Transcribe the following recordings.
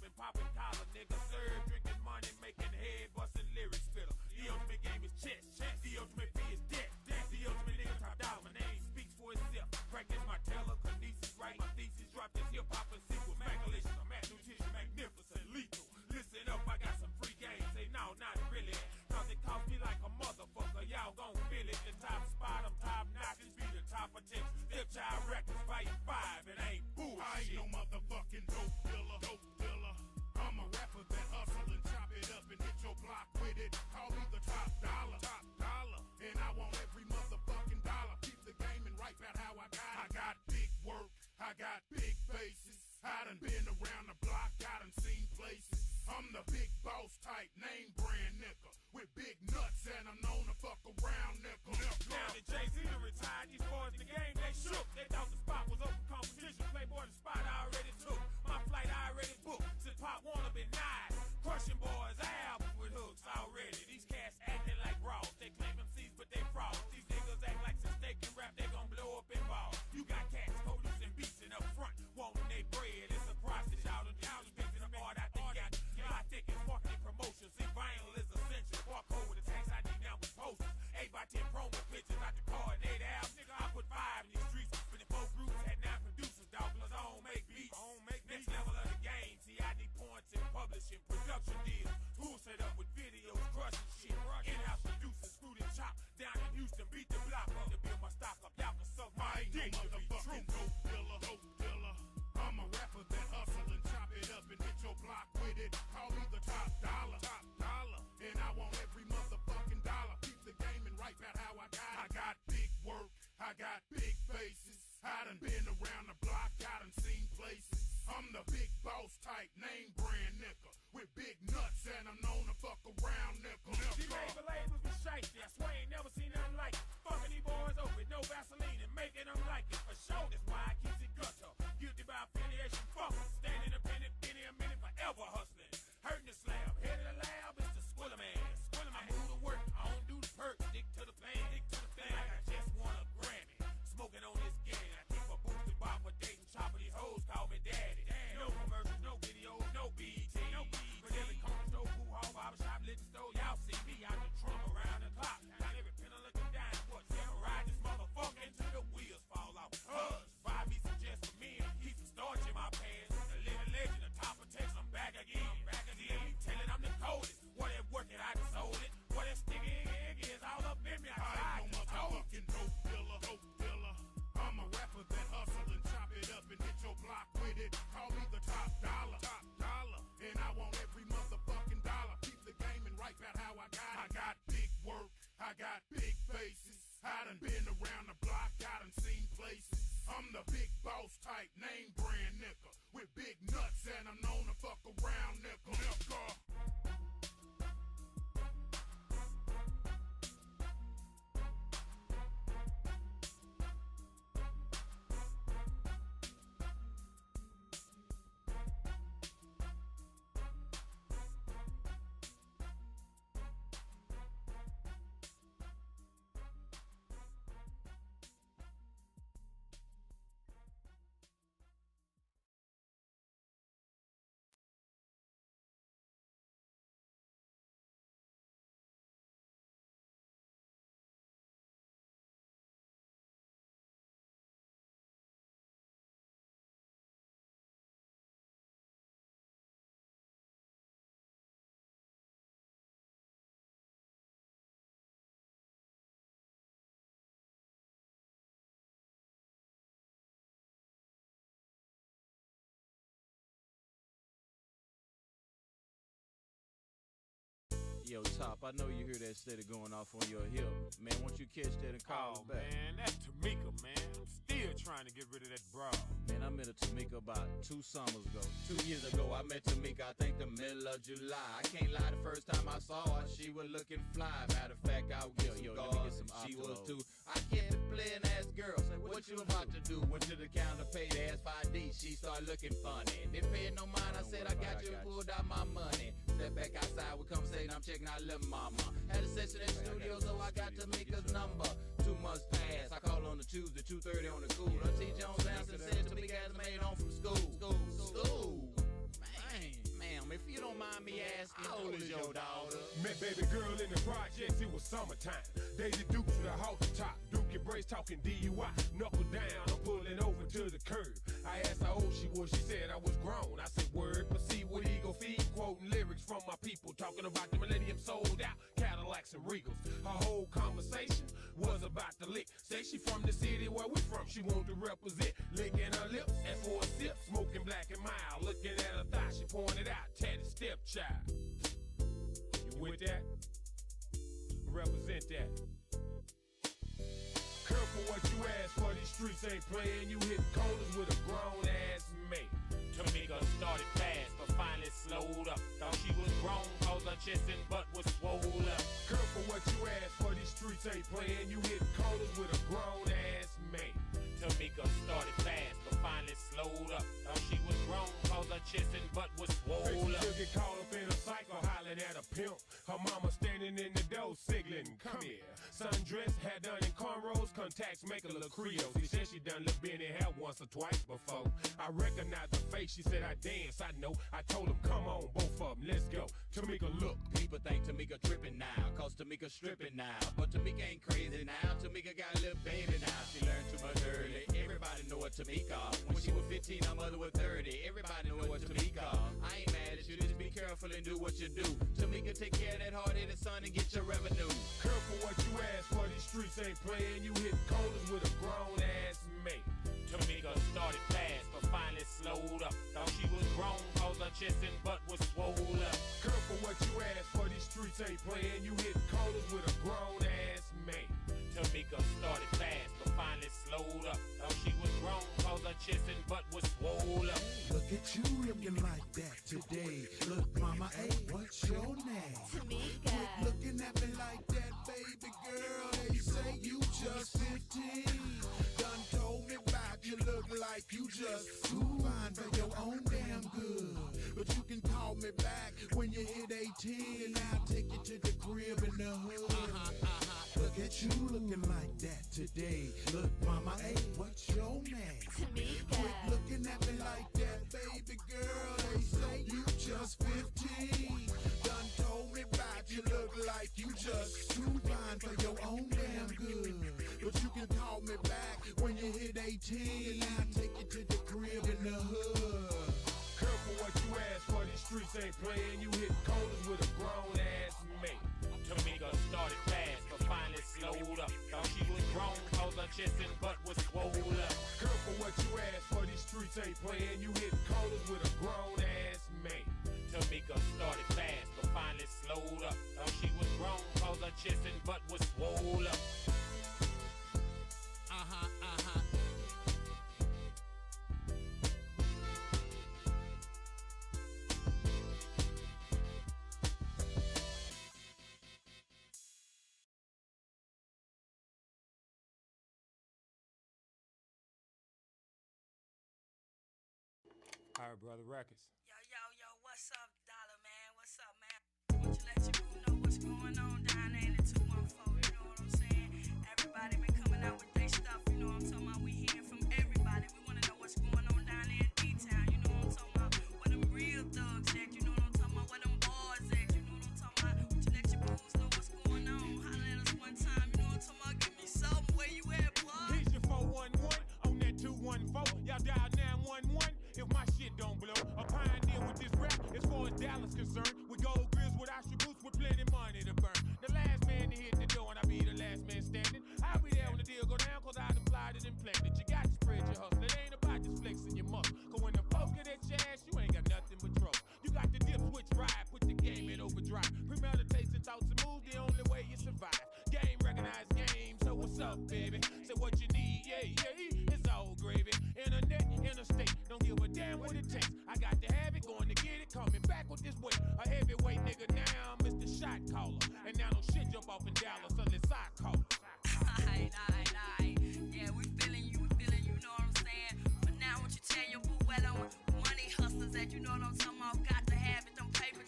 and popping collar, nigga. Serve, drinking money, making head, busting lyrics spitter. The ultimate game is chess. The ultimate fee is death. The ultimate nigga top dollar. My name speaks for itself. Practice my telekinesis, write my thesis, drop this hip hop and sequel. Smagalicious, I'm mathematician, magnificent, lethal. Listen up, I got some free game. Say no, not really. Cause it cost me like a motherfucker. Y'all gon' feel it. The top spot, I'm top notch. This be the top of Texas. Stepchild Records, fighting 5. It ain't bullshit. I ain't no motherfucking dope dealer. I'm a rapper that hustle and chop it up and hit your block with it. Call me the top dollar. And I want every motherfucking dollar. Keep the game and write about how I got it. I got big work, I got big faces. I done been around the block, I done seen places. I'm the big boss type, name brand nigga. With big nuts and I'm known to fuck around nigga. Now that Jay-Z done retired, these boys in the game, they shook. They thought the spot was open competition. Playboy, the spot I already took. My flight I already booked. Since Pop wanna be nice. Crushing boys, albums with hooks already. These cats acting like raws. They claim MCs, but they frauds. These niggas act like since they can rap, they gon' blow up and ball. You got cats producing beats and up front, wanting they bread. It's a process, y'all done down, picking the art out the gap. My thick is marketing promotion. See, vinyl is essential. Barcode with the tax ID now with posters. 8x10 promo pictures out the coordinated album. I put 5 in these streets. Spinning 4 groups, had 9 producers, dog. Plus I don't make beats. Next level of the game. See, I need points in publishing, production deals. Tools set up with videos, crushing shit. In-house producers, screwed and chop. Down in Houston, beat the block up to build my stock up. Y'all can suck my dick. I ain't no motherfucking dope dealer. I'm a rapper that hustle and chop it up and hit your block with it. Call me the top dollar. And I want every motherfucking dollar. Keep the game and write about how I got it. I got big work, I got big faces. I done been around the block, I done seen places. I'm the big boss type, name brand nigga. With big nuts and I'm known to fuck around nigga. These labels be shifty, I swear I ain't never seen nothing like it. Fucking these boys over with no Vaseline and making them like it. For sure, that's why I keep it gutter. Guilty by affiliation, fuck it. Stand independent, penny a minute, forever hustling. Hurting the slab, head of the lab, it's the Squiller man. I move to work, I don't do the perk. Stick to the plan, like I just won a Grammy. Smoking on this gang, I keep a boosted bar for dating, chopping these hoes, call me daddy. No commercials, no videos, no BET. But every corner store, pool hall, barbershop, liquor store, y'all see me out the trunk around the clock. Now every penny looking down, what? Ride this motherfucker until the wheels fall off. 5 be suggest for me, keep some starch in my pants. The living legend, the top of Texas, I'm back again. See, telling I'm the coldest. What it working, I just sold it. What that sticky egg is all up in me, I ain't no motherfucking dope dealer. I'm a rapper that hustle and chop it up and hit your block with it. Call me the top dollar. And I want every motherfucking dollar. Keep the game and write about how I got it. I got big work, I got big faces. I done been around the block, I done seen places. I'm the big boss type, name brand nigga. With big nuts and I'm known to fuck around nigga. Yo, Top, I know you hear that steady going off on your hip. Man, won't you catch that and call us back? Man, that's Tamika, man. I'm still trying to get rid of that broad. Man, I met a Tamika about 2 summers ago. 2 years ago, I met Tamika, I think the middle of July. I can't lie, the first time I saw her, she was looking fly. Matter of fact, I was getting let me get some she was Optimo. too. I kept playing ass girl. Say, what you about to do? Went to the counter, paid ass 5D. She started looking funny. Didn't pay no mind. I said, I got you, pulled out my money. Stepped back outside, we conversating, I'm checking out little mama. Had a session at the studio, so I got Tamika's number. 2 months passed, I called on the Tuesday, 2:30 on the cool. Her T. Jones answered and said Tamika has made home from school. Man, curve. I asked how old she was, she said I was grown. I said word, proceed with ego feed, quoting lyrics from my people, talking about the millennium sold out Cadillacs and Regals. Her whole conversation was about the lick. Say she from the city where we from, she want to represent. Licking her lips, and for a sip, smoking black and mild. Looking at her thigh, she pointed out, tatted stepchild. You with that? Represent that. Careful what you ask for, these streets ain't playing. You hit corners with a grown ass man. Tamika started fast, but finally slowed up. Thought she was grown, cause her chest and butt was swole up. Careful what you ask for, these streets ain't playing. You hit corners with a grown ass man. Tamika started fast, but finally slowed up. Thought she was grown, cause her chest and butt was swole up. She'll get caught up in a cycle, hollering at a pimp. Her mama standing in the door, signaling, come here. Sundress, had done in cornrows, contacts make her look Creole. She said she done look Benny hair once or twice before. I recognized the face, she said I dance, I know. I told him, come on, both of them, let's go. Tamika, look. People think Tamika tripping now, cause Tamika stripping now. But Tamika ain't crazy now, Tamika got a little baby now. She learned too much early, everybody know what Tamika. When she was 15, her mother was 30, everybody know what Tamika. I ain't mad at you, just be careful and do what you do. Tamika, take care of that hard-headed son and get your revenue. Careful what you ask for, these streets ain't playing. You hit corners with a grown ass man. Tamika started fast, but finally slowed up. Thought she was grown, cause her chest and butt was swole up. Careful what you ask for, these streets ain't playing. You hit corners with a grown ass man. Tamika started fast, but finally slowed up. Thought she was grown, cause her chest and butt was swole up. Look at you looking like that today. Look, mama, hey, what's your name? Tamika. Quit looking at me like that, baby girl. They say you just 15. Done told me about you look like you just too fine for your own damn good. But you can call me back when you hit 18 and I'll take you to the crib in the hood. Look at you looking like that today. Look, mama, hey, what's your name? Tamika. Quit looking at me like that, baby girl. They say you just 15. Done told me about you look like you just too fine for your own damn good. But you can call me back when you hit 18 and I'll take you to the crib in the hood. Careful what you ask for, these streets ain't playing. You hit corners with a grown ass man. Tamika started fast, but finally slowed up. Thought she was grown, cause her chest and butt was swole up. Careful what you ask for, these streets ain't playing. You hit corners with a grown ass man. Tamika started fast, but finally slowed up. Thought she was grown, cause her chest and butt was swole up. All right, brother, records. Yo, what's up, Dollar Man? What's up, man? Want to let you know what's going on down there in the 214, you know what I'm saying? Everybody been coming out with their stuff, you know what I'm talking about? We hearing from everybody. We want to know what's going on down there in D-Town, you know what I'm talking about? Where them real thugs at, you know what I'm talking about? Where them boys at, you know what I'm talking about? Want you let your booze know what's going on? Holler at us one time, you know what I'm talking about? Give me something, where you at, boy? Here's your 411 on that 214. Y'all dial 911 if my shit don't blow. A pioneer with this rap as far as Dallas concerned. With gold grills, with attributes, with plenty money to burn. The last man to hit the door and I be the last man standing. I'll be there when the deal go down cause I done applied it and planned it. You got to spread your hustle. It ain't about just flexing your muscle. Cause when the folks get at your ass, you ain't got nothing but trouble. You got the dip switch ride, put the game in overdrive. Premeditated thoughts and moves, the only way you survive. Game recognized game, so what's up, baby? Say what you need, yeah, it's all gravy. Internet, interstate, don't give a damn what it takes. I got to have it, going to get it, coming back with this weight. A heavyweight nigga now, Mr. Shot Caller. And now no shit jump off in Dallas unless I call it. Aight. Yeah, we feeling you, know what I'm saying? But now, won't you tell your boo where them money hustlers at, you know what I'm talking about? Got to have it, them paper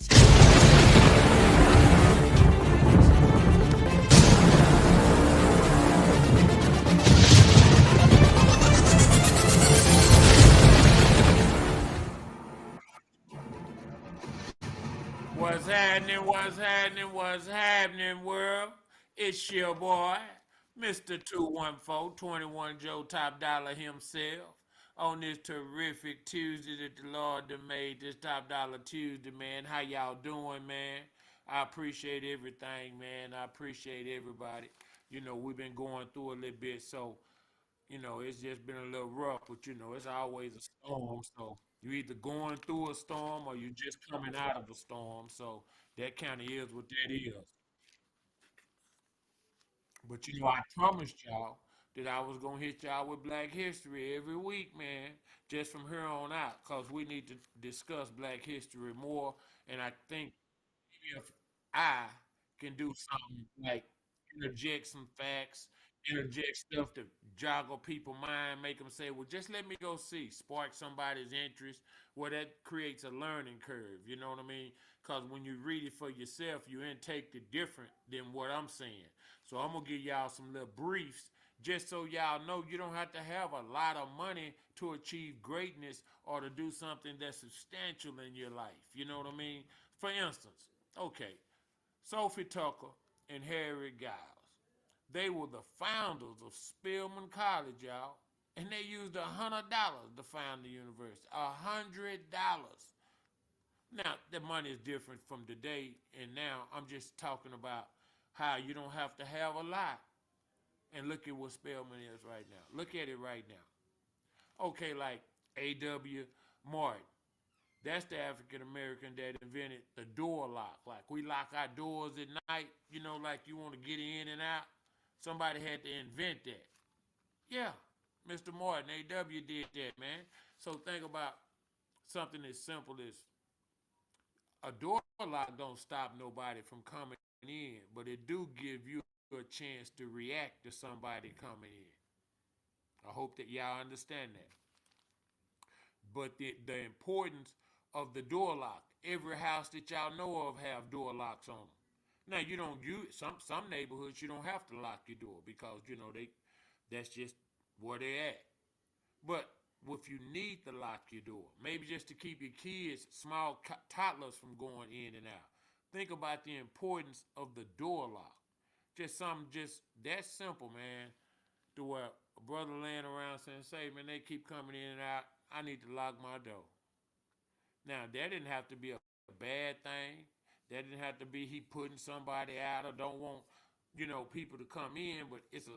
What's happening, world? It's your boy, Mr. 214, 21 Joe Top Dollar himself. on this terrific Tuesday that the Lord done made, this Top Dollar Tuesday, man. How y'all doing, man? I appreciate everything, man. I appreciate everybody. You know, we've been going through a little bit, so, you know, it's just been a little rough, but, you know, it's always a storm, so you either going through a storm or you just coming out of a storm, so that kind of is what that is. But you know, I promised y'all that I was gonna hit y'all with Black History every week, man, just from here on out, cause we need to discuss Black History more. And I think if I can do something like interject some facts, interject stuff to joggle people's mind, make them say, well, just let me go see, spark somebody's interest. Well, that creates a learning curve, you know what I mean? Because when you read it for yourself, you intake it different than what I'm saying. So I'm going to give y'all some little briefs just so y'all know you don't have to have a lot of money to achieve greatness or to do something that's substantial in your life. You know what I mean? For instance, okay, Sophie Tucker and Harry Giles. They were the founders of Spelman College, y'all. And they used $100 to found the university. $100. Now, the money is different from today and now. I'm just talking about how you don't have to have a lot. And look at what Spelman is right now. Look at it right now. Okay, like A.W. Martin. That's the African American that invented the door lock. Like we lock our doors at night, you know, like you want to get in and out. Somebody had to invent that. Yeah, Mr. Martin, A.W. did that, man. So think about something as simple as a door lock don't stop nobody from coming in, but it do give you a chance to react to somebody coming in. I hope that y'all understand that. But the importance of the door lock. Every house that y'all know of have door locks on them. Now you don't use some neighborhoods you don't have to lock your door because you know that's just where they at. But if you need to lock your door, maybe just to keep your kids, small toddlers from going in and out. Think about the importance of the door lock. Just something just that simple, man. To where a brother laying around saying, say, man, they keep coming in and out. I need to lock my door. Now, that didn't have to be a bad thing. That didn't have to be he putting somebody out or don't want, you know, people to come in. But it's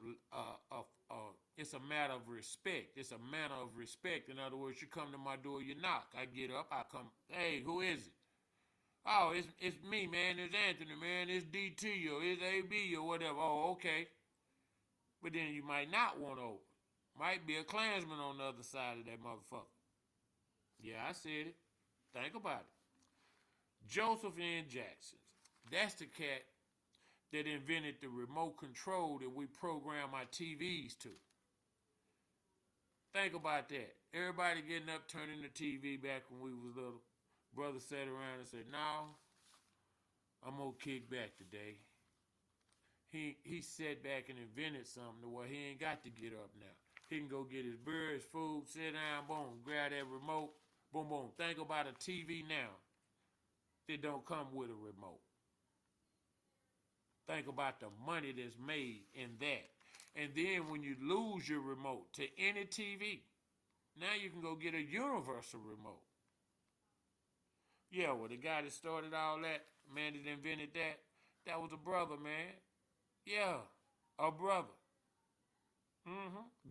a matter of respect. It's a matter of respect. In other words, you come to my door, you knock. I get up, I come. Hey, who is it? Oh, it's me, man. It's Anthony, man. It's DT or it's AB or whatever. Oh, okay. But then you might not want to open. Might be a Klansman on the other side of that motherfucker. Yeah, I said it. Think about it. Joseph N. Jackson. That's the cat that invented the remote control that we program our TVs to. Think about that. Everybody getting up, turning the TV back when we was little. Brother sat around and said, no, I'm going to kick back today. He sat back and invented something to where he ain't got to get up now. He can go get his beer, his food, sit down, boom, grab that remote, boom, boom. Think about a TV now that don't come with a remote. Think about the money that's made in that. And then when you lose your remote to any TV, now you can go get a universal remote. Yeah, well, the guy that started all that, man that invented that was a brother, man. Yeah, a brother.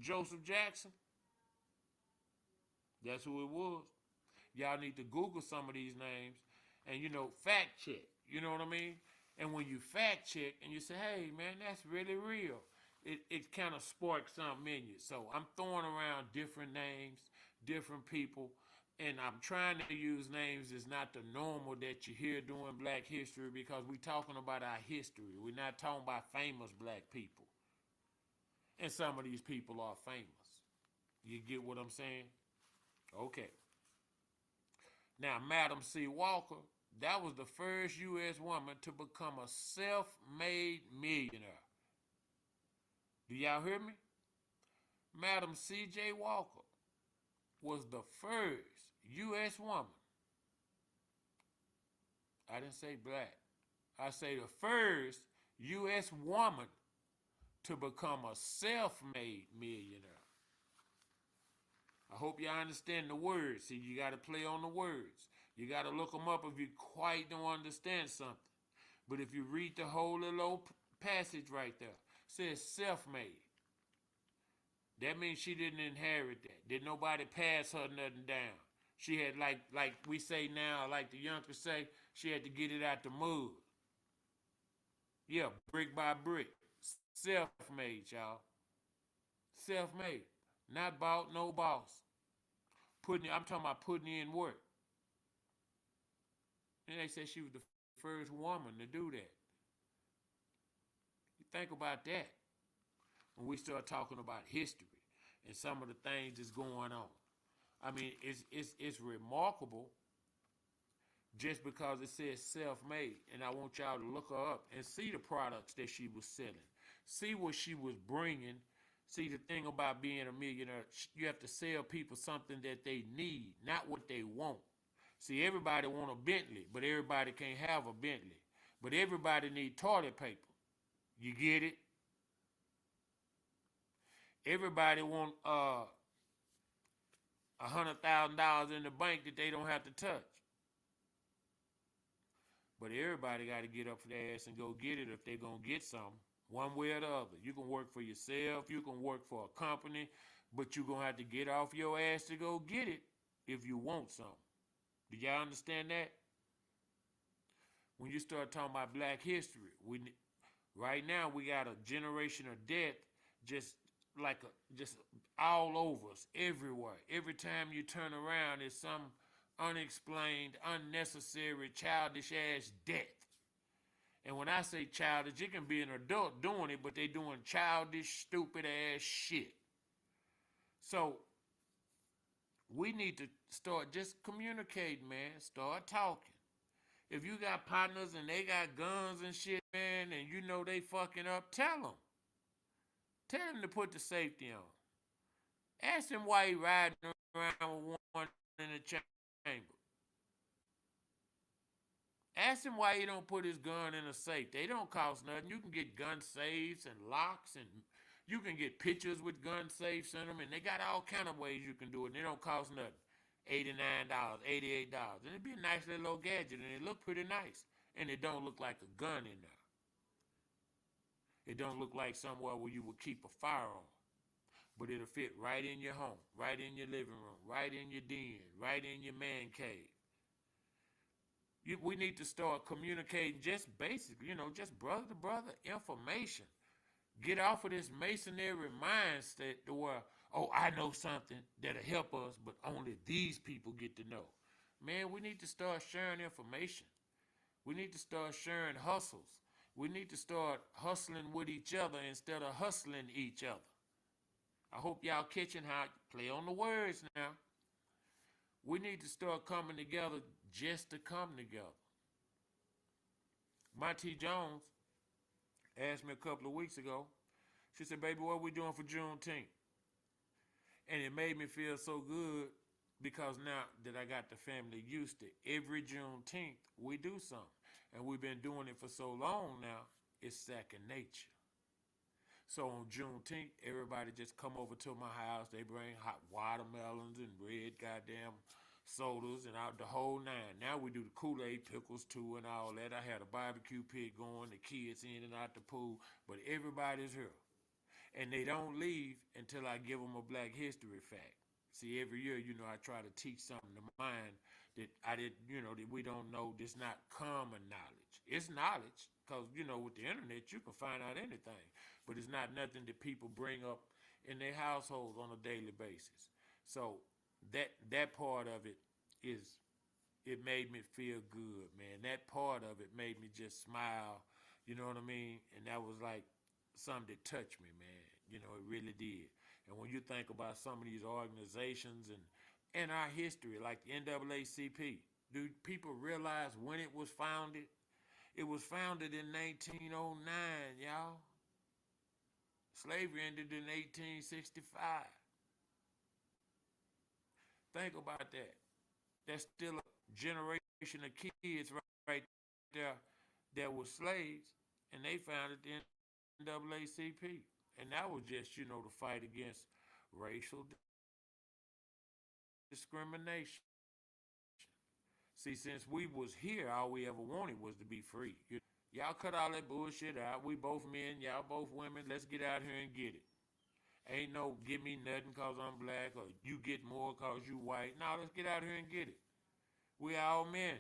Joseph Jackson. That's who it was. Y'all need to Google some of these names and, you know, fact check. You know what I mean? And when you fact check and you say, hey, man, that's really real, it kind of sparks something in you. So I'm throwing around different names, different people, and I'm trying to use names that's not the normal that you hear during Black History because we're talking about our history. We're not talking about famous black people. And some of these people are famous. You get what I'm saying? Okay. Now, Madam C. Walker, that was the first U.S. woman to become a self-made millionaire. Do y'all hear me? Madam C.J. Walker was the first U.S. woman. I didn't say black. I say the first U.S. woman to become a self-made millionaire. I hope y'all understand the words. See, you got to play on the words. You got to look them up if you quite don't understand something. But if you read the whole little old passage right there, it says self-made. That means she didn't inherit that. Did nobody pass her nothing down? She had, like we say now, like the youngsters say, she had to get it out the mud. Yeah, brick by brick. Self-made, y'all. Self-made. Not bought, no boss. I'm talking about putting in work. And they said she was the first woman to do that. You think about that when we start talking about history and some of the things that's going on. I mean, it's remarkable just because it says self-made. And I want y'all to look her up and see the products that she was selling. See what she was bringing. See, the thing about being a millionaire, you have to sell people something that they need, not what they want. See, everybody want a Bentley, but everybody can't have a Bentley. But everybody need toilet paper. You get it? Everybody want $100,000 in the bank that they don't have to touch. But everybody got to get up for their ass and go get it if they're going to get something, one way or the other. You can work for yourself. You can work for a company, but you're going to have to get off your ass to go get it if you want something. Do y'all understand that? When you start talking about black history, right now we got a generation of death just all over us, everywhere. Every time you turn around, there's some unexplained, unnecessary, childish ass death. And when I say childish, it can be an adult doing it, but they doing childish, stupid ass shit. So we need to start just communicating, man. Start talking. If you got partners and they got guns and shit, man, and you know they fucking up, tell them. Tell him to put the safety on. Ask him why he riding around with one in the chamber. Ask him why he don't put his gun in a safe. They don't cost nothing. You can get gun safes and locks, and you can get pictures with gun safes in them, and they got all kind of ways you can do it, and they don't cost nothing. $89, $88. And it'd be a nice little gadget, and it look pretty nice. And it don't look like a gun in there. It don't look like somewhere where you would keep a firearm. But it'll fit right in your home, right in your living room, right in your den, right in your man cave. We need to start communicating just basic, just brother to brother information. Get off of this masonry mindset to where, I know something that'll help us, but only these people get to know. Man, we need to start sharing information. We need to start sharing hustles. We need to start hustling with each other instead of hustling each other. I hope y'all catching how I play on the words now. We need to start coming together just to come together. My T. Jones asked me a couple of weeks ago. She said, baby, what are we doing for Juneteenth? And it made me feel so good because now that I got the family used to every Juneteenth, we do something. And we've been doing it for so long now, it's second nature. So on Juneteenth, everybody just come over to my house. They bring hot watermelons and red goddamn sodas and out the whole nine. Now we do the Kool-Aid pickles too and all that. I had a barbecue pit going, the kids in and out the pool, but everybody's here. And they don't leave until I give them a Black History fact. See, every year, I try to teach something to mine that I didn't, that we don't know. This not common knowledge. It's knowledge because, with the internet, you can find out anything. But it's not nothing that people bring up in their households on a daily basis. So that part of it it made me feel good, man. That part of it made me just smile, you know what I mean? And that was like something that touched me, man. It really did. And when you think about some of these organizations and our history, like the NAACP, do people realize when it was founded? It was founded in 1909, y'all. Slavery ended in 1865. Think about that. That's still a generation of kids right there that were slaves, and they founded the NAACP. And that was just, to fight against racial discrimination. See, since we was here, all we ever wanted was to be free. Y'all cut all that bullshit out. We both men, y'all both women. Let's get out here and get it. Ain't no give me nothing cause I'm black or you get more cause you white. No, let's get out here and get it. We all men.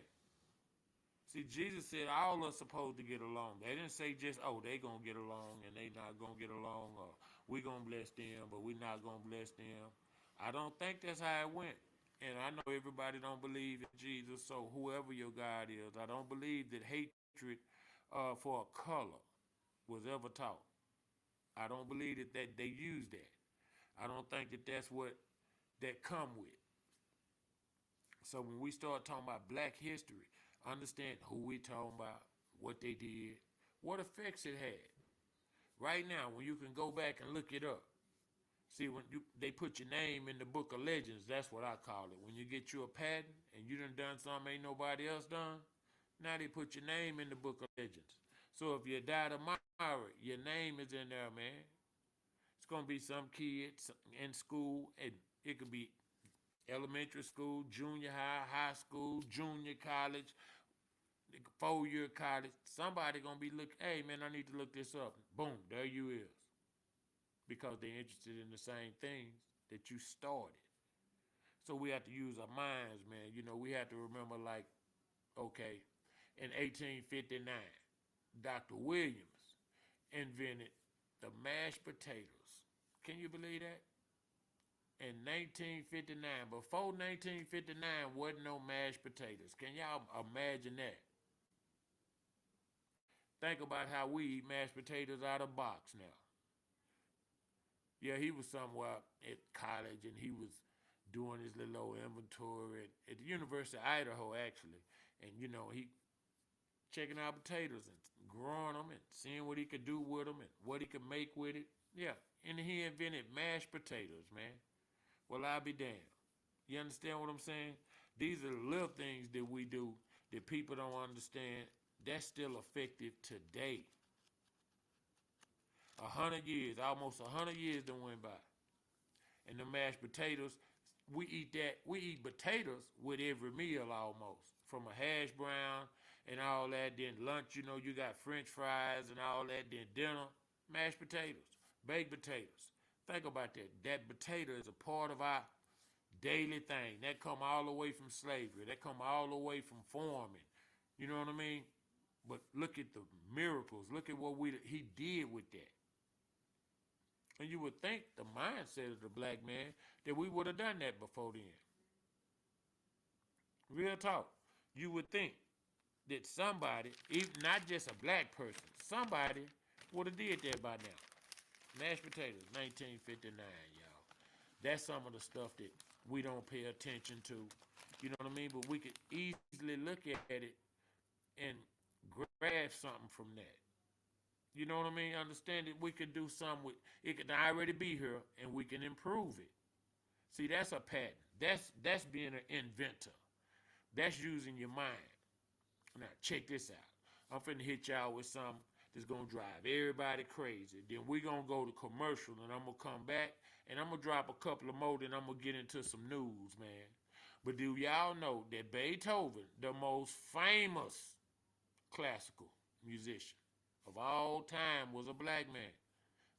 See, Jesus said all us supposed to get along. They didn't say just, oh, they gonna get along and they not gonna get along, or we gonna bless them, but we not gonna bless them. I don't think that's how it went. And I know everybody don't believe in Jesus, so whoever your God is, I don't believe that hatred for a color was ever taught. I don't believe that they use that. I don't think that that's what that come with. So when we start talking about black history, understand who we talking about, what they did, what effects it had. Right now, when you can go back and look it up, see they put your name in the book of legends, that's what I call it. When you get you a patent and you done something ain't nobody else done, now they put your name in the book of legends. So if you die tomorrow, your name is in there, man. It's gonna be some kids in school, and it could be elementary school, junior high, high school, junior college, 4-year college. Somebody gonna be looking, hey man, I need to look this up. Boom, there you is. Because they're interested in the same things that you started. So we have to use our minds, man. You know, we have to remember, like, okay, in 1859, Dr. Williams invented the mashed potatoes. Can you believe that? In 1959, before 1959, wasn't no mashed potatoes. Can y'all imagine that? Think about how we eat mashed potatoes out of box now. Yeah, he was somewhere at college and he was doing his little old inventory at the University of Idaho, actually. And, you know, he checking out potatoes and growing them and seeing what he could do with them and what he could make with it. Yeah, and he invented mashed potatoes, man. Well, I'll be damned. You understand what I'm saying? These are the little things that we do that people don't understand. That's still effective today. 100 years, almost 100 years done went by. And the mashed potatoes, we eat potatoes with every meal almost. From a hash brown and all that, then lunch, you know, you got french fries and all that, then dinner, mashed potatoes, baked potatoes. Think about that. That potato is a part of our daily thing. That come all the way from slavery. That come all the way from farming. You know what I mean? But look at the miracles. Look at what he did with that. And you would think the mindset of the black man that we would have done that before then. Real talk. You would think that somebody, even not just a black person, somebody would have did that by now. Mashed potatoes, 1959, y'all. That's some of the stuff that we don't pay attention to. You know what I mean? But we could easily look at it and grab something from that. You know what I mean? Understand that we could do something with it. Could already be here, and we can improve it. See, that's a pattern. That's being an inventor. That's using your mind. Now, check this out. I'm finna hit y'all with something that's gonna drive everybody crazy. Then we gonna go to commercial, and I'm gonna come back, and I'm gonna drop a couple of more, then I'm gonna get into some news, man. But do y'all know that Beethoven, the most famous classical musician of all time, was a black man?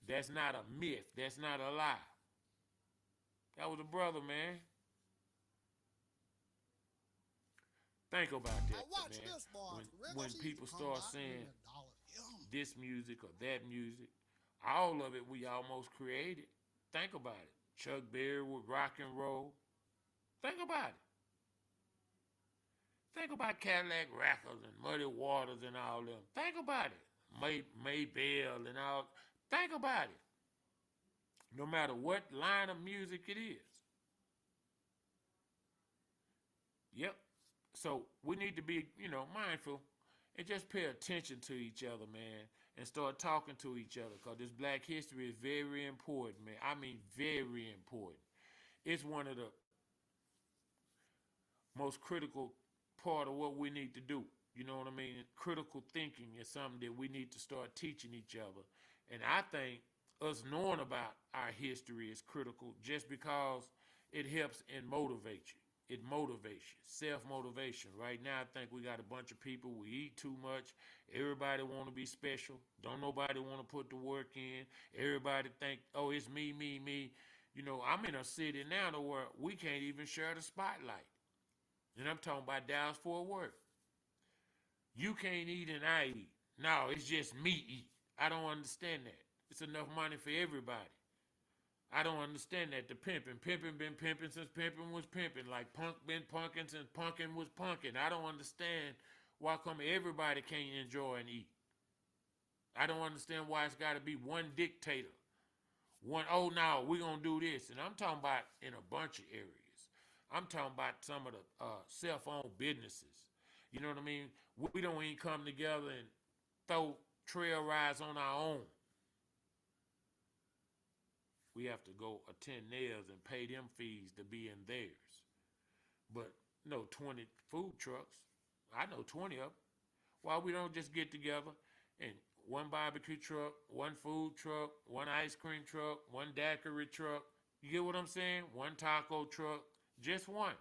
That's not a myth. That's not a lie. That was a brother, man. Think about that, man. When people start saying this music or that music, all of it we almost created. Think about it. Chuck Berry with rock and roll. Think about it. Think about Cadillac Records and Muddy Waters and all them. Think about it. Maybell and all. Think about it. No matter what line of music it is. Yep. So we need to be, mindful and just pay attention to each other, man, and start talking to each other, because this black history is very important, man. I mean, very important. It's one of the most critical part of what we need to do. You know what I mean? Critical thinking is something that we need to start teaching each other. And I think us knowing about our history is critical, just because it helps and motivate you. It motivates you, self-motivation. Right now, I think we got a bunch of people, we eat too much. Everybody want to be special. Don't nobody want to put the work in. Everybody think, oh, it's me, me, me. You know, I'm in a city now to where we can't even share the spotlight. And I'm talking about Dallas-Fort Worth. You can't eat and I eat. No, it's just me eat. I don't understand that. It's enough money for everybody. I don't understand that. The pimping been pimping since pimping was pimping. Like punk been punking since punking was punking. I don't understand why come everybody can't enjoy and eat. I don't understand why it's got to be one dictator. One, oh no, we're going to do this. And I'm talking about in a bunch of areas. I'm talking about some of the self-owned businesses. You know what I mean? We don't even come together and throw trail rides on our own. We have to go attend theirs and pay them fees to be in theirs. But no 20 food trucks. I know 20 of them. Why we don't just get together and one barbecue truck, one food truck, one ice cream truck, one daiquiri truck. You get what I'm saying? One taco truck, just one.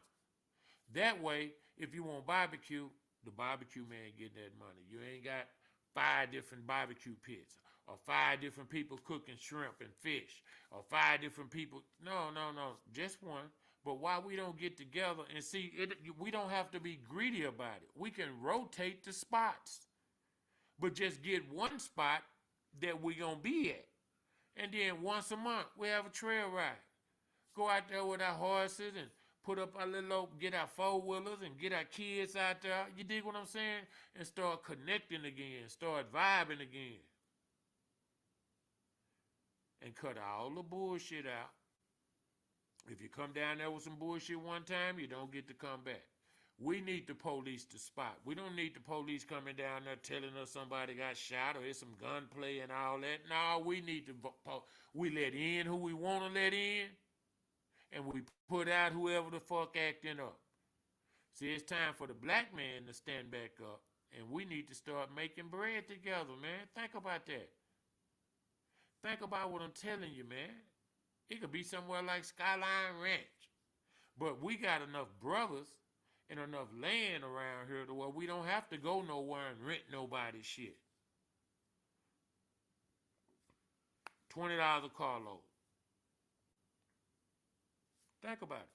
That way, if you want barbecue, the barbecue man get that money. You ain't got 5 different barbecue pits or 5 different people cooking shrimp and fish or 5 different people. No, just one. But why we don't get together and see it? We don't have to be greedy about it. We can rotate the spots, but just get one spot that we gonna be at, and then once a month we have a trail ride. Go out there with our horses and put up our get our 4-wheelers and get our kids out there. You dig what I'm saying? And start connecting again, start vibing again, and cut all the bullshit out. If you come down there with some bullshit one time, you don't get to come back. We need to police the spot. We don't need the police coming down there telling us somebody got shot or there's some gunplay and all that. No, we need to, we let in who we want to let in, and we put out whoever the fuck acting up. See, it's time for the black man to stand back up, and we need to start making bread together, man. Think about that. Think about what I'm telling you, man. It could be somewhere like Skyline Ranch. But we got enough brothers and enough land around here to where we don't have to go nowhere and rent nobody's shit. $20 a carload. Think about it.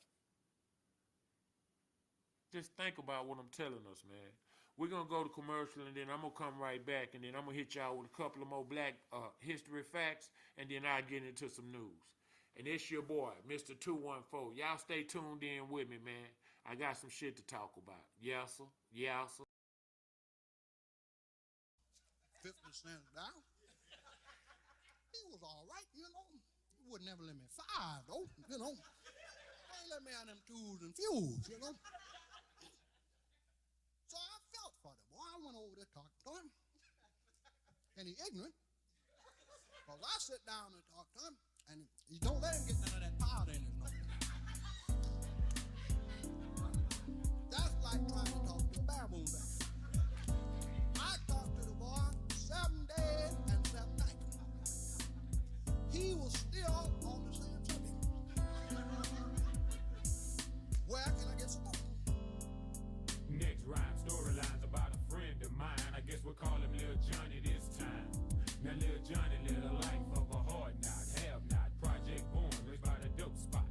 Just think about what I'm telling us, man. We're going to go to commercial, and then I'm going to come right back, and then I'm going to hit y'all with a couple of more black history facts, and then I'll get into some news. And it's your boy, Mr. 214. Y'all stay tuned in with me, man. I got some shit to talk about. Yes, sir. Yes, sir. 50 cents down. He was all right, you know. He would never let me 5, though, you know. They let me on them 2s and fuels, you know. So I felt for the boy. I went over there talking to him. And he ignorant. Because I sit down and talk to him, and he don't let him get none of that powder in his nose. That's like trying to talk to a baboon bear. I talked to the boy 7 days and 7 nights. He was still on the same subject. Where can I get some more? Next rhyme, storylines about a friend of mine. I guess we'll call him Lil Johnny this time. Now Lil Johnny lived a life of a hard knot, have not. Project born, raised by the dope spot.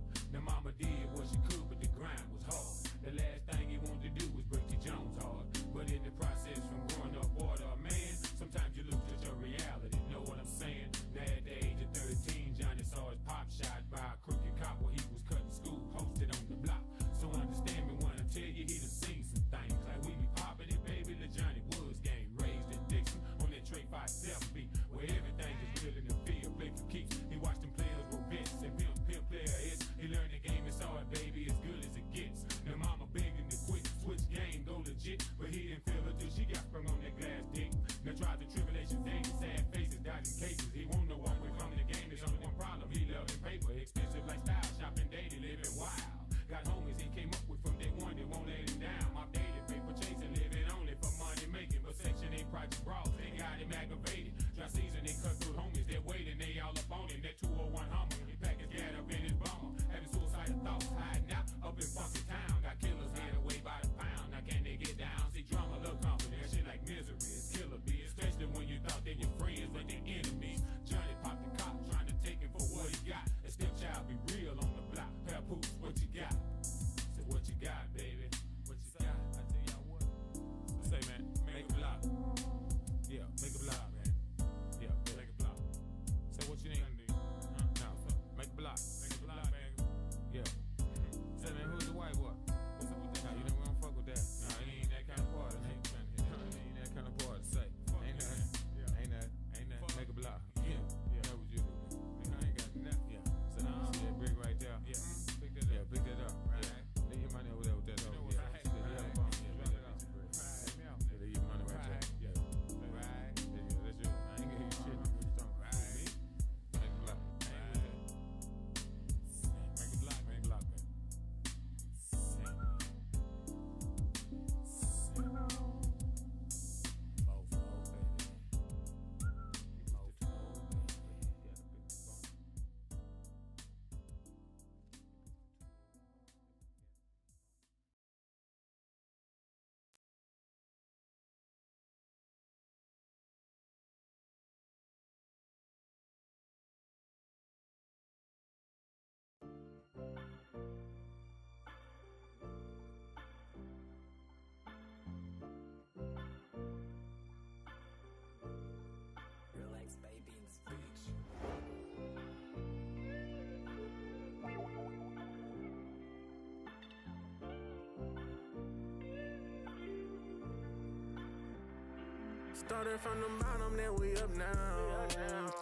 Started from the bottom, then we up now.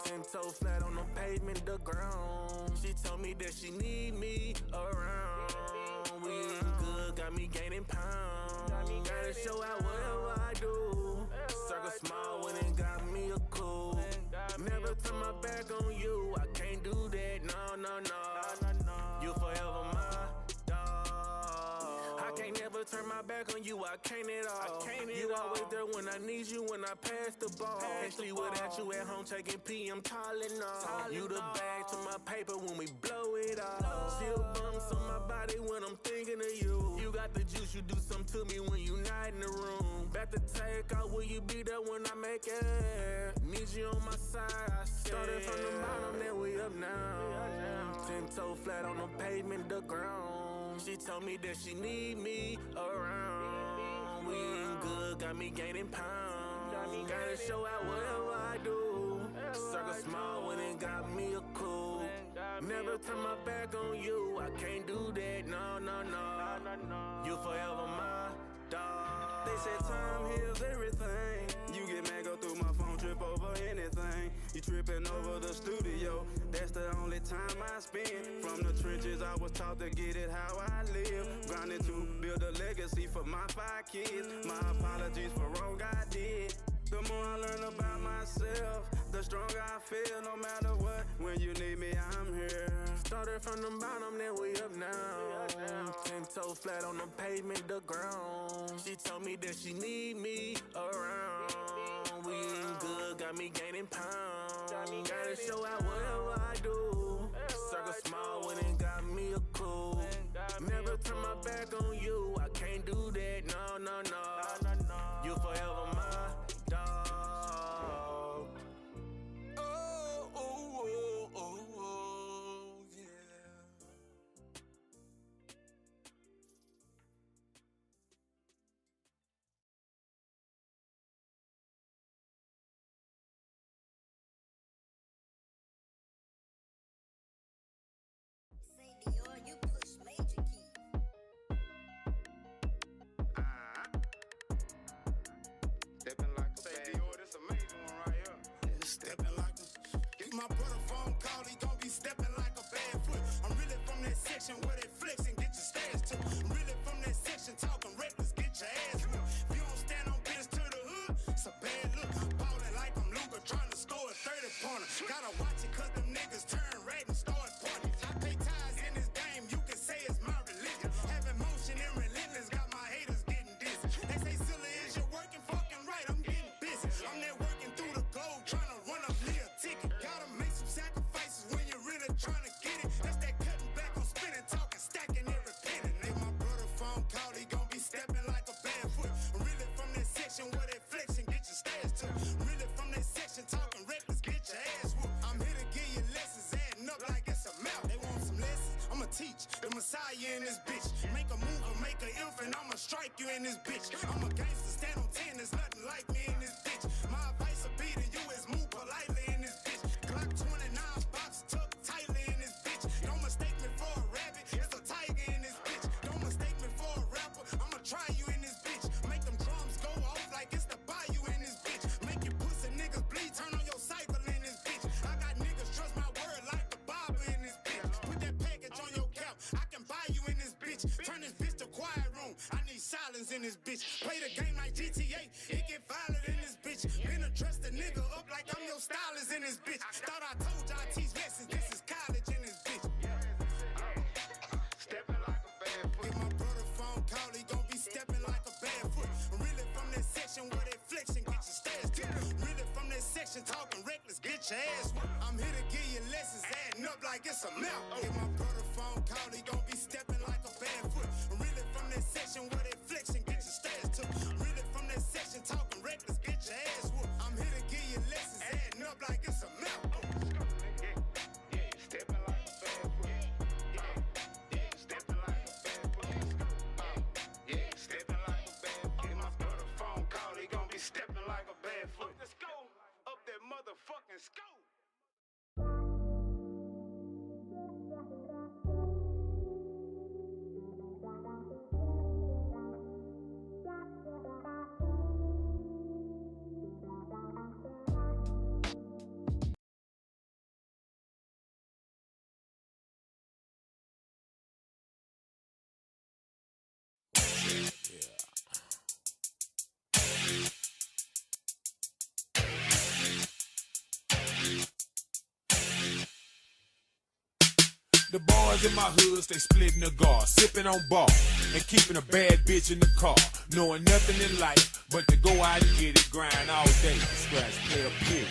10 toes flat on the pavement, the ground. She told me that she need me around. We eating good, got me gaining pounds. Gotta show out whatever I do. Circle small when it got me a cool. Never turn my back on you, I can't do that, no, no, no. You forever my dog. I can't never turn my back on you, I can't at all. You always there when I need you, when I pass the ball. Can't sleep without you at home taking PM Tylenol. You the bag to my paper when we blow it all. Still bumps on my body when I'm thinking of you. You got the juice, you do something to me when you not in the room. Back to take out, will you be there when I make it? Need you on my side, I started from the bottom, then we up now. 10 toe flat on the pavement, the ground. She told me that she need me around. We eating good, got me gaining pounds. Gotta show out whatever I do. Circle small when it got me a cool. Never turn my back on you, I can't do that, no, no, no. You forever my dog. They said time heals everything. You get mad, go through my phone, trip over anything. You tripping over the studio, that's the only time I spend. From the trenches, I was taught to get it how I live. Grinding to build a legacy for my 5 kids. My apologies for wrong I did. The more I learn about myself, the stronger I feel no matter what. When you need me, I'm here. Started from the bottom, then we up now. 10 toe flat on the pavement, the ground. She told me that she need me around. We eating good, got me gaining pounds. Gotta show out whatever I do. Circle small when it got me a cool. Never turn my back on you, I can't do that, no, no, no. You forever my dog. Oh, oh, oh, oh, oh, yeah. You push major key. Stepping like a bad boy, this a major one right here. Stepping like a. Get my brother phone call, he gon' be stepping like a bad foot. I'm really from that section where they flex and get your stash to. I'm really from that section talking reckless, get your ass whooped. If you don't stand on business to the hood, it's a bad look. Ballin' like I'm Luka trying to score a 30-pointer. Gotta watch it cause them niggas turn red and start pointing. I pay ties in this game, you can say it's my religion. Having motion and relentless, got my haters getting dizzy. They say silly is you working fucking right, I'm getting busy. I'm there working through the gold, trying to run up me a ticket. Gotta make some sacrifices when you're really trying to get it. That's that cutting back on spinning, talking, stacking every penny. If my brother phone call, he gon' be stepping like a bad foot. I'm really from that section where they flex and get your stash to. I'm really from that section talking reckless, get your ass whooped. I'm here to give you lessons, adding up like it's a mouth. They want some lessons, I'ma teach the Messiah in this bitch. Make a move or make a ilf and I'ma strike you in this bitch. I'm a gangster, stand on 10, there's nothing like me in this bitch. My advice will be to you is move politely in this bitch. Glock 29 box tucked tightly in this bitch. Don't mistake me for a rabbit, it's a tiger in this bitch. Don't mistake me for a rapper, I'ma try you in this bitch. Make them drums go off like it's the bayou in this bitch. Make you pussy niggas bleed, turn on your cycle in this bitch. I got niggas trust my word like the Bible in this bitch. Put that package on your cap, I can buy you in this bitch. Turn this bitch to quiet room, I need silence in this bitch. Play the game like GTA, it get violent in this bitch. Been a dress the nigga up like I'm your stylist in this bitch. Thought I told y'all I teach lessons, this is college in this bitch. Stepping like a bad foot. If my brother phone call, he gon' be stepping like a bad foot. I'm really from that section where they flex and get your stash to. Really from that section talking reckless, get your ass whooped. I'm here to give you lessons, adding up like it's a mouth. If my brother phone call, he gon' be stepping like a bad foot. I'm really from that section where they flex and get your stash to. Really from that section talking reckless, get your ass whooped. I'm here to give you lessons, adding up like it's a mouth. Stepping like a bad foot. Stepping like a bad foot. Stepping like a bad foot. If my brother phone call, he gon' be stepping like a bad foot. Let's go up that motherfucking scope. The boys in my hood stay splitting the guard, sipping on ball, and keeping a bad bitch in the car. Knowing nothing in life but to go out and get it, grind all day, scratch, player, period.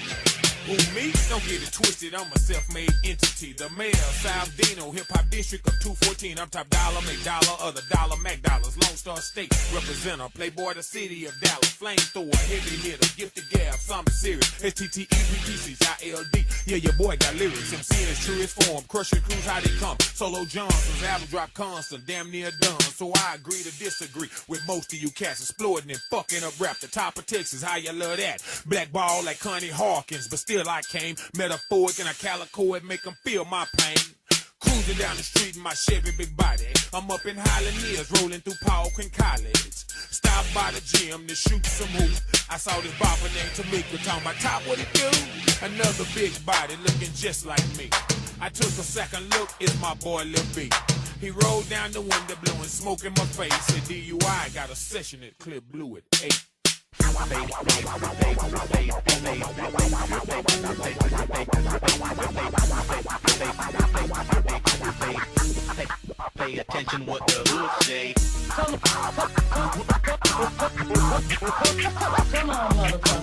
Who me? Don't get it twisted, I'm a self-made entity. The mayor of South Dino, hip-hop district of 214. I'm top dollar, make dollar, other dollar, Mac dollars. Lone Star State, representer, playboy, the city of Dallas. Flamethrower, heavy hitter, gifted gab, something serious. STTEPTCILD, yeah, your boy got lyrics. MC in his truest form, crushing crews, how they come. Solo Johnson's album drop constant, damn near done. So I agree to disagree with most of you cats exploiting and fucking up rap. The top of Texas, how you love that? Black ball like Connie Hawkins, but still I came metaphoric and a calico and make them feel my pain. Cruising down the street in my Chevy big body. I'm up in Highland Hills, rolling through Paulding College. Stopped by the gym to shoot some hoops. I saw this bopper named Tamika talking about top, what it do? Another big body looking just like me. I took a second look, it's my boy Lil B. He rolled down the window, blowing smoke in my face. Said DUI, got a session at Clip Blue at 8. Pay attention what the hood say. Come on, motherfucker. Come on, motherfucker.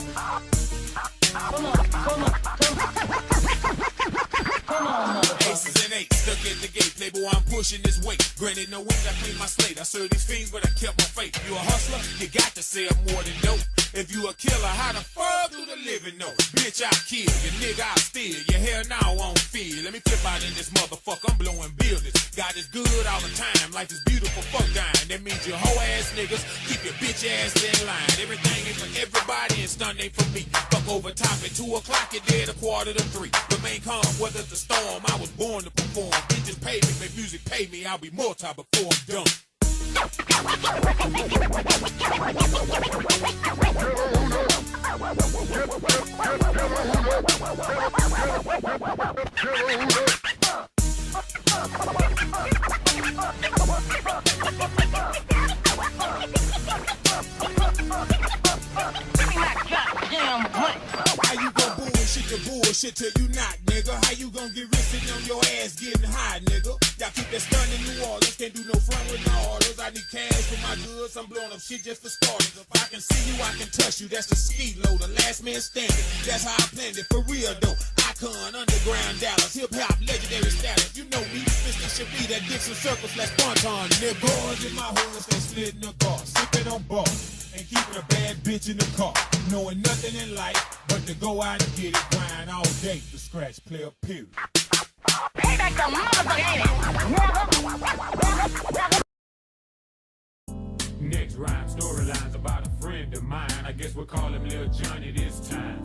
Aces and eights, stuck at the gate, playboy, I'm pushing this weight. Granted, no wins, I clean my slate. I serve these fiends, but I kept my faith. You a hustler? You got to sell more than dope. If you a killer, how the fuck do the living know? Bitch, I kill you, nigga, I steal. Your hair now won't feel. Let me flip out in this motherfucker, I'm blowing buildings. God is good all the time, life is beautiful, fuck dying. That means you hoe ass niggas, keep your bitch ass in line. Everything ain't for everybody and stun ain't for me. Fuck over top at 2 o'clock, you're dead 2:45. Remain calm, weather the storm, I was born to perform. Bitches pay me, make music pay me, I'll be multi before I'm done. How you gon' bullshit the bullshit till you not, nigga? How you gon' get rich sitting on your ass getting high, nigga? Y'all keep that stun in New Orleans, can't do no front with my orders. I need cash for my goods, I'm blowing up shit just for starters. If I can see you, I can touch you, that's the ski low, the last man standing. That's how I planned it, for real though. Icon, underground Dallas, hip-hop, legendary status. You know me, Mr. should be that Dixon Circle / Spontan, nigga. Boys in my hood, they splitting the bar, sipping on bars. And keeping a bad bitch in the car. Knowing nothing in life but to go out and get it, grind all day to scratch, player, period. Payback the motherfucker, ain't it? Next rhyme, storylines about a friend of mine. I guess we'll call him Lil Johnny this time.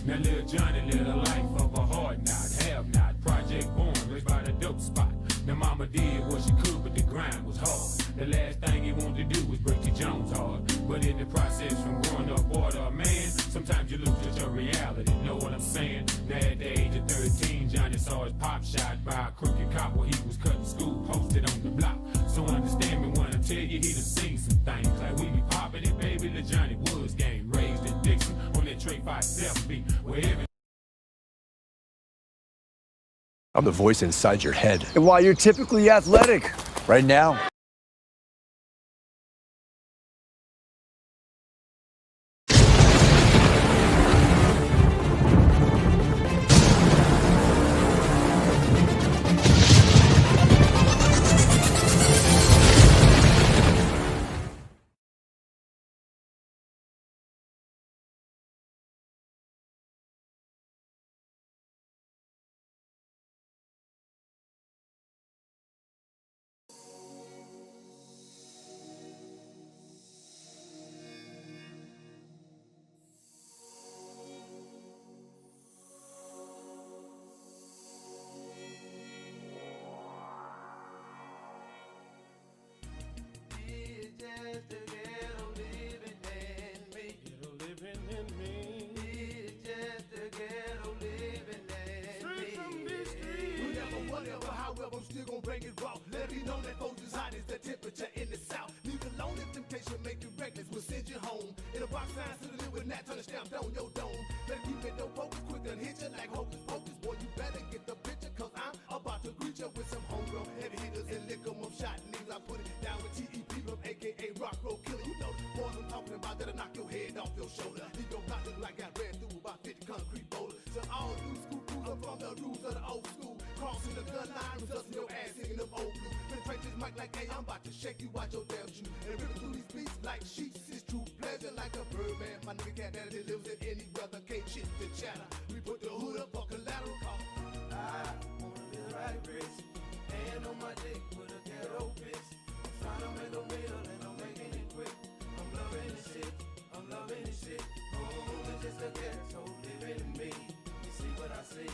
Now Lil Johnny lived a life of a hard knot, have not. Project born, raised by the dope spot. Now mama did what she could, but the grind was hard. The last thing he wanted to do was break T. Jones hard. But in the process from growing up boy to a man, sometimes you lose just your reality, know what I'm saying? Now at the age of 13, Johnny saw his pop shot by a crooked cop while he was cutting school, posted on the block. So understand me when I tell you he done seen some things. Like we be popping it, baby, the Johnny Woods game. Raised in Dixon on that Trey 5-7 beat, where every I'm the voice inside your head. And while you're typically athletic, right now, Quick and hit you like hocus pocus. Boy, you better get the picture, cause I'm about to greet you with some home like I ran through about 50 concrete boulders. To all new school crews, I'm from the rules of the old school. Crossing the gun line, resulting your ass singing them old blues. Penetrate this mic like, hey, I'm about to shake you out your damn shoe. And rip through these beats like sheets, it's true pleasure like a bird, man. My nigga cat that lives in any weather, can't shit the chatter. We put the hood up for collateral call. I wanna be right rich. Hand on my dick with a ghetto bitch. I'm trying to make a meal and I'm making it quick. I'm loving this shit. I'm loving this shit. Oh, it's just a ghetto living in me. You see what I see,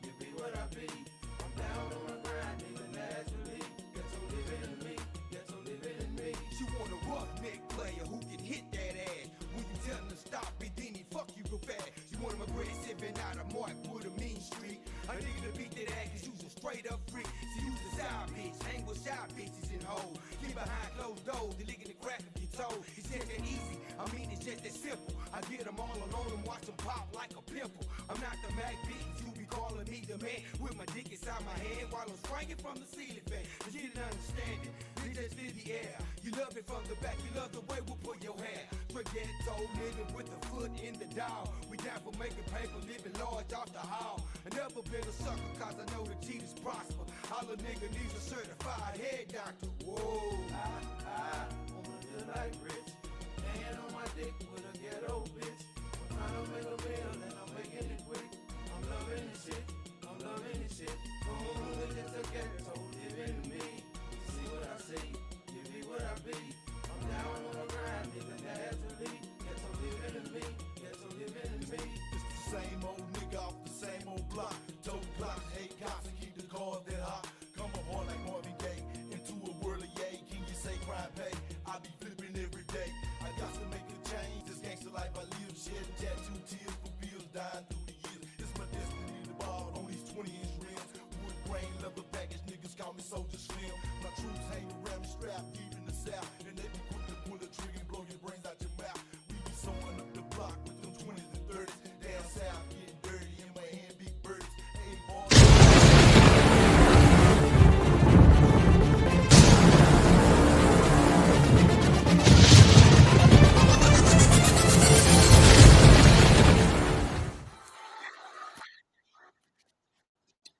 you be what I be. I'm down on the grind, nigga, naturally. Ghetto living in me, ghetto living in me. She want a roughneck player who can hit that ass. When you tell him to stop it, then he fuck you real fast. She want him aggressive and not a mark with a mean streak. A nigga to beat that ass cause you's a straight up freak. She use a side bitch, hang with shy bitches and hoes. Get behind closed doors, the lick in the crack of your toe. It's just that easy, I mean it's just that simple. I get them all alone and watch them pop like a pimple. I'm not the Mac bitch, you be calling me the man. With my dick inside my head while I'm swinging from the ceiling fan. But you didn't understand it, it just in the air. You love it from the back, you love the way we pull your hair. Straight ghetto nigga with the foot in the dog. We down for making paper, living large off the hall. I never been a sucker cause I know the cheaters prosper. All a nigga needs a certified head doctor. Whoa. I wanna live like rich. Hand on my dick with a ghetto bitch. I'm trying to make a meal and I'm making it quick. I'm loving this shit. I'm loving this shit. Oh, it's just a ghetto living in me. You see what I see, you be what I be. I'm down on the grind, nigga, naturally. Ghetto living in me, ghetto living in me. It's the same old nigga off the same old block. Dope block, hate cops and keep the cars that hot. Come up hard like Marvin Gaye into a world of yay. Can you say crime pay? I be flipping every day. I got to make a change. This gangster life I live, shed tattoo tears for bills dying through the years. It's my destiny to ball on these 20-inch rims. Wood grain, leather package, niggas call me Soldier Slim. My troops hang around me strapped deep in the south. And they be quick to pull the trigger and blow your brains out your mouth. We be sewing up the block with them 20s and 30s. Down south, getting dirty in my hand, big birds. Hey, boy.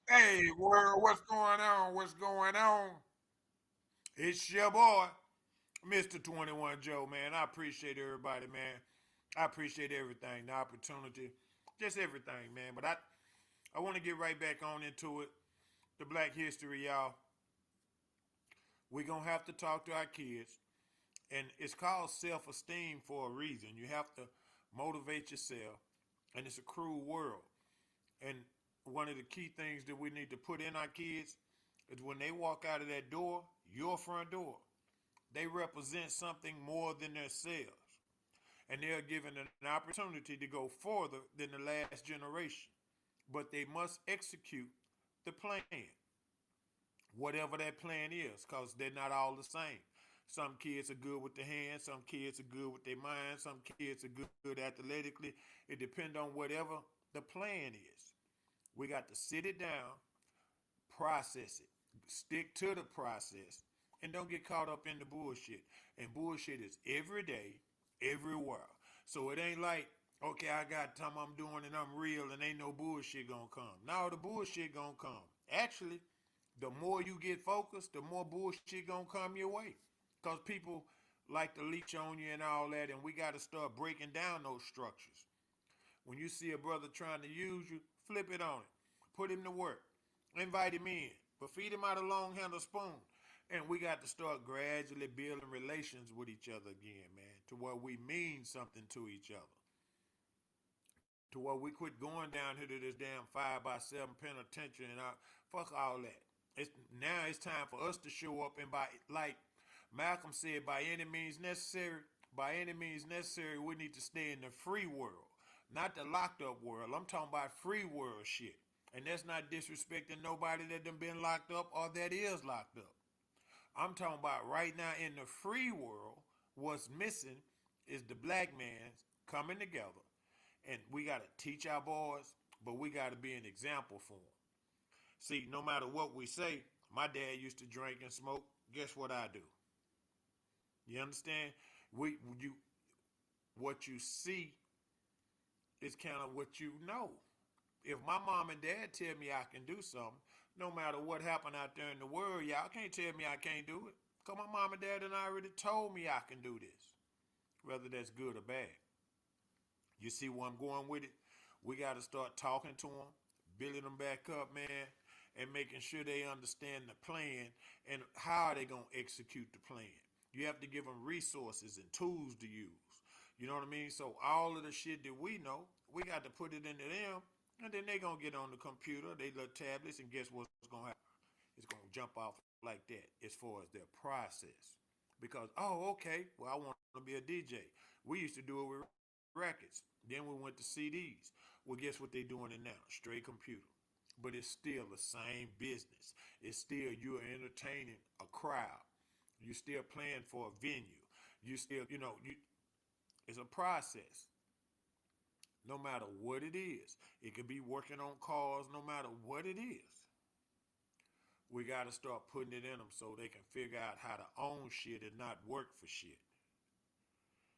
Hey, world, what's going on? What's going on? It's your boy, Mr. 21 Joe, man. I appreciate everybody, man. I appreciate everything, the opportunity, just everything, man. But I want to get right back on into it. The Black History, y'all. We're going to have to talk to our kids. And it's called self-esteem for a reason. You have to motivate yourself. And it's a cruel world. And one of the key things that we need to put in our kids is when they walk out of that door, your front door, they represent something more than themselves. And they're given an opportunity to go further than the last generation. But they must execute the plan, whatever that plan is, because they're not all the same. Some kids are good with the hands, some kids are good with their mind, some kids are good athletically. It depends on whatever the plan is. We got to sit it down, process it, stick to the process, and don't get caught up in the bullshit. And bullshit is every day, everywhere. So it ain't like, okay, I got time I'm doing and I'm real and ain't no bullshit gonna come. No, the bullshit gonna come. Actually, the more you get focused, the more bullshit gonna come your way. Because people like to leech on you and all that, and we got to start breaking down those structures. When you see a brother trying to use you, flip it on him. Put him to work. Invite him in. But feed him out a long-handled spoon. And we got to start gradually building relations with each other again, man, to where we mean something to each other. To where we quit going down here to this damn 5x7 penitentiary and fuck all that. Now it's time for us to show up and like Malcolm said, by any means necessary, we need to stay in the free world, not the locked up world. I'm talking about free world shit. And that's not disrespecting nobody that done been locked up or that is locked up. I'm talking about right now in the free world, what's missing is the black man coming together. And we got to teach our boys, but we got to be an example for them. See, no matter what we say, my dad used to drink and smoke. Guess what I do? You understand? What you see It's kind of what you know. If my mom and dad tell me I can do something, no matter what happened out there in the world, y'all can't tell me I can't do it. Because my mom and dad and I already told me I can do this, whether that's good or bad. You see where I'm going with it? We got to start talking to them, building them back up, man, and making sure they understand the plan and how they going to execute the plan. You have to give them resources and tools to use. You know what I mean? So all of the shit that we know, we got to put it into them, and then they going to get on the computer, they little tablets, and guess what's going to happen? It's going to jump off like that as far as their process. Because, oh, okay, well, I want to be a DJ. We used to do it with records. Then we went to CDs. Well, guess what they're doing it now? Straight computer. But it's still the same business. It's still you're entertaining a crowd. You're still playing for a venue. You still, it's a process. No matter what it is. It could be working on cars, no matter what it is. We got to start putting it in them so they can figure out how to own shit and not work for shit.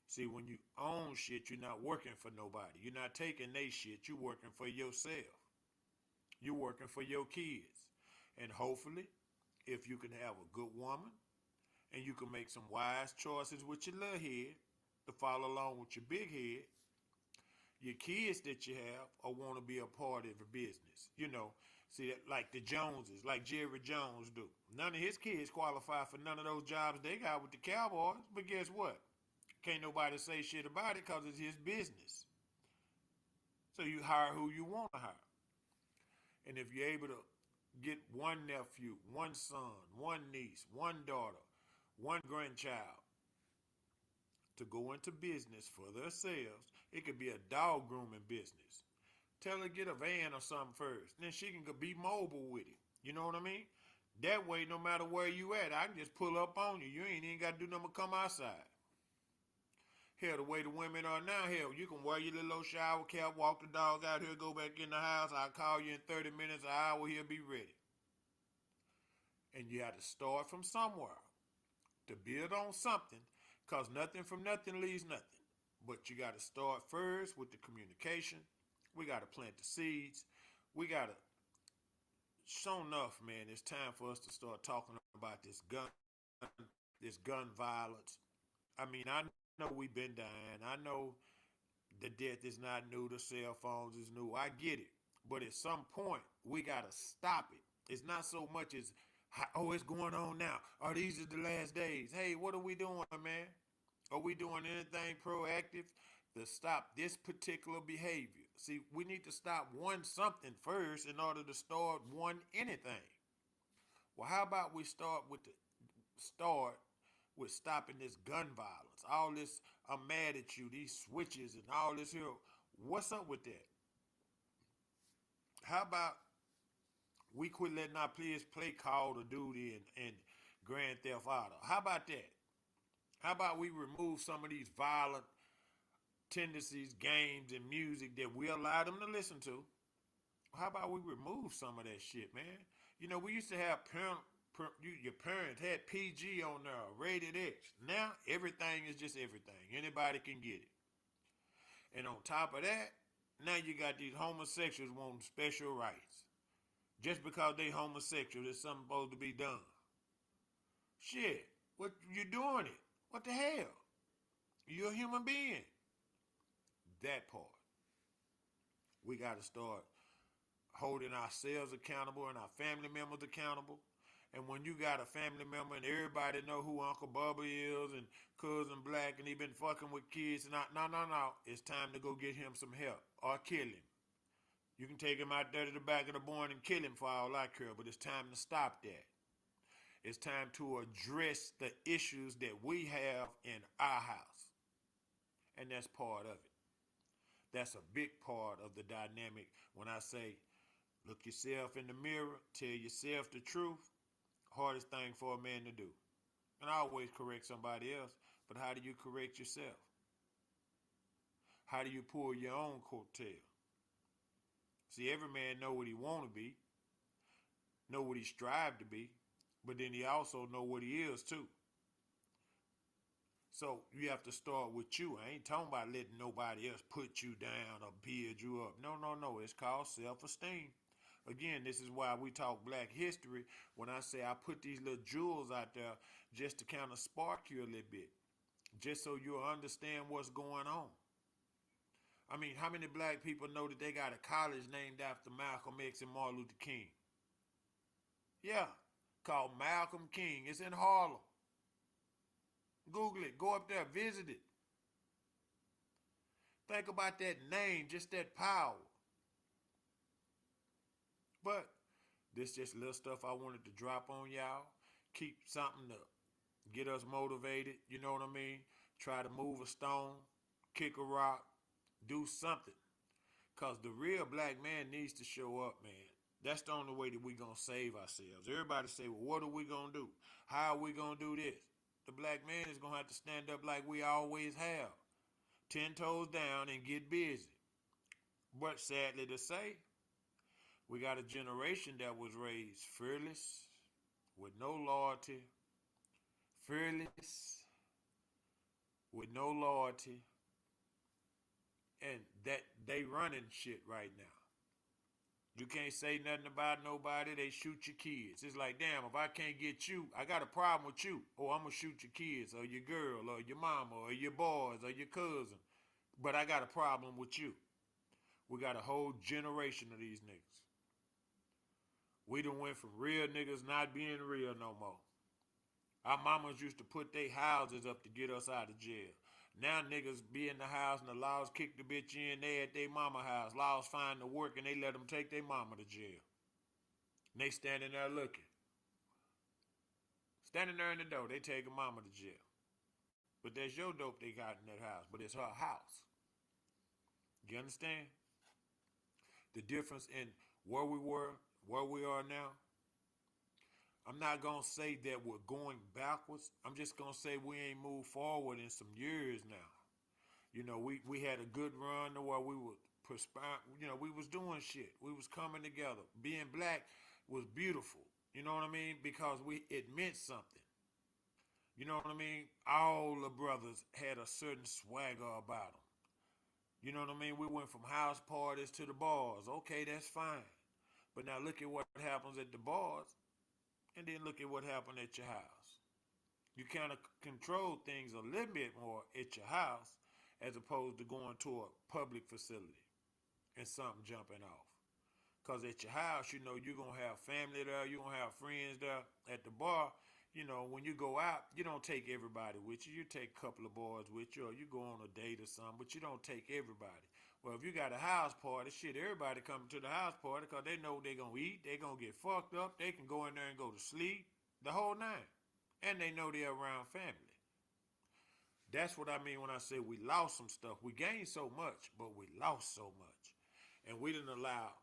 See, when you own shit, you're not working for nobody. You're not taking they shit. You're working for yourself. You're working for your kids. And hopefully, if you can have a good woman and you can make some wise choices with your little head to follow along with your big head, your kids that you have or want to be a part of a business. See, like the Joneses, like Jerry Jones do. None of his kids qualify for none of those jobs they got with the Cowboys. But guess what? Can't nobody say shit about it because it's his business. So you hire who you want to hire. And if you're able to get one nephew, one son, one niece, one daughter, one grandchild to go into business for themselves, it could be a dog grooming business. Tell her to get a van or something first. Then she can be mobile with it. You know what I mean? That way, no matter where you at, I can just pull up on you. You ain't even got to do nothing but come outside. Hell, the way the women are now, hell, you can wear your little old shower cap, walk the dog out here, go back in the house. I'll call you in 30 minutes, an hour, he'll be ready. And you have to start from somewhere to build on something, because nothing from nothing leaves nothing. But you got to start first with the communication. We got to plant the seeds. We got to, sure enough, man, it's time for us to start talking about this gun violence. I mean, I know we've been dying. I know the death is not new. The cell phones is new. I get it. But at some point, we got to stop it. It's not so much as, oh, it's going on now. Or these are the last days. Hey, what are we doing, man? Are we doing anything proactive to stop this particular behavior? See, we need to stop one something first in order to start one anything. Well, how about we start with stopping this gun violence? All this, I'm mad at you, these switches and all this here. What's up with that? How about we quit letting our players play Call of Duty and Grand Theft Auto? How about that? How about we remove some of these violent tendencies, games, and music that we allow them to listen to? How about we remove some of that shit, man? We used to have your parents had PG on there, rated X. Now, everything is just everything. Anybody can get it. And on top of that, now you got these homosexuals wanting special rights. Just because they homosexual, there's something supposed to be done. Shit, what you doing it? What the hell? You're a human being. That part. We got to start holding ourselves accountable and our family members accountable. And when you got a family member and everybody know who Uncle Bubba is and Cousin Black and he been fucking with kids, no. It's time to go get him some help or kill him. You can take him out there to the back of the barn and kill him for all I care, but it's time to stop that. It's time to address the issues that we have in our house. And that's part of it. That's a big part of the dynamic when I say, look yourself in the mirror, tell yourself the truth. Hardest thing for a man to do. And I always correct somebody else, but how do you correct yourself? How do you pull your own coattail? See, every man know what he want to be, know what he strive to be, but then he also know what he is too. So you have to start with you. I ain't talking about letting nobody else put you down or build you up. No, no, no. It's called self-esteem. Again, this is why we talk black history. When I say I put these little jewels out there just to kind of spark you a little bit, just so you'll understand what's going on. I mean, how many black people know that they got a college named after Malcolm X and Martin Luther King? Yeah, called Malcolm King. It's in Harlem. Google it. Go up there. Visit it. Think about that name, just that power. But this just little stuff I wanted to drop on y'all. Keep something to get us motivated. You know what I mean? Try to move a stone, kick a rock, do something. Because the real black man needs to show up, man. That's the only way that we going to save ourselves. Everybody say, well, what are we going to do? How are we going to do this? The black man is going to have to stand up like we always have. 10 toes down and get busy. But sadly to say, we got a generation that was raised fearless, with no loyalty, fearless, with no loyalty, and that they running shit right now. You can't say nothing about nobody. They shoot your kids. It's like, damn, if I can't get you, I got a problem with you. Oh, I'm going to shoot your kids or your girl or your mama or your boys or your cousin. But I got a problem with you. We got a whole generation of these niggas. We done went from real niggas not being real no more. Our mamas used to put their houses up to get us out of jail. Now niggas be in the house and the laws kick the bitch in. They at their mama house. Laws find the work and they let them take their mama to jail. And they standing there looking. Standing there in the door, they take a mama to jail. But that's your dope they got in that house. But it's her house. You understand? The difference in where we were, where we are now. I'm not going to say that we're going backwards. I'm just going to say we ain't moved forward in some years now. You know, we had a good run to where we were we was doing shit. We was coming together. Being black was beautiful. You know what I mean? Because it meant something. You know what I mean? All the brothers had a certain swagger about them. You know what I mean? We went from house parties to the bars. Okay, that's fine. But now look at what happens at the bars. And then look at what happened at your house. You kind of control things a little bit more at your house as opposed to going to a public facility and something jumping off. Because at your house, you know, you're going to have family there. You're going to have friends there. At the bar, you know, when you go out, you don't take everybody with you. You take a couple of boys with you or you go on a date or something, but you don't take everybody. Well, if you got a house party, shit, everybody coming to the house party because they know they're going to eat, they're going to get fucked up, they can go in there and go to sleep, the whole nine. And they know they're around family. That's what I mean when I say we lost some stuff. We gained so much, but we lost so much. And we didn't allow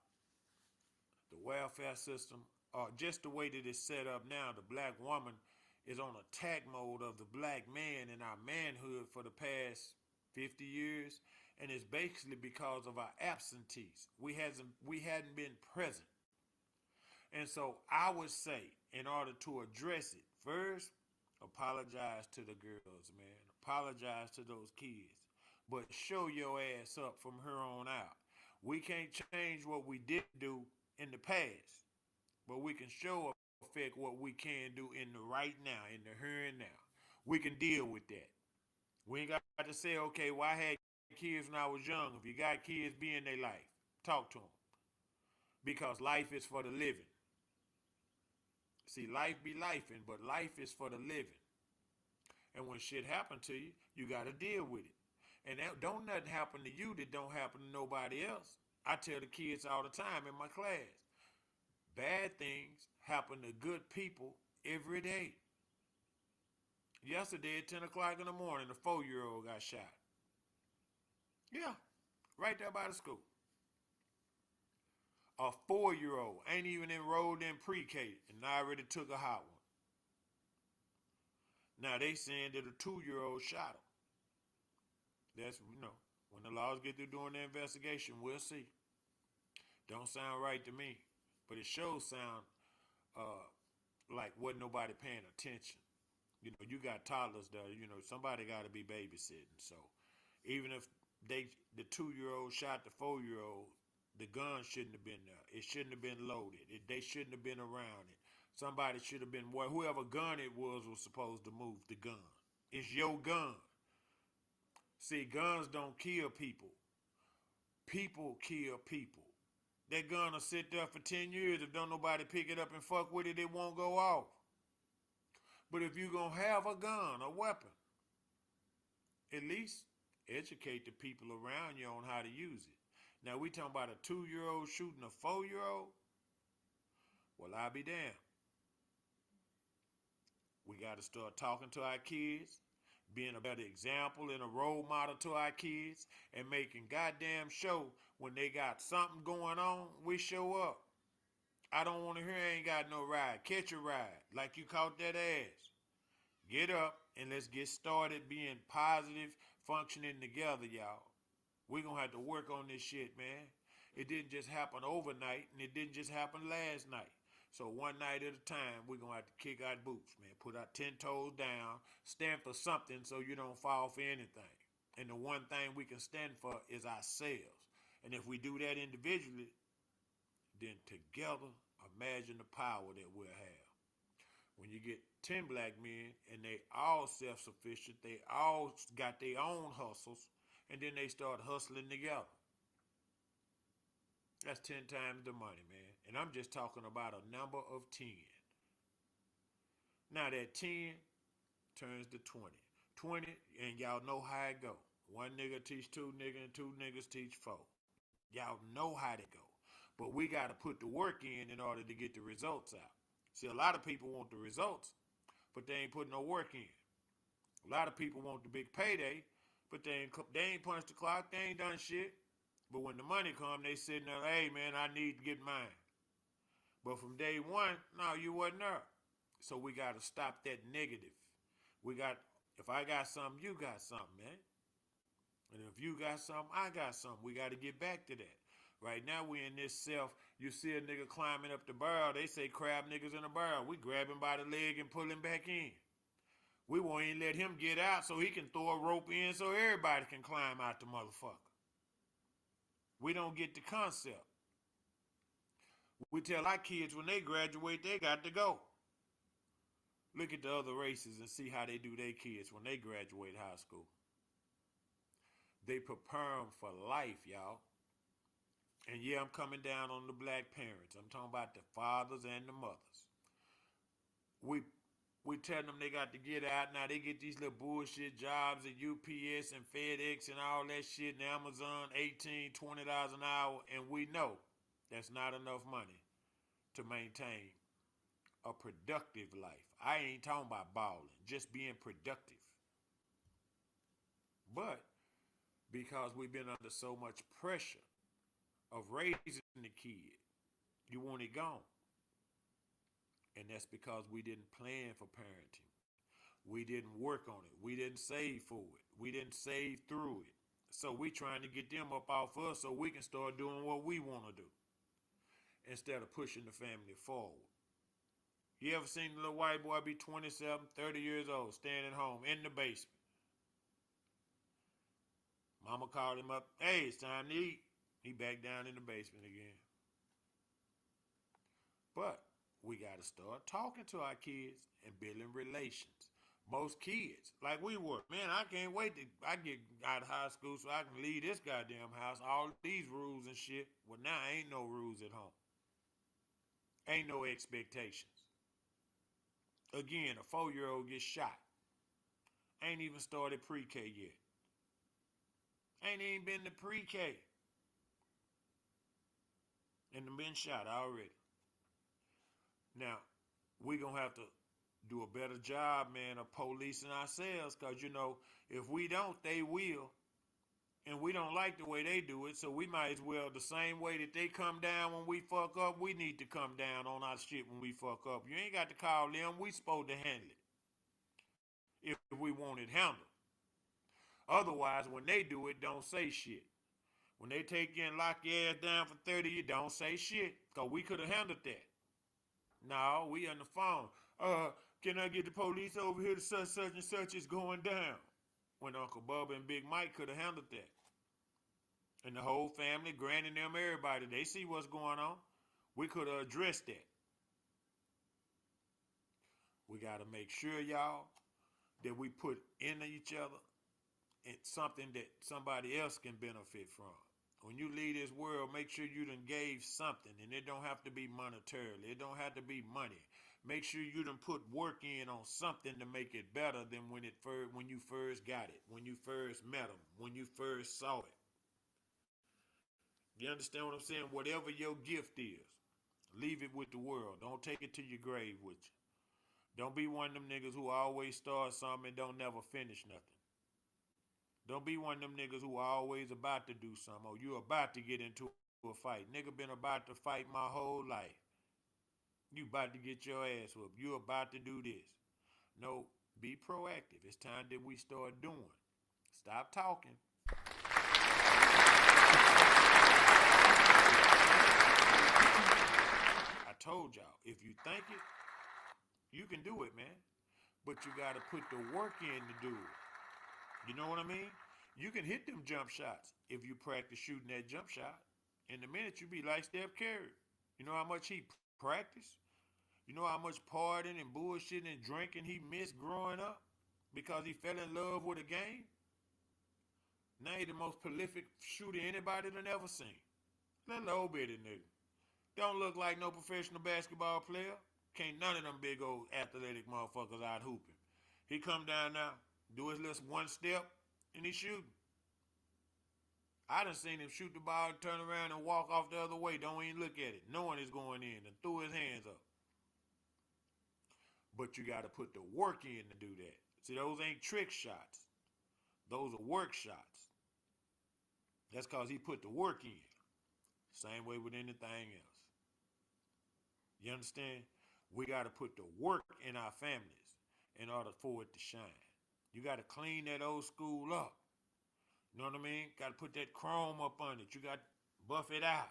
the welfare system, or just the way that it's set up now, the black woman is on attack mode of the black man in our manhood for the past 50 years. And it's basically because of our absentees. We hadn't been present. And so I would say, in order to address it, first, apologize to the girls, man. Apologize to those kids. But show your ass up from here on out. We can't change what we did do in the past. But we can show affect what we can do in the right now, in the here and now. We can deal with that. We ain't got to say, okay, well, I had kids when I was young. If you got kids, be in their life. Talk to them. Because life is for the living. See, life be lifing, but life is for the living. And when shit happen to you, you got to deal with it. And don't nothing happen to you that don't happen to nobody else. I tell the kids all the time in my class, bad things happen to good people every day. Yesterday at 10 o'clock in the morning, a 4-year-old got shot. Yeah, right there by the school. A 4-year-old ain't even enrolled in pre-K and already took a hot one. Now they saying that a 2-year-old shot him. That's, you know, when the laws get through doing their investigation, we'll see. Don't sound right to me, but it sure sound like wasn't nobody paying attention. You got toddlers there. Somebody got to be babysitting. So even if the 2-year-old shot the 4-year-old, the gun shouldn't have been there. It shouldn't have been loaded. They shouldn't have been around it. Somebody should have been, whoever gun it was supposed to move the gun. It's your gun. See, guns don't kill people. People kill people. That gun will sit there for 10 years. If don't nobody pick it up and fuck with it, it won't go off. But if you're going to have a gun, a weapon, at least educate the people around you on how to use it. Now, we talking about a 2-year-old shooting a 4-year-old? Well, I'll be damned. We got to start talking to our kids, being a better example and a role model to our kids, and making goddamn sure when they got something going on, we show up. I don't want to hear ain't got no ride. Catch a ride like you caught that ass. Get up and let's get started being positive, functioning together, y'all. We're going to have to work on this shit, man. It didn't just happen overnight, and it didn't just happen last night. So one night at a time, we're going to have to kick our boots, man. Put our 10 toes down, stand for something so you don't fall for anything. And the one thing we can stand for is ourselves. And if we do that individually, then together, imagine the power that we'll have. When you get 10 black men and they all self-sufficient, they all got their own hustles, and then they start hustling together. That's 10 times the money, man. And I'm just talking about a number of 10. Now that 10 turns to 20. 20, and y'all know how it go. One nigga teach 2 niggas, and 2 niggas teach 4. Y'all know how it go. But we got to put the work in order to get the results out. See, a lot of people want the results, but they ain't putting no work in. A lot of people want the big payday, but they ain't punched the clock, they ain't done shit. But when the money come, they sitting there, hey man, I need to get mine. But from day one, no, you wasn't there. So we got to stop that negative. If I got something, you got something, man. And if you got something, I got something. We got to get back to that. Right now we in this you see a nigga climbing up the barrel, they say crab niggas in the barrel. We grab him by the leg and pull him back in. We won't even let him get out so he can throw a rope in so everybody can climb out the motherfucker. We don't get the concept. We tell our kids when they graduate, they got to go. Look at the other races and see how they do their kids when they graduate high school. They prepare them for life, y'all. And yeah, I'm coming down on the black parents. I'm talking about the fathers and the mothers. We telling them they got to get out. Now they get these little bullshit jobs at UPS and FedEx and all that shit and Amazon, $18, $20 an hour. And we know that's not enough money to maintain a productive life. I ain't talking about balling, just being productive. But because we've been under so much pressure of raising the kid, you want it gone. And that's because we didn't plan for parenting. We didn't work on it. We didn't save for it. We didn't save through it. So we trying to get them up off us so we can start doing what we want to do instead of pushing the family forward. You ever seen a little white boy be 27, 30 years old, standing home in the basement? Mama called him up, hey, it's time to eat. He back down in the basement again. But we got to start talking to our kids and building relations. Most kids, like we were, man, I can't wait till I get out of high school so I can leave this goddamn house. All these rules and shit. Well, now ain't no rules at home. Ain't no expectations. Again, a 4-year-old gets shot. Ain't even started pre-K yet. Ain't even been to pre-K. And been shot already. Now, we're going to have to do a better job, man, of policing ourselves because, if we don't, they will. And we don't like the way they do it, so we might as well, the same way that they come down when we fuck up, we need to come down on our shit when we fuck up. You ain't got to call them. We supposed to handle it if we want it handled. Otherwise, when they do it, don't say shit. When they take you and lock your ass down for 30, you don't say shit because we could have handled that. No, we on the phone. Can I get the police over here to such and such is going down? When Uncle Bubba and Big Mike could have handled that. And the whole family, Granny and them, everybody, they see what's going on. We could have addressed that. We got to make sure, y'all, that we put in each other something that somebody else can benefit from. When you leave this world, make sure you done gave something, and it don't have to be monetarily. It don't have to be money. Make sure you done put work in on something to make it better than when you first got it, when you first met them, when you first saw it. You understand what I'm saying? Whatever your gift is, leave it with the world. Don't take it to your grave with you. Don't be one of them niggas who always start something and don't never finish nothing. Don't be one of them niggas who always about to do something or you about to get into a fight. Nigga been about to fight my whole life. You about to get your ass whooped. You about to do this. No, be proactive. It's time that we start doing. Stop talking. I told y'all, if you think it, you can do it, man. But you got to put the work in to do it. You know what I mean? You can hit them jump shots if you practice shooting that jump shot. In a minute, you be like Steph Curry. You know how much he practiced? You know how much partying and bullshitting and drinking he missed growing up because he fell in love with a game? Now he the most prolific shooter anybody done ever seen. That little bitty nigga. Don't look like no professional basketball player. Can't none of them big old athletic motherfuckers out hooping. He come down now, do his little one step, and he shooting. I done seen him shoot the ball, turn around, and walk off the other way. Don't even look at it, knowing it's going in, and threw his hands up. But you got to put the work in to do that. See, those ain't trick shots. Those are work shots. That's because he put the work in. Same way with anything else. You understand? We got to put the work in our families in order for it to shine. You got to clean that old school up. You know what I mean? Got to put that chrome up on it. You got to buff it out.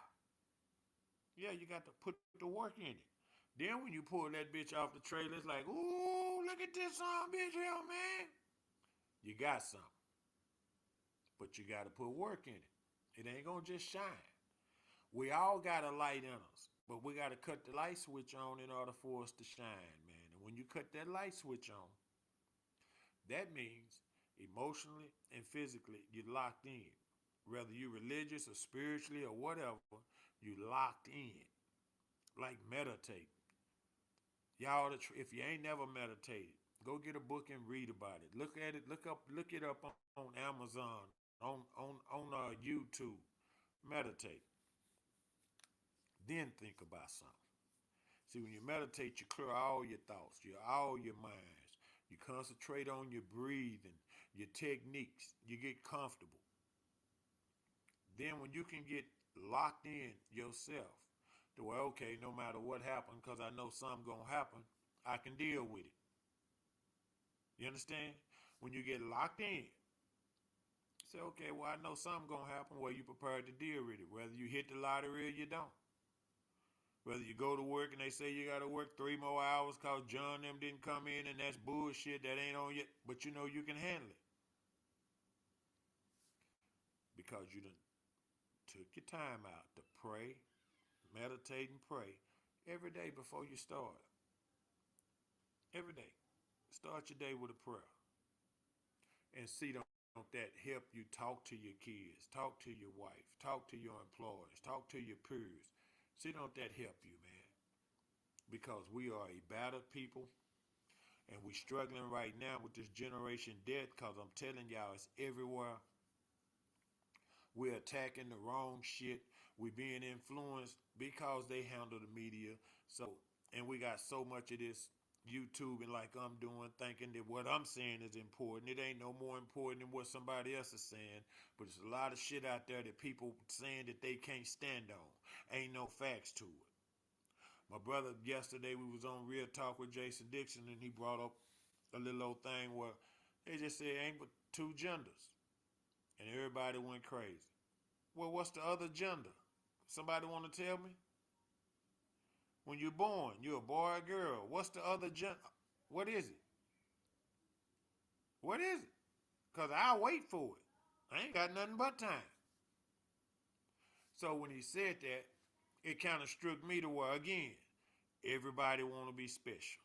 Yeah, you got to put the work in it. Then when you pull that bitch off the trailer, it's like, ooh, look at this bitch here, man. You got something. But you got to put work in it. It ain't going to just shine. We all got a light in us, but we got to cut the light switch on in order for us to shine, man. And when you cut that light switch on, that means emotionally and physically you're locked in. Whether you're religious or spiritually or whatever, you locked in. Like meditate. Y'all, if you ain't never meditated, go get a book and read about it. Look at it. Look it up on Amazon, on YouTube. Meditate. Then think about something. See, when you meditate, you clear all your thoughts, all your minds. You concentrate on your breathing, your techniques. You get comfortable. Then when you can get locked in yourself, to where, okay, no matter what happened, because I know something going to happen, I can deal with it. You understand? When you get locked in, say, okay, well, I know something going to happen. Well, you prepared to deal with it, whether you hit the lottery or you don't. Whether you go to work and they say you got to work 3 more hours because John them didn't come in and that's bullshit that ain't on yet, but you know you can handle it. Because you done took your time out to pray, meditate and pray every day before you start. Every day. Start your day with a prayer. And see, don't that help you talk to your kids, talk to your wife, talk to your employers, talk to your peers. See, don't that help you, man? Because we are a battered people, and we struggling right now with this generation debt because I'm telling y'all, it's everywhere. We're attacking the wrong shit. We're being influenced because they handle the media. So, and we got so much of this YouTubing like I'm doing, thinking that what I'm saying is important. It ain't no more important than what somebody else is saying. But there's a lot of shit out there that people saying that they can't stand on. Ain't no facts to it. My brother, yesterday we was on Real Talk with Jason Dixon, and he brought up a little old thing where they just said ain't but 2 genders. And everybody went crazy. Well, what's the other gender? Somebody want to tell me? When you're born, you're a boy or girl. What's the other gender? What is it? What is it? Because I'll wait for it. I ain't got nothing but time. So when he said that, it kind of struck me to where, again, everybody want to be special.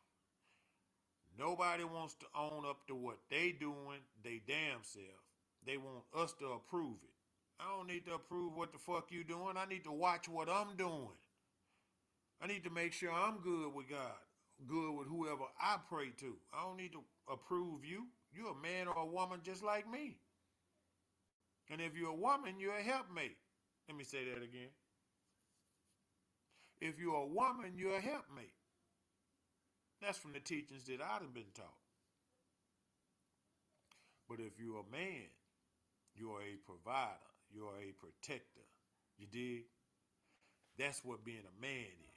Nobody wants to own up to what they doing, they damn self. They want us to approve it. I don't need to approve what the fuck you doing. I need to watch what I'm doing. I need to make sure I'm good with God, good with whoever I pray to. I don't need to approve you. You're a man or a woman just like me. And if you're a woman, you're a helpmate. Let me say that again. If you're a woman, you're a helpmate. That's from the teachings that I've been taught. But if you're a man, you're a provider. You're a protector. You dig? That's what being a man is.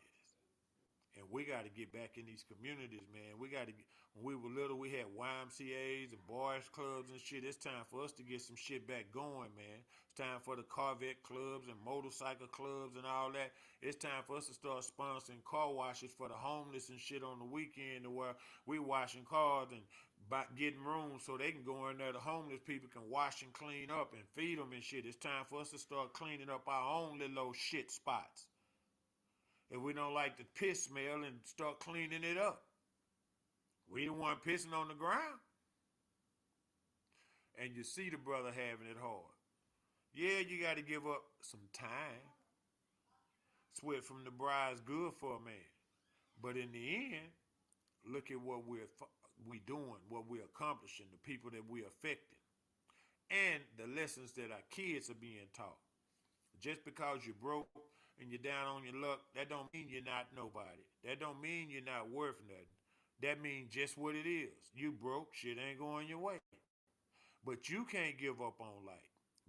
And we got to get back in these communities, man. We got to get, when we were little, we had YMCAs and boys clubs and shit. It's time for us to get some shit back going, man. It's time for the Corvette clubs and motorcycle clubs and all that. It's time for us to start sponsoring car washes for the homeless and shit on the weekend, where we washing cars and getting rooms so they can go in there. The homeless people can wash and clean up and feed them and shit. It's time for us to start cleaning up our own little shit spots. If we don't like the piss smell, and start cleaning it up. We the one pissing on the ground. And you see the brother having it hard. Yeah, you got to give up some time. Sweat from the bride's good for a man. But in the end, look at what we doing, what we're accomplishing, the people that we're affecting, and the lessons that our kids are being taught. Just because you're broke and you're down on your luck, that don't mean you're not nobody. That don't mean you're not worth nothing. That means just what it is. You broke, shit ain't going your way. But you can't give up on life.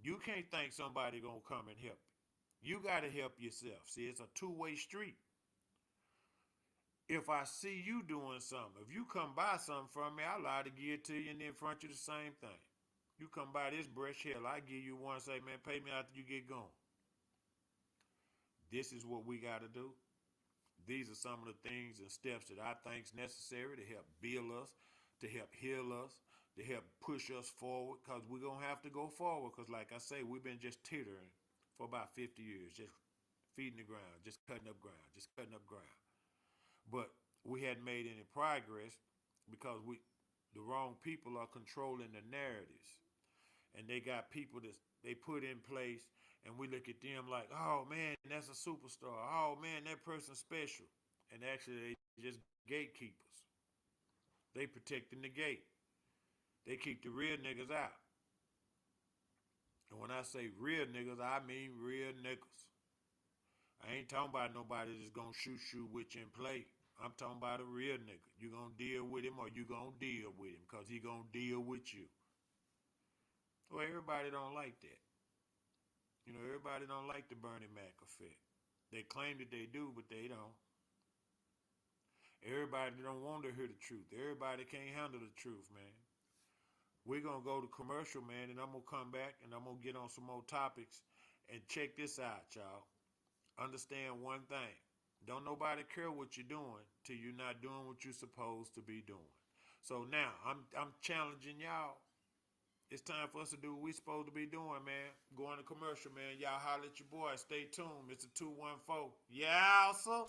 You can't think somebody gonna come and help you. You gotta help yourself. See, it's a two-way street. If I see you doing something, if you come buy something from me, I lie to give it to you and then front you the same thing. You come buy this brush here, I give you one, say, man, pay me after you get going. This is what we got to do. These are some of the things and steps that I think is necessary to help build us, to help heal us, to help push us forward, because we're going to have to go forward, because like I say, we've been just teetering for about 50 years, just feeding the ground, just cutting up ground, just cutting up ground. But we hadn't made any progress because the wrong people are controlling the narratives. And they got people that they put in place, and we look at them like, oh man, that's a superstar. Oh man, that person's special. And actually, they just gatekeepers. They protecting the gate. They keep the real niggas out. And when I say real niggas, I mean real niggas. I ain't talking about nobody that's gonna shoot you with you and play. I'm talking about a real nigga. You gonna deal with him or you gonna deal with him, because he gonna deal with you. Well, everybody don't like that. You know, everybody don't like the Bernie Mac effect. They claim that they do, but they don't. Everybody don't want to hear the truth. Everybody can't handle the truth, man. We're going to go to commercial, man, and I'm going to come back and I'm going to get on some more topics. And check this out, y'all. Understand one thing. Don't nobody care what you're doing till you're not doing what you're supposed to be doing. So now, I'm challenging y'all. It's time for us to do what we're supposed to be doing, man. Going to commercial, man. Y'all holler at your boy. Stay tuned. It's a 214. Yeah, sir.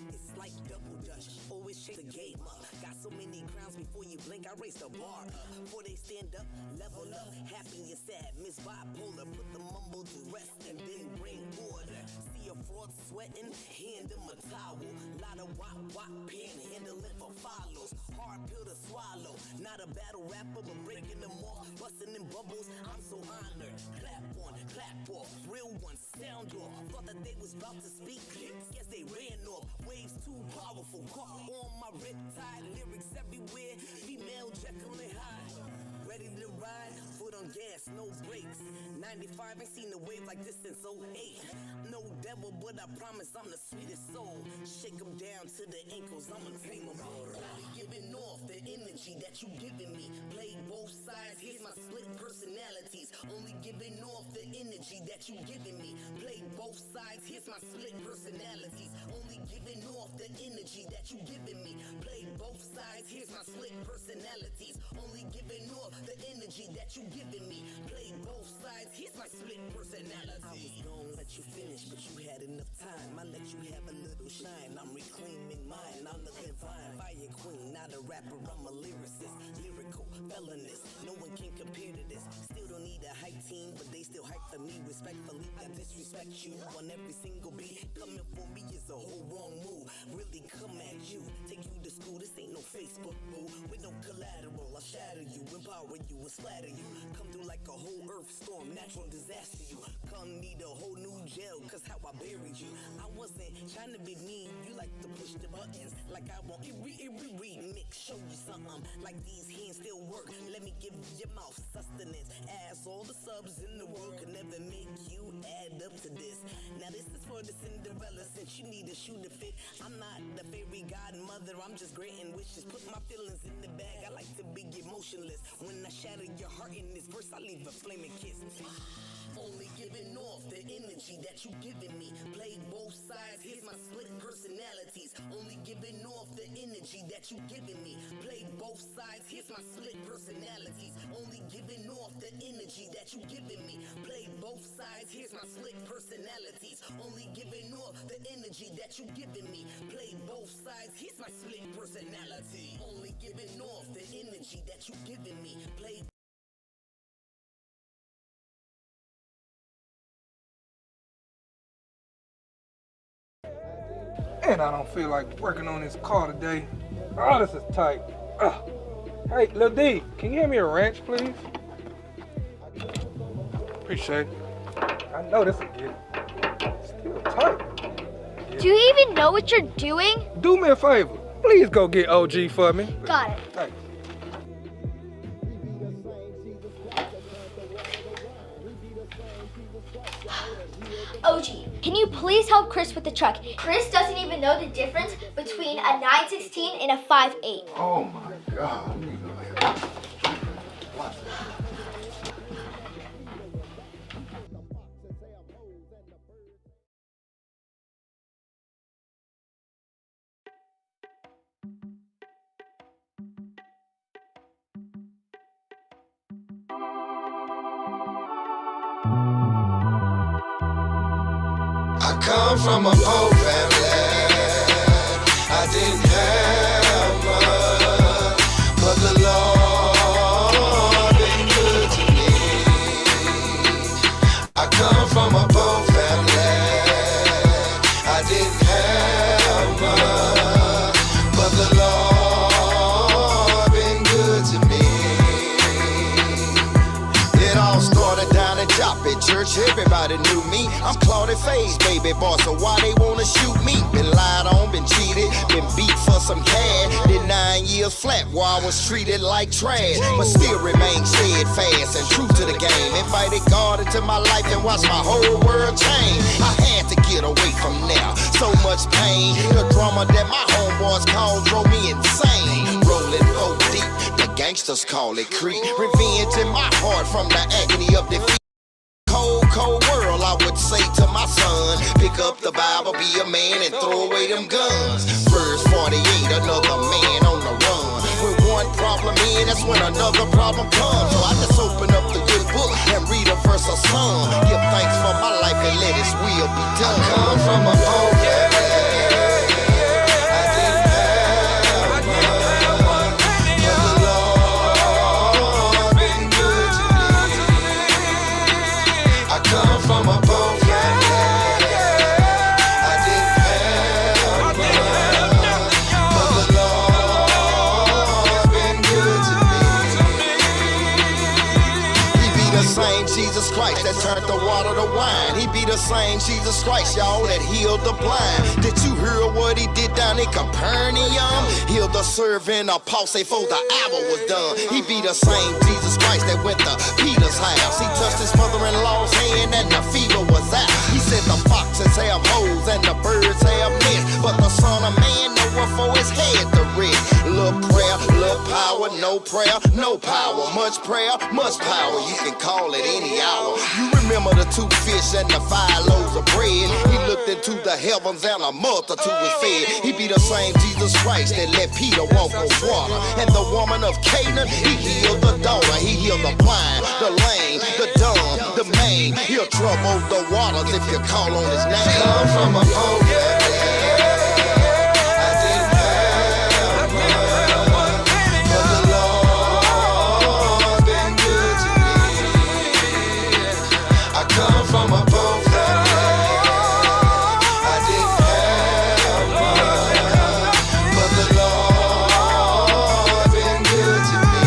It's like double dutch. Always shake the game up. Got so many crowns before you blink. I raise the bar up. Before they stand up, level up. Happy and sad, Miss Bipolar. Put the mumble to rest and then bring order. See a fraud sweating, hand him a towel. Lot of wop, panhandling for follows. Hard pill to swallow. Not a battle rapper, but breaking them off, busting them bubbles. I'm so honored. Clap on, clap off. Real ones, sound off. Thought that they was about to speak. Guess they ran off. Waves too powerful. Caught on my riptide. Lyrics everywhere. Female Jekyll and Hyde. Ready to ride, foot on gas, no brakes. 95 ain't seen a wave like this since 08. No doubt. devil, but I promise I'm the sweetest soul. Shake 'em down to the ankles, I'ma tame 'em. Only giving off the energy that you giving me. Play both sides, here's my split personalities. Only giving off the energy that you giving me. Play both sides, here's my split personalities. Only giving off the energy that you giving me. Play both sides, here's my split personalities. Only giving off the energy that you giving me. Play both sides, here's my split personality. I was gonna let you finish, but you had enough time. I let you have a little shine. I'm reclaiming mine. I'm the divine fire queen, not a rapper. I'm a lyricist, lyrical felonist. No one can compare to this. Still don't need a hype team, but they still hype for me. Respectfully, I disrespect you on every single beat. Coming for me is a whole wrong move. Really come at you, take you to school. This ain't no Facebook boo. With no collateral, I'll shatter you, empower you, and splatter you. Come through like a whole earth storm, natural disaster. You come need a whole new jail, cause how I buried you. I wasn't trying to be mean. You like to push the buttons, like I want remix. Show you something, like these hands still work. Let me give your mouth sustenance. As all the subs in the world can never make you add up to this. Now this is for the Cinderella, since you need a shoe to fit. I'm not the fairy godmother, I'm just granting wishes. Put my feelings in the bag, I like to be emotionless. When I shatter your heart in this verse, I leave a flaming kiss. Only giving off the energy that you giving me. Play both sides, here's my split personalities. Only giving off the energy that you giving me. Play both sides, here's my split personalities. Only giving off the energy that you giving me. Play both sides, here's my split personalities. Only giving off the energy that you giving me. Play both sides, here's my split personality. Only giving off the energy that you giving me. Play And I don't feel like working on this car today. Oh, this is tight. Ugh. Hey, Lil D, can you hand me a wrench, please? Appreciate it. I know this will get it. Still tight. Do you even know what you're doing? Do me a favor. Please go get OG for me. Got it. Thanks. OG, can you please help Chris with the truck? Chris doesn't even know the difference between a 916 and a 5.8. Oh my God. I come from a poor family. I didn't have much, but the Lord been good to me. I come from a poor family. I didn't have much, but the Lord been good to me. It all started down at Joppy Church. Everybody knew me. I'm Claudia Faye's baby boy, so why they wanna shoot me? Been lied on, been cheated, been beat for some cash. Did 9 years flat while I was treated like trash, but still remained steadfast and true to the game. Invited God into my life and watched my whole world change. I had to get away from there, so much pain. The drama that my homeboys called drove me insane. Rolling so deep, the gangsters call it creep. Revenge in my heart from the agony of defeat. Cold world, I would say to my son, pick up the Bible, be a man, and throw away them guns. Verse 48, another man on the run. When one problem in, that's when another problem comes. So I just open up the good book and read a verse of Psalm. Give thanks for my life and let His will be done. I come from a poor family. I didn't have much, but the Lord been good to me. I come from a poor family. I didn't have much, but the Lord been good to me. He be the same Jesus Christ that turned the water to wine. He be the same Jesus Christ, y'all, that healed the blind. Did you hear what He did down in Capernaum? Healed the servant apostle before the hour was done. He be the same Jesus Christ that went to Peter's house. He touched his mother-in-law's hand and the fever was out. He said the foxes have hoes and the birds have nests. But the son of man know what for his head to rest. Little prayer, little power, no prayer, no power. Much prayer, much power. You can call it any hour. You remember the 2 fish and the 5 loaves of bread? He looked into the heavens and a multitude was fed. He be the same Jesus Christ that let Peter walk on water. And the woman of Canaan, he healed the daughter. He healed the blind, the lame, the dumb, the maimed. He'll trouble the waters if you call on his name. Come from a poor from a poor family. I didn't have much, but the Lord been good to me.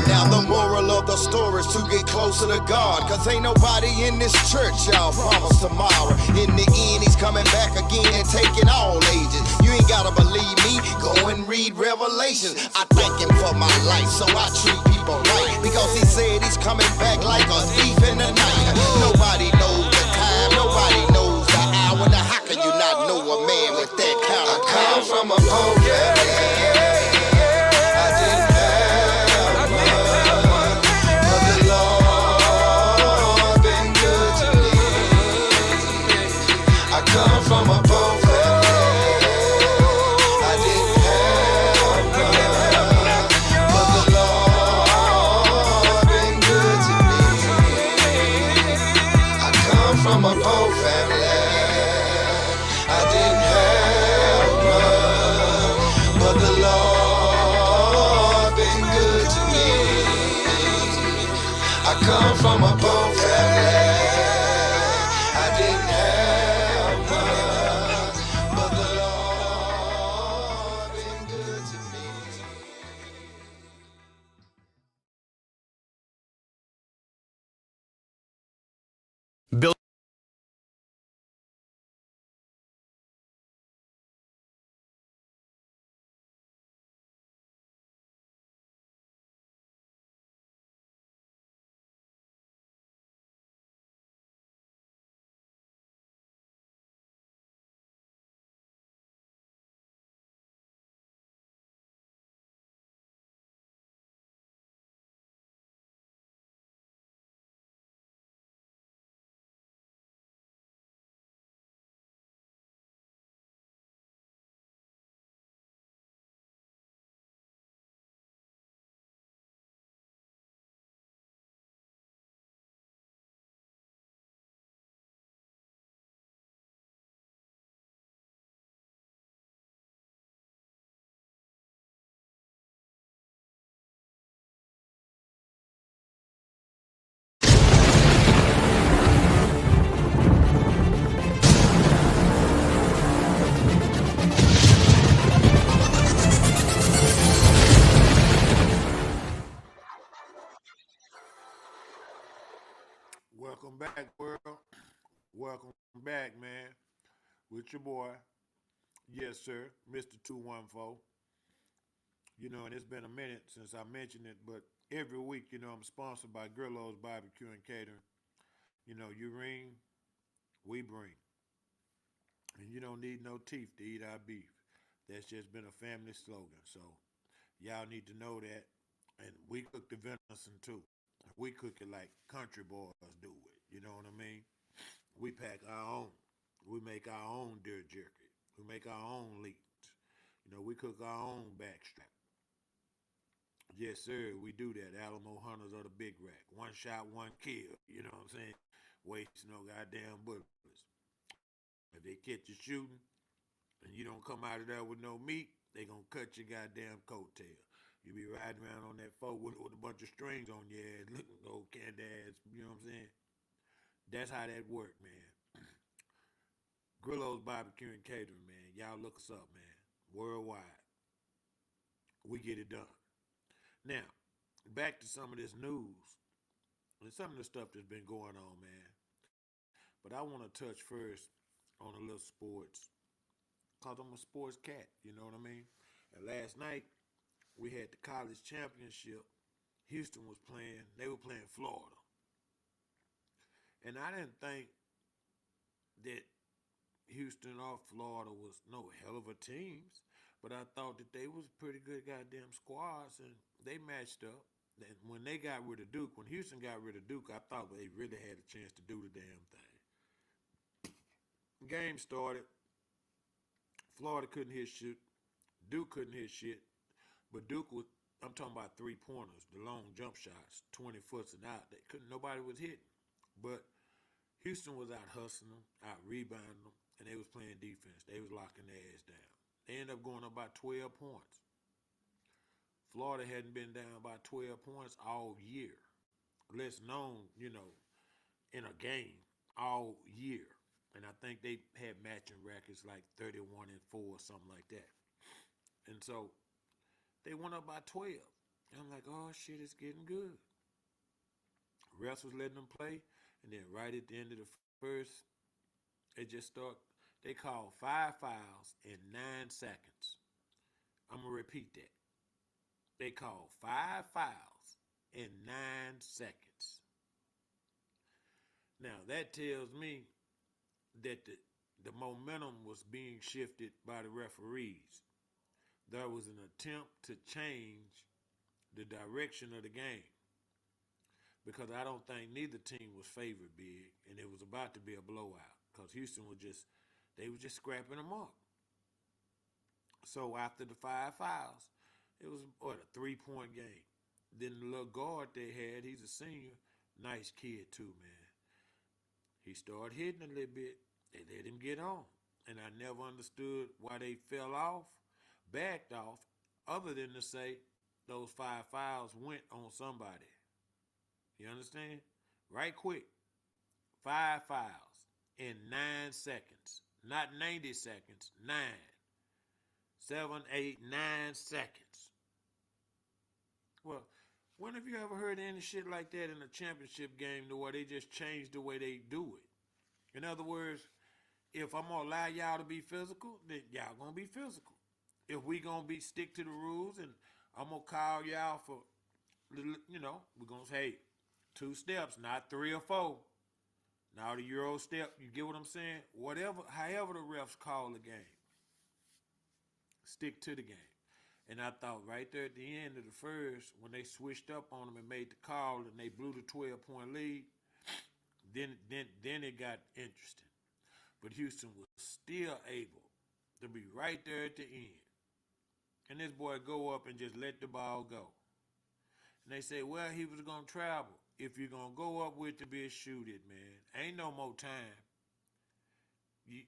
Now the moral of the story is to get closer to God, cause ain't nobody in this church, y'all, promise tomorrow. In the end, he's coming back again and taking all ages. You ain't gotta believe me, go and read Revelations. I thank him for my life, so I treat people right, because he said he's coming back like a thief in the night. Nobody knows the time, nobody knows the hour. Now how can you not know a man with that kind of power? I come from a poor family. I didn't have much, but the Lord been good to me. I come from a poor family. I didn't have much, but the Lord been good to me. I come from a poor family. I didn't have much, but the Lord been good to me. I come from a poor family. I didn't have much, but the Lord been good to me. Bill. Welcome back, world. Welcome back, man. With your boy, yes, sir, Mr. 214. And it's been a minute since I mentioned it, but every week, I'm sponsored by Grillo's Barbecue and Catering. You ring, we bring. And you don't need no teeth to eat our beef. That's just been a family slogan. So y'all need to know that. And we cook the venison too. We cook it like country boys do it. You know what I mean? We pack our own. We make our own deer jerky. We make our own leeks. We cook our own backstrap. Yes, sir, we do that. Alamo hunters are the big rack. One shot, one kill. You know what I'm saying? Waste no goddamn bullets. If they catch you shooting and you don't come out of there with no meat, they gonna cut your goddamn coattail. You be riding around on that four with a bunch of strings on your ass, looking old candy ass. You know what I'm saying? That's how that work, man. Grillo's Barbecue and Catering, man. Y'all look us up, man. Worldwide. We get it done. Now, back to some of this news and some of the stuff that's been going on, man. But I want to touch first on a little sports, because I'm a sports cat, you know what I mean? And last night, we had the college championship. Houston was playing, they were playing Florida. And I didn't think that Houston or Florida was no hell of a teams, but I thought that they was pretty good goddamn squads, and they matched up. And when they got rid of Duke, when Houston got rid of Duke, I thought they really had a chance to do the damn thing. Game started. Florida couldn't hit shit. Duke couldn't hit shit. But Duke was, I'm talking about 3-pointers, the long jump shots, 20 foots and out. They couldn't, nobody was hitting. But Houston was out hustling them, out rebounding them, and they was playing defense. They was locking their ass down. They ended up going up by 12 points. Florida hadn't been down by 12 points all year. Less known, in a game all year. And I think they had matching records like 31-4 or something like that. And so they went up by 12. And I'm like, oh shit, it's getting good. Refs was letting them play, and then right at the end of the first, they called 5 fouls in 9 seconds. I'm gonna repeat that. They called 5 fouls in 9 seconds. Now that tells me that the momentum was being shifted by the referees. There was an attempt to change the direction of the game, because I don't think neither team was favored big, and it was about to be a blowout because Houston was just scrapping them up. So after the 5 fouls, it was a 3-point game. Then the little guard they had, he's a senior, nice kid too, man. He started hitting a little bit. They let him get on, and I never understood why they fell off, backed off, other than to say those 5 fouls went on somebody. You understand? Right quick. 5 fouls in 9 seconds. Not 90 seconds. 9. 7, 8, 9 seconds. Well, when have you ever heard any shit like that in a championship game to where they just change the way they do it? In other words, if I'm going to allow y'all to be physical, then y'all going to be physical. If we going to stick to the rules, and I'm going to call y'all for, we're going to say, hey, 2 steps, not 3 or 4. Now the Euro step, you get what I'm saying? However the refs call the game, stick to the game. And I thought right there at the end of the first, when they switched up on them and made the call and they blew the 12-point lead, then it got interesting. But Houston was still able to be right there at the end. And this boy go up and just let the ball go. And they say, well, he was going to travel. If you're going to go up with the bitch, shoot it, man. Ain't no more time.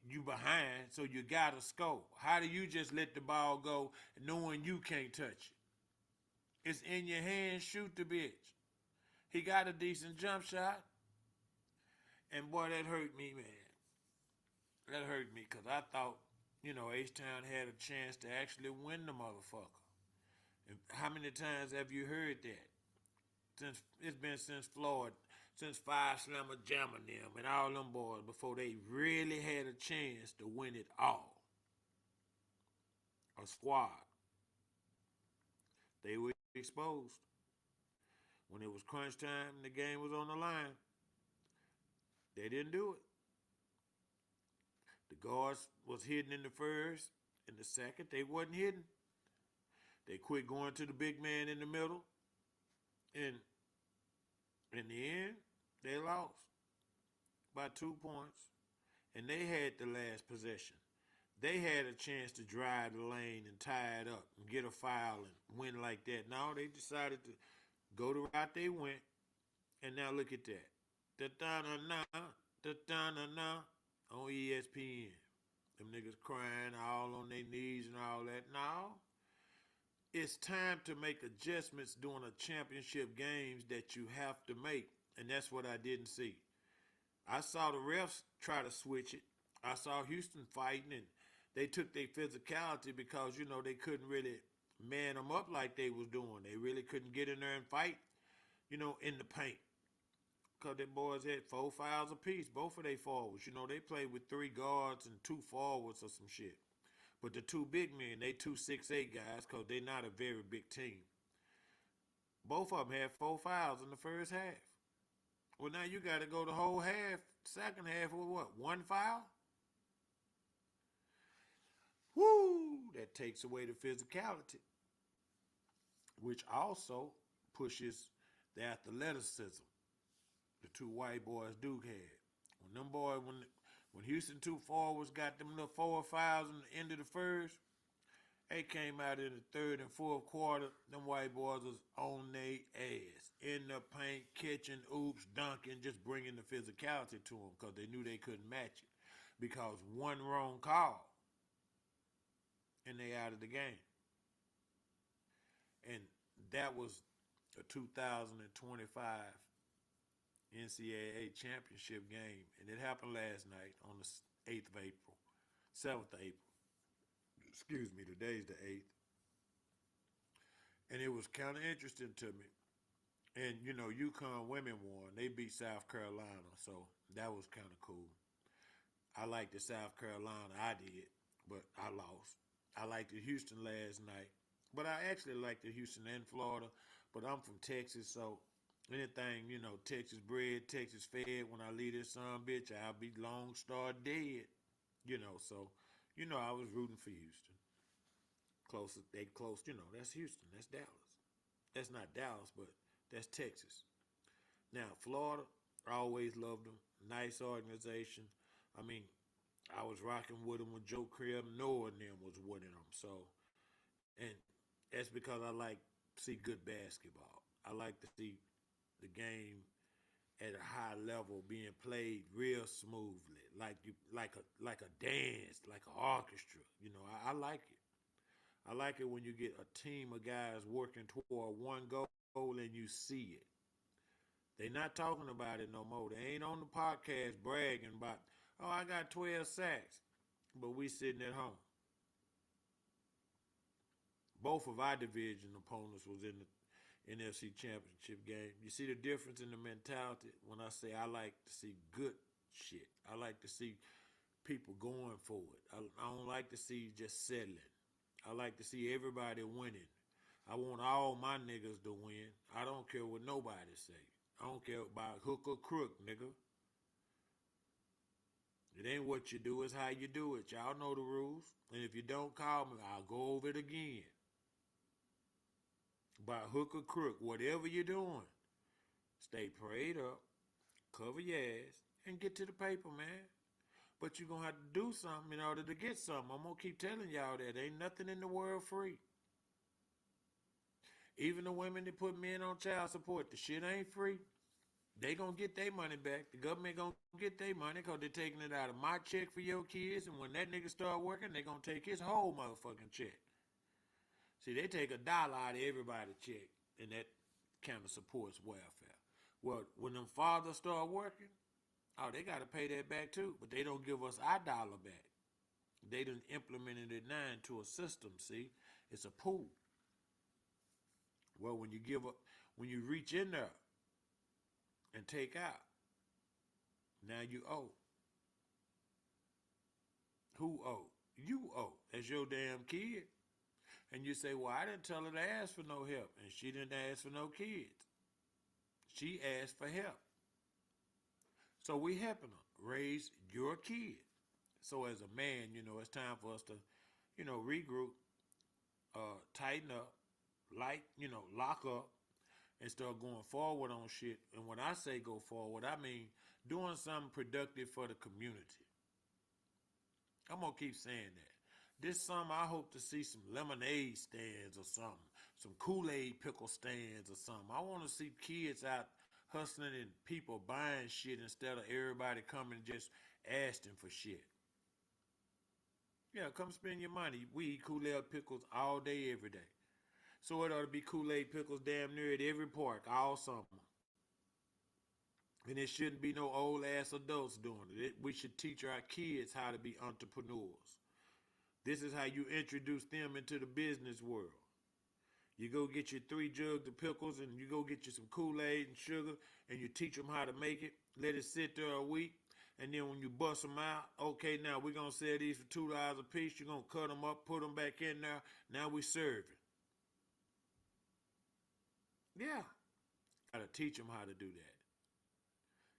You behind, so you got to score. How do you just let the ball go knowing you can't touch it? It's in your hand, shoot the bitch. He got a decent jump shot. And boy, that hurt me, man. That hurt me because I thought, H-Town had a chance to actually win the motherfucker. And how many times have you heard that? It's been since Floyd, since Five Slammer Jammer them and all them boys before they really had a chance to win it all. A squad. They were exposed. When it was crunch time and the game was on the line, they didn't do it. The guards was hidden in the first. In the second, they wasn't hidden. They quit going to the big man in the middle. And in the end, they lost by 2 points. And they had the last possession. They had a chance to drive the lane and tie it up and get a foul and win like that. No, they decided to go the route they went. And now look at that. Da-da-na-na on ESPN. Them niggas crying all on their knees and all that. No. It's time to make adjustments during a championship games that you have to make. And that's what I didn't see. I saw the refs try to switch it. I saw Houston fighting, and they took their physicality because, they couldn't really man them up like they was doing. They really couldn't get in there and fight, in the paint. Because them boys had 4 fouls apiece, both of their forwards. They played with 3 guards and 2 forwards or some shit. But the 2 big men, they 2 6'8" guys, because they're not a very big team. Both of them had 4 fouls in the first half. Well, now you got to go the whole half, second half with what? One foul? Woo! That takes away the physicality, which also pushes the athleticism the two white boys Duke had. When Houston two forwards got them little 4 or 5s in the end of the first, they came out in the third and fourth quarter. Them white boys was on their ass in the paint, catching oops, dunking, just bringing the physicality to them because they knew they couldn't match it. Because one wrong call and they out of the game. And that was a 2025 NCAA championship game, and it happened last night on the 8th of April, 7th of April. Excuse me, today's the 8th. And it was kind of interesting to me. And, you know, UConn women won. They beat South Carolina, so that was kind of cool. I liked the South Carolina, I did, but I lost. I liked the Houston last night, but I actually liked the Houston and Florida, but I'm from Texas, so anything, you know, Texas bred, Texas fed, when I leave this son bitch, I'll be long star dead, you know, so, you know, I was rooting for Houston. Close, you know, that's Houston, that's Dallas. That's not Dallas, but that's Texas. Now, Florida, I always loved them. Nice organization. I mean, I was rocking with them when Joe Crib, Noah, and them was winning them. So, and that's because I like to see good basketball. I like to see the game at a high level being played real smoothly, like a dance, like an orchestra. You know, I like it. I like it when you get a team of guys working toward one goal and you see it. They not talking about it no more. They ain't on the podcast bragging about, oh, I got 12 sacks, but we sitting at home. Both of our division opponents was in the NFC Championship game. You see the difference in the mentality when I say I like to see good shit. I like to see people going for it. I don't like to see just settling. I like to see everybody winning. I want all my niggas to win. I don't care what nobody say. I don't care about hook or crook, nigga. It ain't what you do, it's how you do it. Y'all know the rules. And if you don't call me, I'll go over it again. By hook or crook, whatever you're doing, stay prayed up, cover your ass, and get to the paper, man. But you're going to have to do something in order to get something. I'm going to keep telling y'all that. Ain't nothing in the world free. Even the women that put men on child support, the shit ain't free. They going to get their money back. The government going to get their money because they're taking it out of my check for your kids. And when that nigga start working, they going to take his whole motherfucking check. See, they take $1 out of everybody's check, and that kind of supports welfare. Well, when them fathers start working, oh, they got to pay that back too, but they don't give us our dollar back. They done implemented it now into a system, see? It's a pool. Well, when you reach in there and take out, now you owe. Who owe? You owe. That's your damn kid. And you say, well, I didn't tell her to ask for no help. And she didn't ask for no kids. She asked for help. So we helping her raise your kid. So as a man, you know, it's time for us to, you know, regroup, tighten up, lock up, and start going forward on shit. And when I say go forward, I mean doing something productive for the community. I'm going to keep saying that. This summer, I hope to see some lemonade stands or something, some Kool-Aid pickle stands or something. I want to see kids out hustling and people buying shit instead of everybody coming and just asking for shit. Yeah, come spend your money. We eat Kool-Aid pickles all day, every day. So it ought to be Kool-Aid pickles damn near at every park all summer. And it shouldn't be no old-ass adults doing it. We should teach our kids how to be entrepreneurs. This is how you introduce them into the business world. You go get your 3 jugs of pickles and you go get you some Kool-Aid and sugar and you teach them how to make it. Let it sit there a week. And then when you bust them out, okay, now we're going to sell these for $2 a piece. You're going to cut them up, put them back in there. Now we serving. Yeah. Got to teach them how to do that.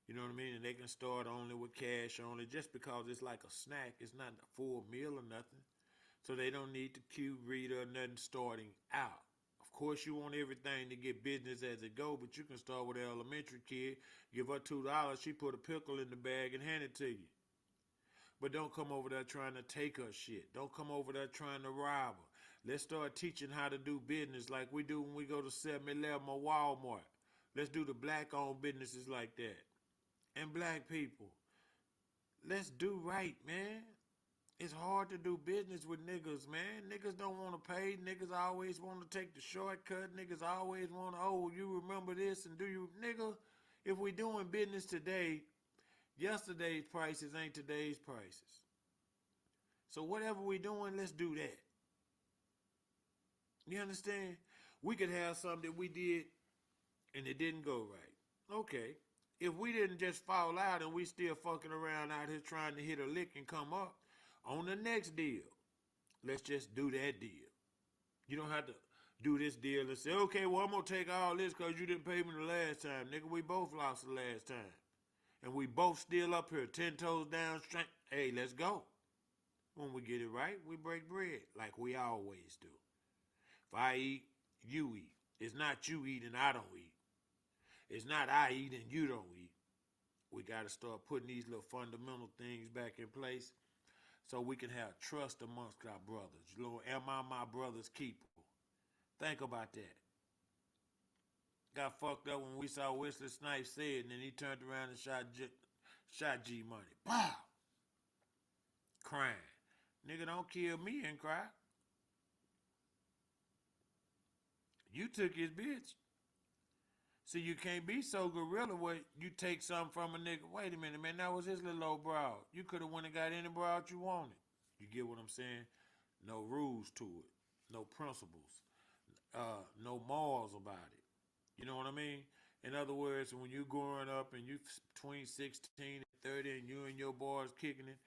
You know what I mean? And they can start only with cash only just because it's like a snack. It's not a full meal or nothing. So they don't need the cue reader or nothing starting out. Of course, you want everything to get business as it go, but you can start with an elementary kid, give her $2, she put a pickle in the bag and hand it to you. But don't come over there trying to take her shit. Don't come over there trying to rob her. Let's start teaching how to do business like we do when we go to 7-Eleven or Walmart. Let's do the black-owned businesses like that. And black people, let's do right, man. It's hard to do business with niggas, man. Niggas don't want to pay. Niggas always want to take the shortcut. Niggas always want to, oh, you remember this and do you, nigga? If we doing business today, yesterday's prices ain't today's prices. So whatever we doing, let's do that. You understand? We could have something that we did and it didn't go right. Okay. If we didn't just fall out and we still fucking around out here trying to hit a lick and come up on the next deal, let's just do that deal. You don't have to do this deal and say, okay, well, I'm going to take all this because you didn't pay me the last time. Nigga, we both lost the last time. And we both still up here, 10 toes down, straight. Hey, let's go. When we get it right, we break bread like we always do. If I eat, you eat. It's not you eat and I don't eat. It's not I eat and you don't eat. We got to start putting these little fundamental things back in place so we can have trust amongst our brothers. Lord, am I my brother's keeper? Think about that. Got fucked up when we saw Wesley Snipes say it, and then he turned around and shot G Money. Pow! Crying. Nigga, don't kill me and cry. You took his bitch. See, you can't be so gorilla where you take something from a nigga. Wait a minute, man, that was his little old broad. You could have went and got any broad you wanted. You get what I'm saying? No rules to it. No principles. No morals about it. You know what I mean? In other words, when you growing up and you between 16 and 30 and you and your boys kicking it,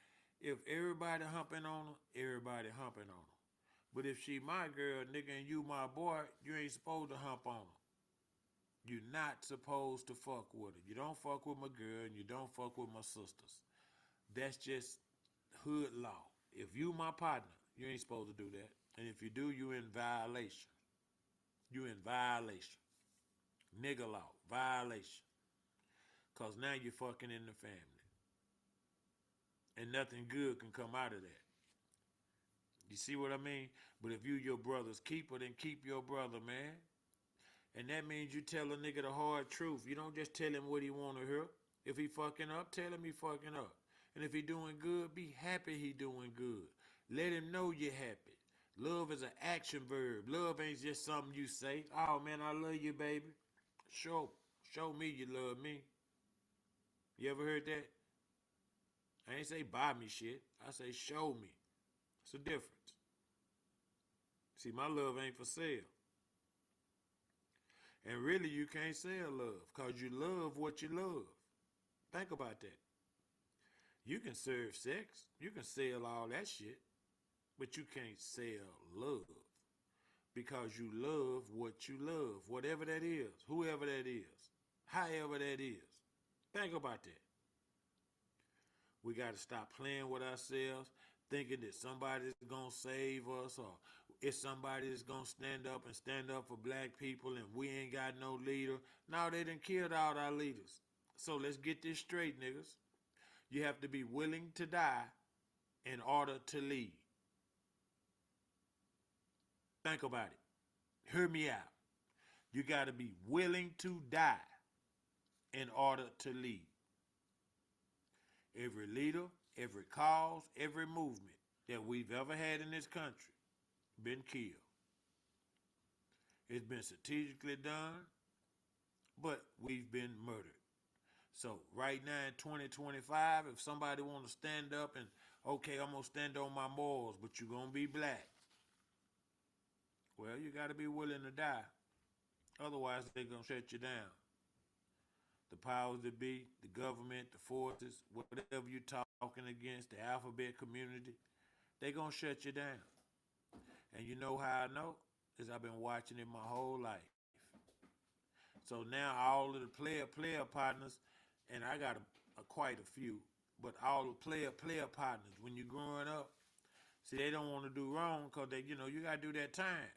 if everybody humping on her, everybody humping on her. But if she my girl, nigga, and you my boy, you ain't supposed to hump on her. You're not supposed to fuck with her. You don't fuck with my girl and you don't fuck with my sisters. That's just hood law. If you my partner, you ain't supposed to do that. And if you do, you in violation. You in violation. Nigga law, violation. Because now you're fucking in the family. And nothing good can come out of that. You see what I mean? But if you your brother's keeper, then keep your brother, man. And that means you tell a nigga the hard truth. You don't just tell him what he want to hear. If he fucking up, tell him he fucking up. And if he doing good, be happy he doing good. Let him know you're happy. Love is an action verb. Love ain't just something you say. Oh, man, I love you, baby. Show me you love me. You ever heard that? I ain't say buy me shit. I say show me. It's a difference. See, my love ain't for sale. And really, you can't sell love because you love what you love. Think about that. You can serve sex. You can sell all that shit. But you can't sell love because you love what you love. Whatever that is. Whoever that is. However that is. Think about that. We got to stop playing with ourselves, thinking that somebody's going to save us or it's somebody that's going to stand up for black people and we ain't got no leader. No, they done killed all our leaders. So let's get this straight, niggas. You have to be willing to die in order to lead. Think about it. Hear me out. You got to be willing to die in order to lead. Every leader, every cause, every movement that we've ever had in this country been killed. It's been strategically done, but we've been murdered. So right now in 2025, if somebody want to stand up and, okay, I'm going to stand on my morals, but you're going to be black. Well, you got to be willing to die. Otherwise, they're going to shut you down. The powers that be, the government, the forces, whatever you're talking against, the alphabet community, they're going to shut you down. And you know how I know? Is I've been watching it my whole life. So now all of the player partners, and I got quite a few. But all the player partners, when you're growing up, see, they don't want to do wrong because you got to do that time.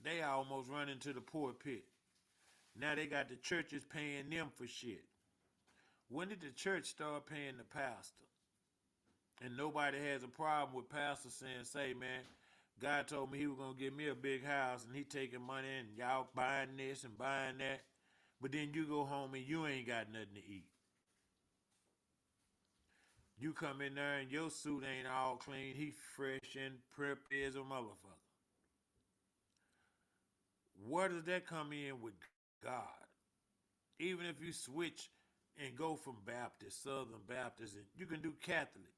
They almost run into the poor pit. Now they got the churches paying them for shit. When did the church start paying the pastor? And nobody has a problem with pastor saying, say, man, God told me he was going to give me a big house and he taking money and y'all buying this and buying that. But then you go home and you ain't got nothing to eat. You come in there and your suit ain't all clean. He fresh and preppy as a motherfucker. Where does that come in with God? Even if you switch and go from Baptist, Southern Baptist, and you can do Catholics.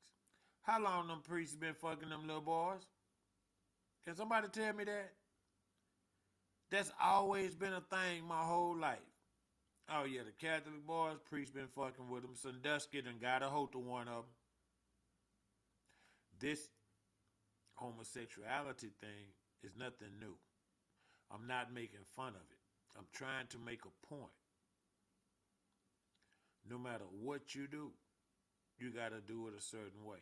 How long them priests been fucking them little boys? Can somebody tell me that? That's always been a thing my whole life. Oh yeah, the Catholic boys, priests been fucking with them. Sandusky done got a hold of one of them. This homosexuality thing is nothing new. I'm not making fun of it. I'm trying to make a point. No matter what you do, you got to do it a certain way.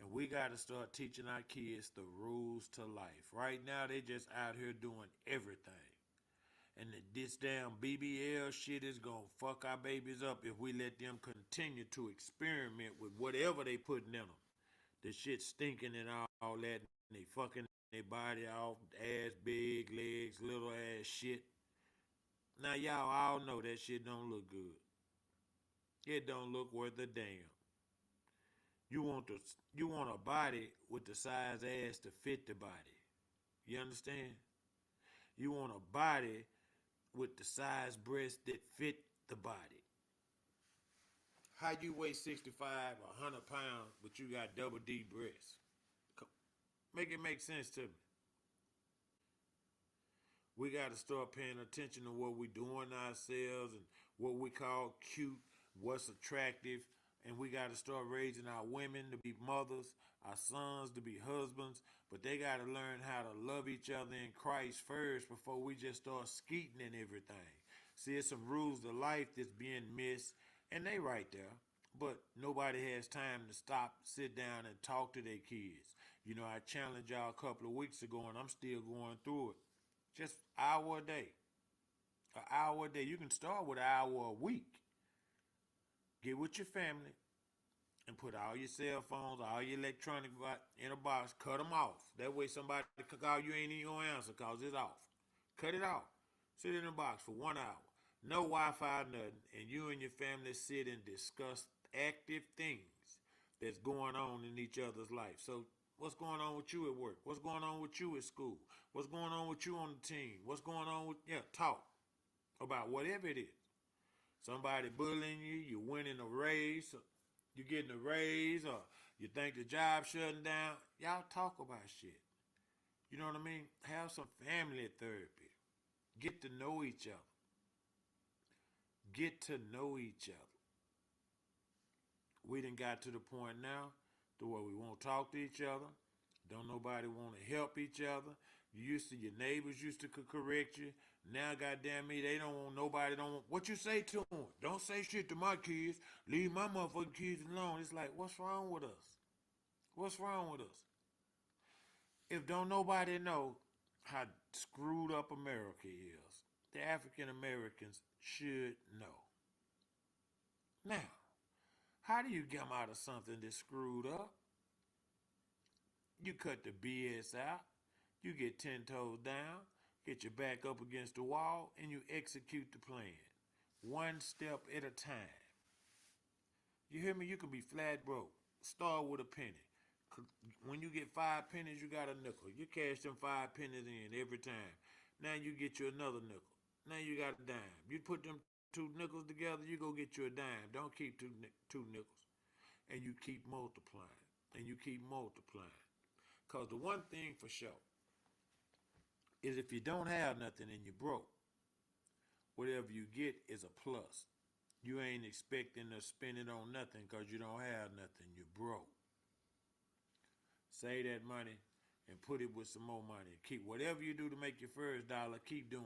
And we got to start teaching our kids the rules to life. Right now, they just out here doing everything. And this damn BBL shit is going to fuck our babies up if we let them continue to experiment with whatever they putting in them. The shit stinking and all that. And they fucking their body off, ass big, legs, little ass shit. Now, y'all all know that shit don't look good. It don't look worth a damn. You want a body with the size ass to fit the body. You understand? You want a body with the size breast that fit the body. How you weigh 65 or 100 pounds, but you got double D breasts? Make it make sense to me. We got to start paying attention to what we doing ourselves and what we call cute, what's attractive, and we got to start raising our women to be mothers, our sons to be husbands, but they got to learn how to love each other in Christ first before we just start skeeting and everything. See, it's some rules to life that's being missed, and they right there, but nobody has time to stop, sit down, and talk to their kids. You know, I challenged y'all a couple of weeks ago, and I'm still going through it. Just an hour a day. An hour a day. You can start with an hour a week. Get with your family and put all your cell phones, all your electronic in a box. Cut them off. That way somebody can call you ain't even going to answer because it's off. Cut it off. Sit in a box for 1 hour. No Wi-Fi, nothing. And you and your family sit and discuss active things that's going on in each other's life. So what's going on with you at work? What's going on with you at school? What's going on with you on the team? What's going on with, talk about whatever it is. Somebody bullying you, you're winning a raise, you're getting a raise, or you think the job's shutting down. Y'all talk about shit. You know what I mean? Have some family therapy. Get to know each other. Get to know each other. We done got to the point now to where we won't talk to each other. Don't nobody want to help each other. Your neighbors used to correct you. Now, goddamn me, they don't want nobody. Don't want what you say to them. Don't say shit to my kids. Leave my motherfucking kids alone. It's like, what's wrong with us? What's wrong with us? If don't nobody know how screwed up America is, the African Americans should know. Now, how do you come out of something that's screwed up? You cut the BS out. You get 10 toes down, get your back up against the wall, and you execute the plan. One step at a time. You hear me? You can be flat broke. Start with a penny. When you get 5 pennies, you got a nickel. You cash them 5 pennies in every time. Now you get you another nickel. Now you got a dime. You put them 2 nickels together, you go get you a dime. Don't keep two nickels. And you keep multiplying. And you keep multiplying. Because the one thing for sure is if you don't have nothing and you're broke, whatever you get is a plus. You ain't expecting to spend it on nothing because you don't have nothing. You're broke. Save that money and put it with some more money. Keep whatever you do to make your first dollar, keep doing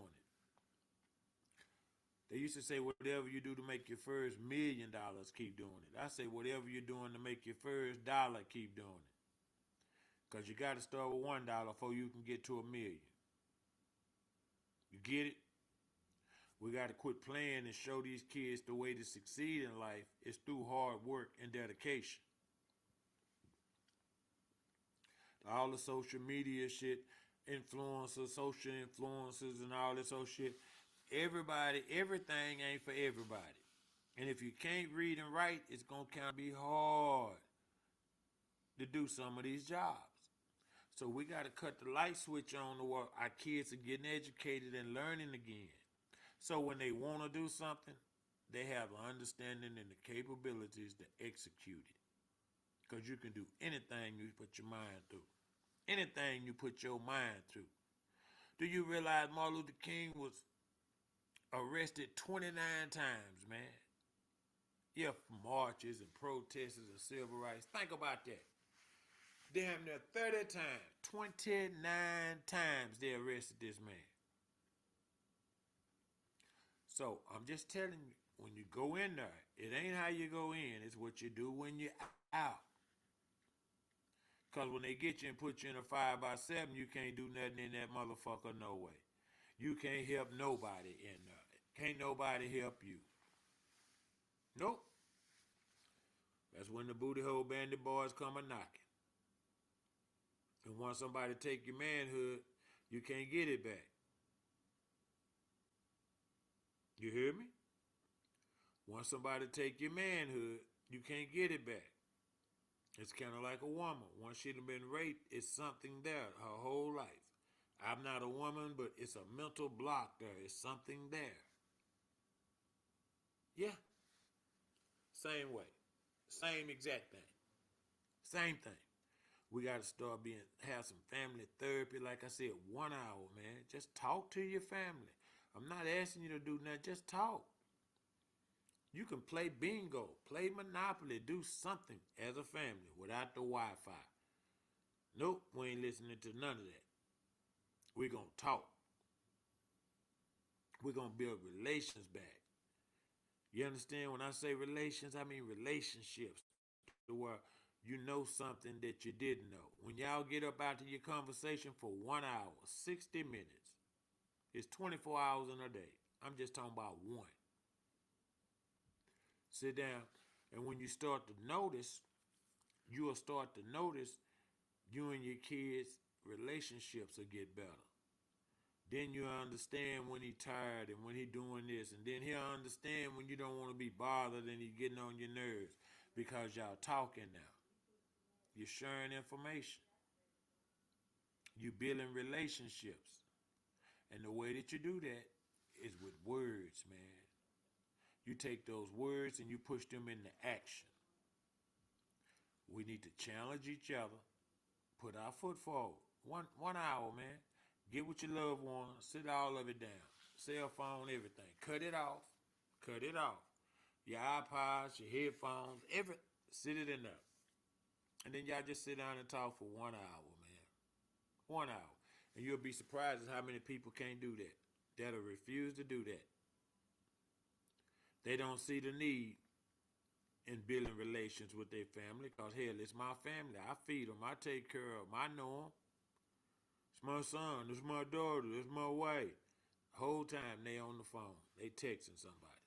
it. They used to say, whatever you do to make your first $1 million, keep doing it. I say, whatever you're doing to make your first dollar, keep doing it. Because you got to start with $1 before you can get to $1 million. You get it? We got to quit playing and show these kids the way to succeed in life is through hard work and dedication. All the social media shit, influencers, social influencers, and all this old shit. Everybody, everything ain't for everybody. And if you can't read and write, it's going to kind of be hard to do some of these jobs. So we got to cut the light switch on to where our kids are getting educated and learning again. So when they want to do something, they have the understanding and the capabilities to execute it. Because you can do anything you put your mind through. Anything you put your mind through. Do you realize Martin Luther King was arrested 29 times, man? Yeah, for marches and protests and civil rights. Think about that. Damn near 30 times. 29 times they arrested this man. So I'm just telling you, when you go in there, it ain't how you go in, it's what you do when you're out. Because when they get you and put you in a 5x7, you can't do nothing in that motherfucker no way. You can't help nobody in there. Can't nobody help you. Nope. That's when the booty hole bandit boys come a knocking. And once somebody take your manhood, you can't get it back. You hear me? Once somebody take your manhood, you can't get it back. It's kind of like a woman. Once she'd have been raped, it's something there her whole life. I'm not a woman, but it's a mental block there. It's something there. Yeah. Same way. Same exact thing. Same thing. We got to start have some family therapy. Like I said, 1 hour, man. Just talk to your family. I'm not asking you to do nothing. Just talk. You can play bingo, play Monopoly, do something as a family without the Wi-Fi. Nope, we ain't listening to none of that. We're going to talk. We're going to build relations back. You understand? When I say relations, I mean relationships. To where you know something that you didn't know. When y'all get up after your conversation for 1 hour, 60 minutes, it's 24 hours in a day. I'm just talking about one. Sit down, and when you start to notice, you will start to notice you and your kids' relationships will get better. Then you understand when he's tired and when he's doing this, and then he'll understand when you don't want to be bothered and he's getting on your nerves because y'all talking now. You're sharing information. You're building relationships. And the way that you do that is with words, man. You take those words and you push them into action. We need to challenge each other. Put our foot forward. One hour, man. Get with your loved one. Sit all of it down. Cell phone, everything. Cut it off. Cut it off. Your iPods, your headphones, sit it in there. And then y'all just sit down and talk for 1 hour, man. 1 hour. And you'll be surprised at how many people can't do that. That'll refuse to do that. They don't see the need in building relations with their family because, hell, it's my family. I feed them. I take care of them. I know them. It's my son. It's my daughter. It's my wife. The whole time they on the phone. They texting somebody.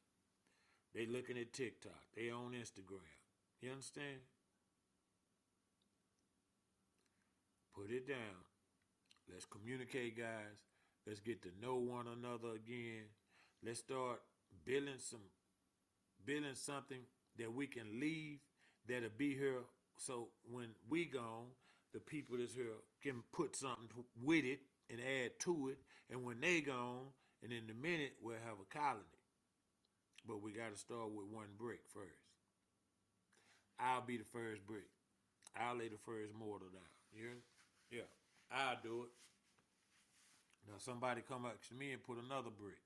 They looking at TikTok. They on Instagram. You understand? Put it down. Let's communicate, guys. Let's get to know one another again. Let's start building something that we can leave that'll be here. So when we gone, the people that's here can put something with it and add to it. And when they gone, and in a minute, we'll have a colony. But we got to start with one brick first. I'll be the first brick. I'll lay the first mortar down. You hear me? Yeah, I'll do it. Now somebody come up to me and put another brick.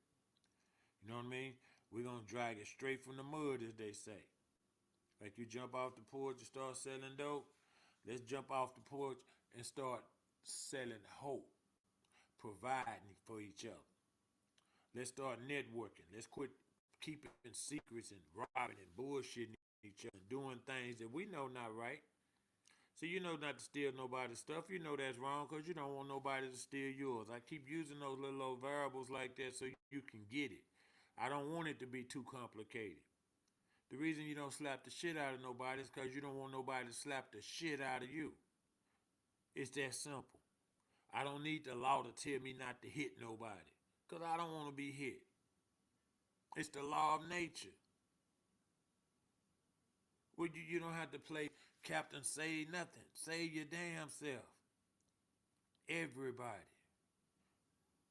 You know what I mean? We're going to drag it straight from the mud, as they say. Like you jump off the porch and start selling dope. Let's jump off the porch and start selling hope, providing for each other. Let's start networking. Let's quit keeping secrets and robbing and bullshitting each other and doing things that we know not right. So you know not to steal nobody's stuff. You know that's wrong because you don't want nobody to steal yours. I keep using those little old variables like that so you can get it. I don't want it to be too complicated. The reason you don't slap the shit out of nobody is because you don't want nobody to slap the shit out of you. It's that simple. I don't need the law to tell me not to hit nobody because I don't want to be hit. It's the law of nature. Well, you don't have to play Captain Save Nothing. Save your damn self. Everybody.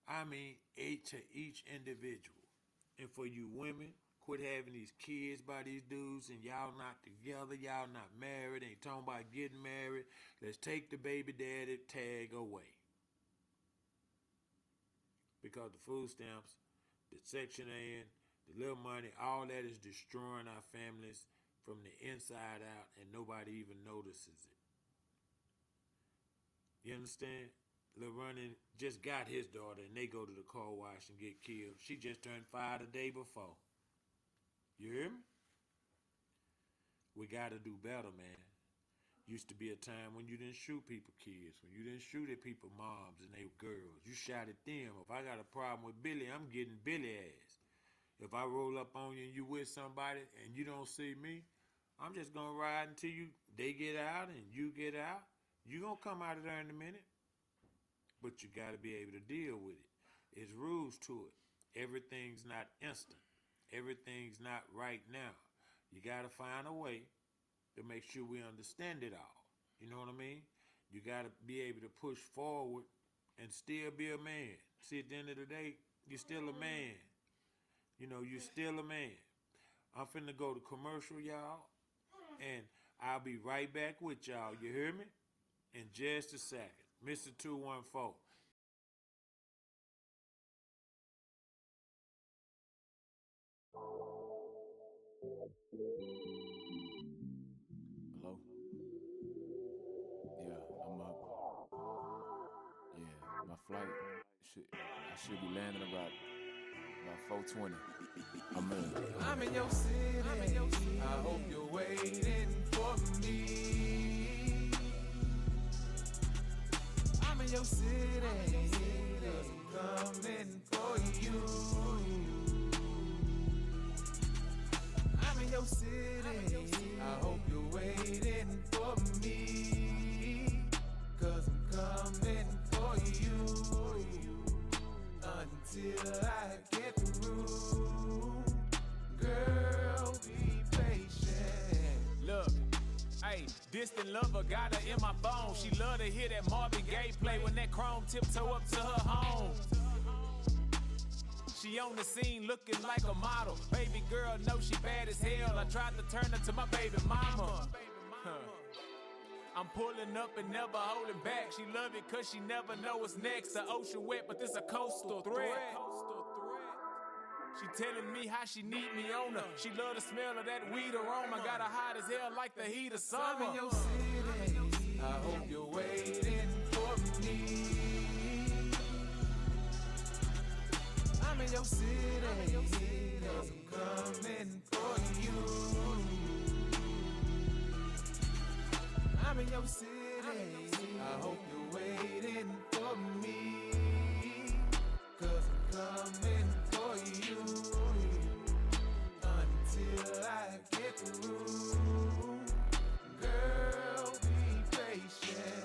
I mean, to each individual. And for you women, quit having these kids by these dudes and y'all not together, y'all not married, ain't talking about getting married. Let's take the baby daddy tag away. Because the food stamps, the Section 8, the little money, all that is destroying our families from the inside out, and nobody even notices it. You understand? Lil Running just got his daughter, and they go to the car wash and get killed. She just turned 5 the day before. You hear me? We got to do better, man. Used to be a time when you didn't shoot people kids, when you didn't shoot at people moms and they girls. You shot at them. If I got a problem with Billy, I'm getting Billy ass. If I roll up on you and you with somebody and you don't see me, I'm just going to ride until they get out and you get out. You're going to come out of there in a minute. But you got to be able to deal with it. There's rules to it. Everything's not instant. Everything's not right now. You got to find a way to make sure we understand it all. You know what I mean? You got to be able to push forward and still be a man. See, at the end of the day, you're still a man. You know, you're still a man. I'm finna go to commercial, y'all, and I'll be right back with y'all. You hear me? In just a second. Mr. 214. Hello? Yeah, I'm up. Yeah, my flight I should be landing about 4:20. I'm in your city. I hope you're waiting for me. I'm in your city. 'Cause I'm coming for you. I'm in your city. I hope you're waiting for me. 'Cause I'm coming for you. Until I get through. Girl, be patient. Look, hey, distant lover got her in my phone. She love to hear that Marvin Gaye play when that chrome tiptoe up to her home. She on the scene looking like a model. Baby girl know she bad as hell. I tried to turn her to my baby mama. I'm pulling up and never holding back. She love it cause she never know what's next. The ocean wet, but this a coastal threat. She telling me how she need me on her. She love the smell of that weed aroma. Got her hot as hell like the heat of summer. I'm in your city. I hope you're waiting for me. I'm in your city. 'Cause I'm coming for you. I'm in your city. I hope you're waiting for me. 'Cause I'm coming for you. Until I get through. Girl, be patient.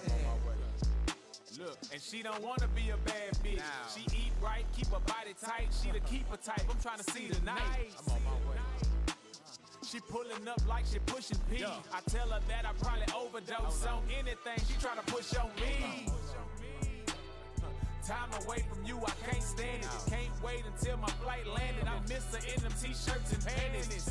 Look, and she don't wanna be a bad bitch. Now. She eat right, keep her body tight. She the keeper type. I'm trying to see tonight. I'm on my way. She pulling up like she pushing P. Yeah. I tell her that I probably overdose on anything she try to push on me. Time away from you, I can't stand it. Can't wait until my flight landed. I miss her in them t-shirts and panties.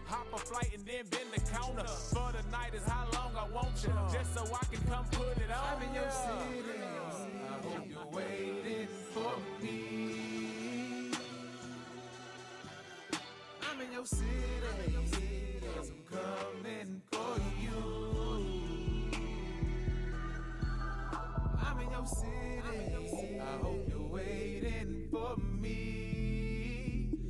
Hop a flight and then bend the counter. For the night is how long I want you. Just so I can come put it on. I'm in your city. I hope you're waiting for me. I'm in your city. 'Cause I'm coming for you. I'm in your city. I hope you're waiting for me.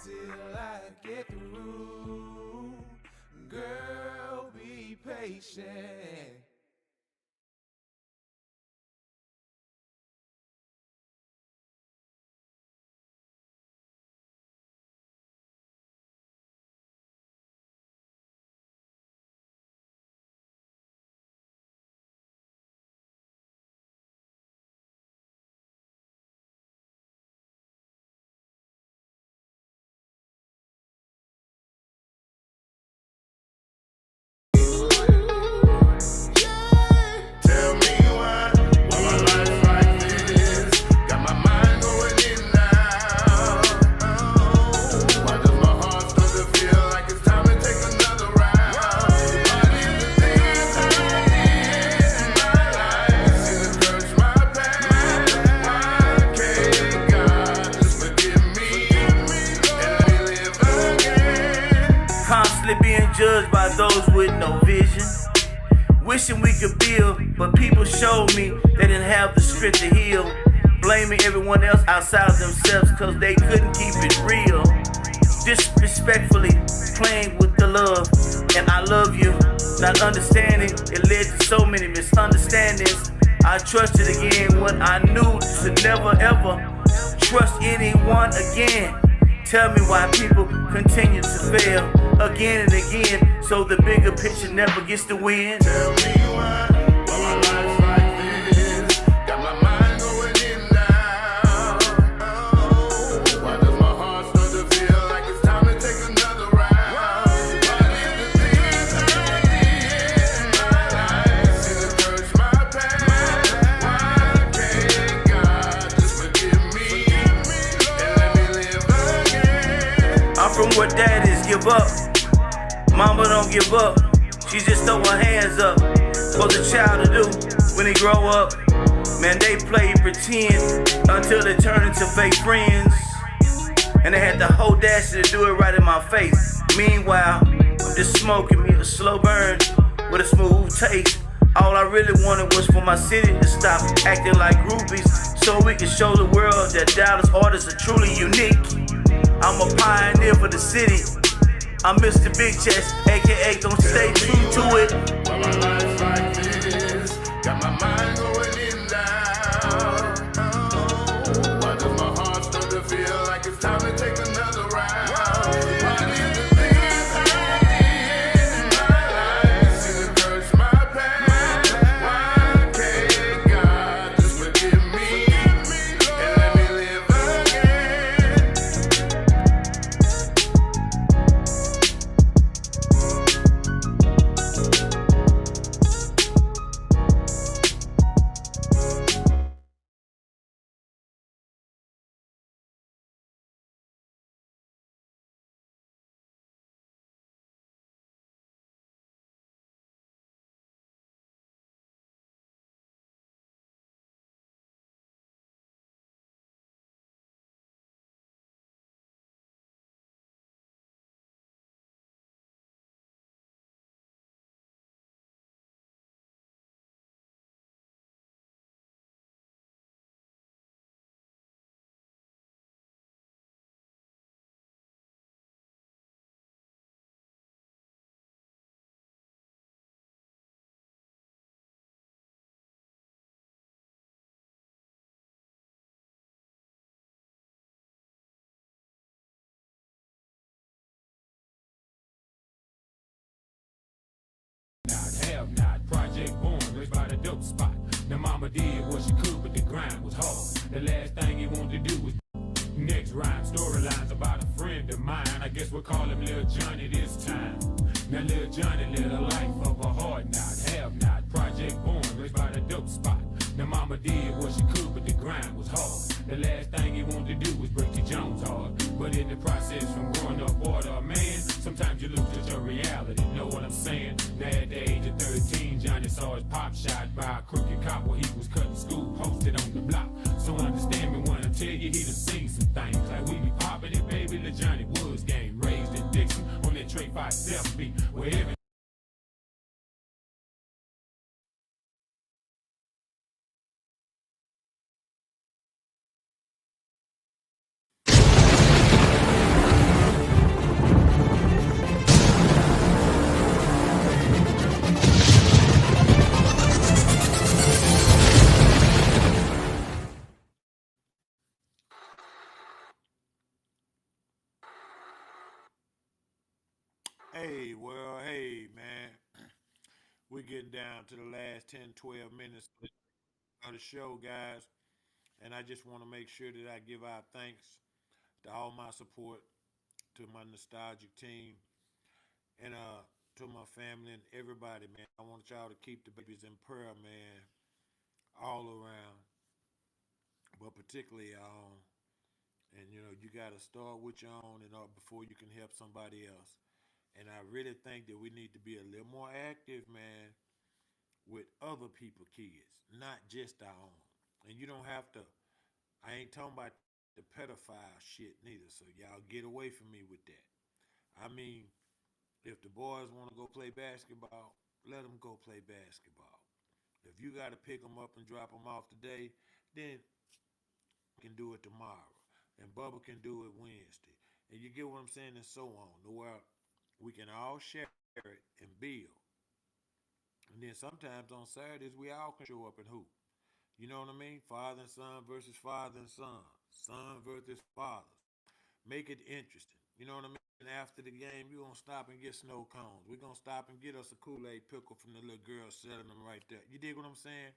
until I get through. Girl, be patient. Tell me why my life's like this? Got my mind going in and out. Why does my heart start to feel like it's time to take another round? What is the things I did in my life seem to curse my past? Why can't God just forgive me and let me live again? Constantly being judged by those with no vision. Wishing we could build, but people showed me they didn't have the strength to heal. Blaming everyone else outside of themselves cause they couldn't keep it real. Disrespectfully playing with the love, and I love you. Not understanding, it led to so many misunderstandings. I trusted again when I knew to never ever trust anyone again. Tell me why people continue to fail again and again, so the bigger picture never gets to win. Tell me why my life's like this? Got my mind going in and out. Why does my heart start to feel like it's time to take another round? What is the things I did in my life seem to curse my past? Why can't God just forgive me and let me live again? I'm from where daddies give up, mama don't give up. She just throw her hands up. What's a child to do when he grow up? Man, they play pretend until they turn into fake friends. And they had the whole dash to do it right in my face. Meanwhile, I'm just smoking me a slow burn with a smooth taste. All I really wanted was for my city to stop acting like groupies, so we can show the world that Dallas artists are truly unique. I'm a pioneer for the city. I'm Mr. Big Chest, aka gon' stay true to it. Why my life's like this? Got my mind going in and out. Why does my heart start to feel like it's time to take another round? What is the things I did in my life seem to curse my past? Why can't God just forgive me and let me live again? Have not. Project born, raised by the dope spot. Now mama did what she could, but the grind was hard. The last thing he wanted to do was next rhyme. Storylines about a friend of mine. I guess we'll call him Lil Johnny this time. Now Lil Johnny lived a life of a hard knot. Have not. Project born, raised by the dope spot. Now mama did what she could, but the grind was hard. The last thing he wanted to do was break the Jones heart. But in the process from growing up water, man, sometimes you lose just your reality, know what I'm saying? Now at the age of 13, Johnny saw his pop shot by a crooked cop while he was cutting school, posted on the block. So understand me when I tell you he done seen some things. Like we be popping it, baby, the Johnny Woods game. Raised in Dixon on that Trey 5-7 beat, where every Hey, man. We're getting down to the last 10, 12 minutes of the show, guys. And I just want to make sure that I give our thanks to all my support, to my nostalgic team, and to my family and everybody, man. I want y'all to keep the babies in prayer, man, all around, but particularly y'all. And you got to start with your own and before you can help somebody else. And I really think that we need to be a little more active, man, with other people kids, not just our own. And you don't have to. I ain't talking about the pedophile shit neither. So y'all get away from me with that. I mean, if the boys want to go play basketball, let them go play basketball. If you got to pick them up and drop them off today, then you can do it tomorrow. And Bubba can do it Wednesday. And you get what I'm saying, and so on. To where we can all share it and build. And then sometimes on Saturdays, we all can show up and hoop. You know what I mean? Father and son versus father and son. Son versus father. Make it interesting. You know what I mean? And after the game, you're going to stop and get snow cones. We're going to stop and get us a Kool-Aid pickle from the little girl selling them right there. You dig what I'm saying?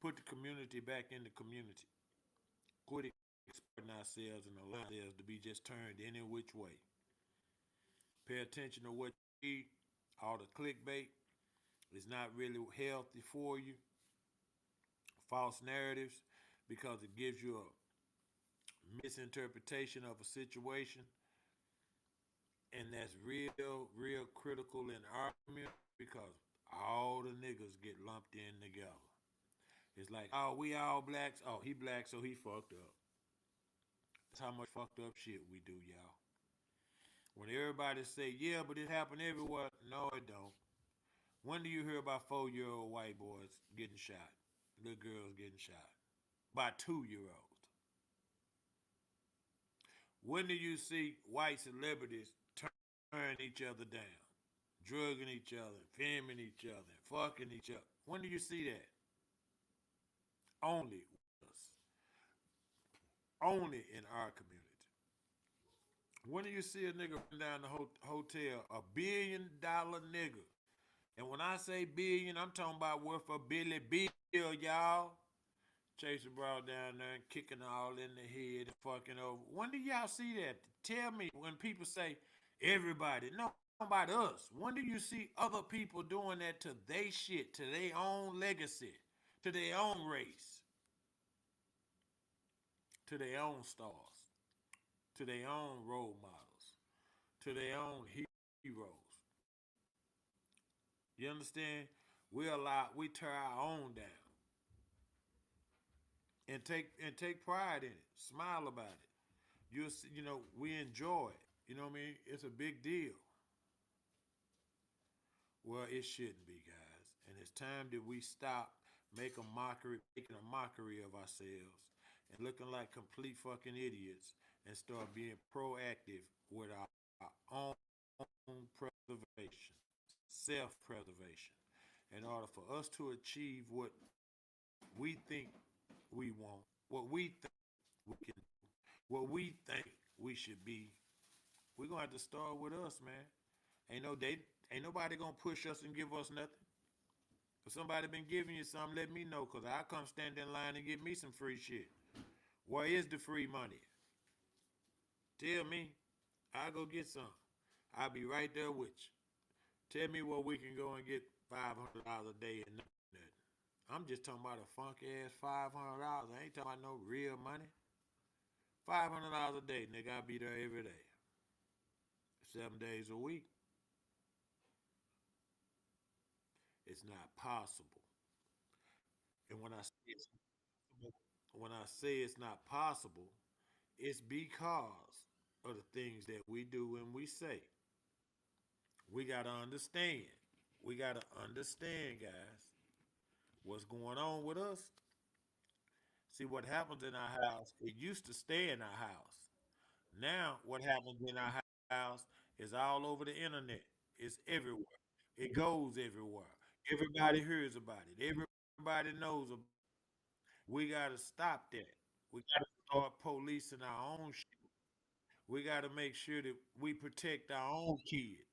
Put the community back in the community. Quit exploiting ourselves and allow ourselves to be just turned any which way. Pay attention to what you eat. All the clickbait is not really healthy for you. False narratives, because it gives you a misinterpretation of a situation, and that's real critical in our community because all the niggas get lumped in together. It's like, oh, we all blacks. Oh, he black, so he fucked up. That's how much fucked up shit we do, y'all. When everybody say, yeah, but it happened everywhere, no, it don't. When do you hear about 4-year-old white boys getting shot? Little girls getting shot by 2-year-olds. When do you see white celebrities turn each other down, drugging each other, filming each other, fucking each other? When do you see that? Only us. Only in our community. When do you see a nigga run down the hotel, $1 billion nigga? And when I say billion, I'm talking about worth a Billy Bill, y'all. Chasing Brown down there and kicking all in the head and fucking over. When do y'all see that? Tell me when people say everybody. No, about us. When do you see other people doing that to their shit, to their own legacy, to their own race, to their own stars, to their own role models, to their own heroes? You understand? We tear our own down and take pride in it. Smile about it. We enjoy it. You know what I mean? It's a big deal. Well, it shouldn't be, guys. And it's time that we stop making a mockery of ourselves and looking like complete fucking idiots and start being proactive with our own preservation, self-preservation, in order for us to achieve what we think we want, what we think we can do, what we think we should be. We're gonna have to start with us, man. Ain't nobody gonna push us and give us nothing. If somebody been giving you something, let me know, cause I come stand in line and get me some free shit. Where is the free money? Tell me. I'll go get some. I'll be right there with you. Tell me where we can go and get $500 a day and nothing. I'm just talking about a funky ass $500. I ain't talking about no real money. $500 a day, nigga. I'll be there every day. 7 days a week. It's not possible. And when I say it's not possible, it's because of the things that we do and we say. We gotta understand. We gotta understand, guys, what's going on with us. See what happens in our house. It used to stay in our house. Now, what happens in our house is all over the internet. It's everywhere. It goes everywhere. Everybody hears about it. Everybody knows about it. We got to stop that. We got to start policing our own shit. We got to make sure that we protect our own kids.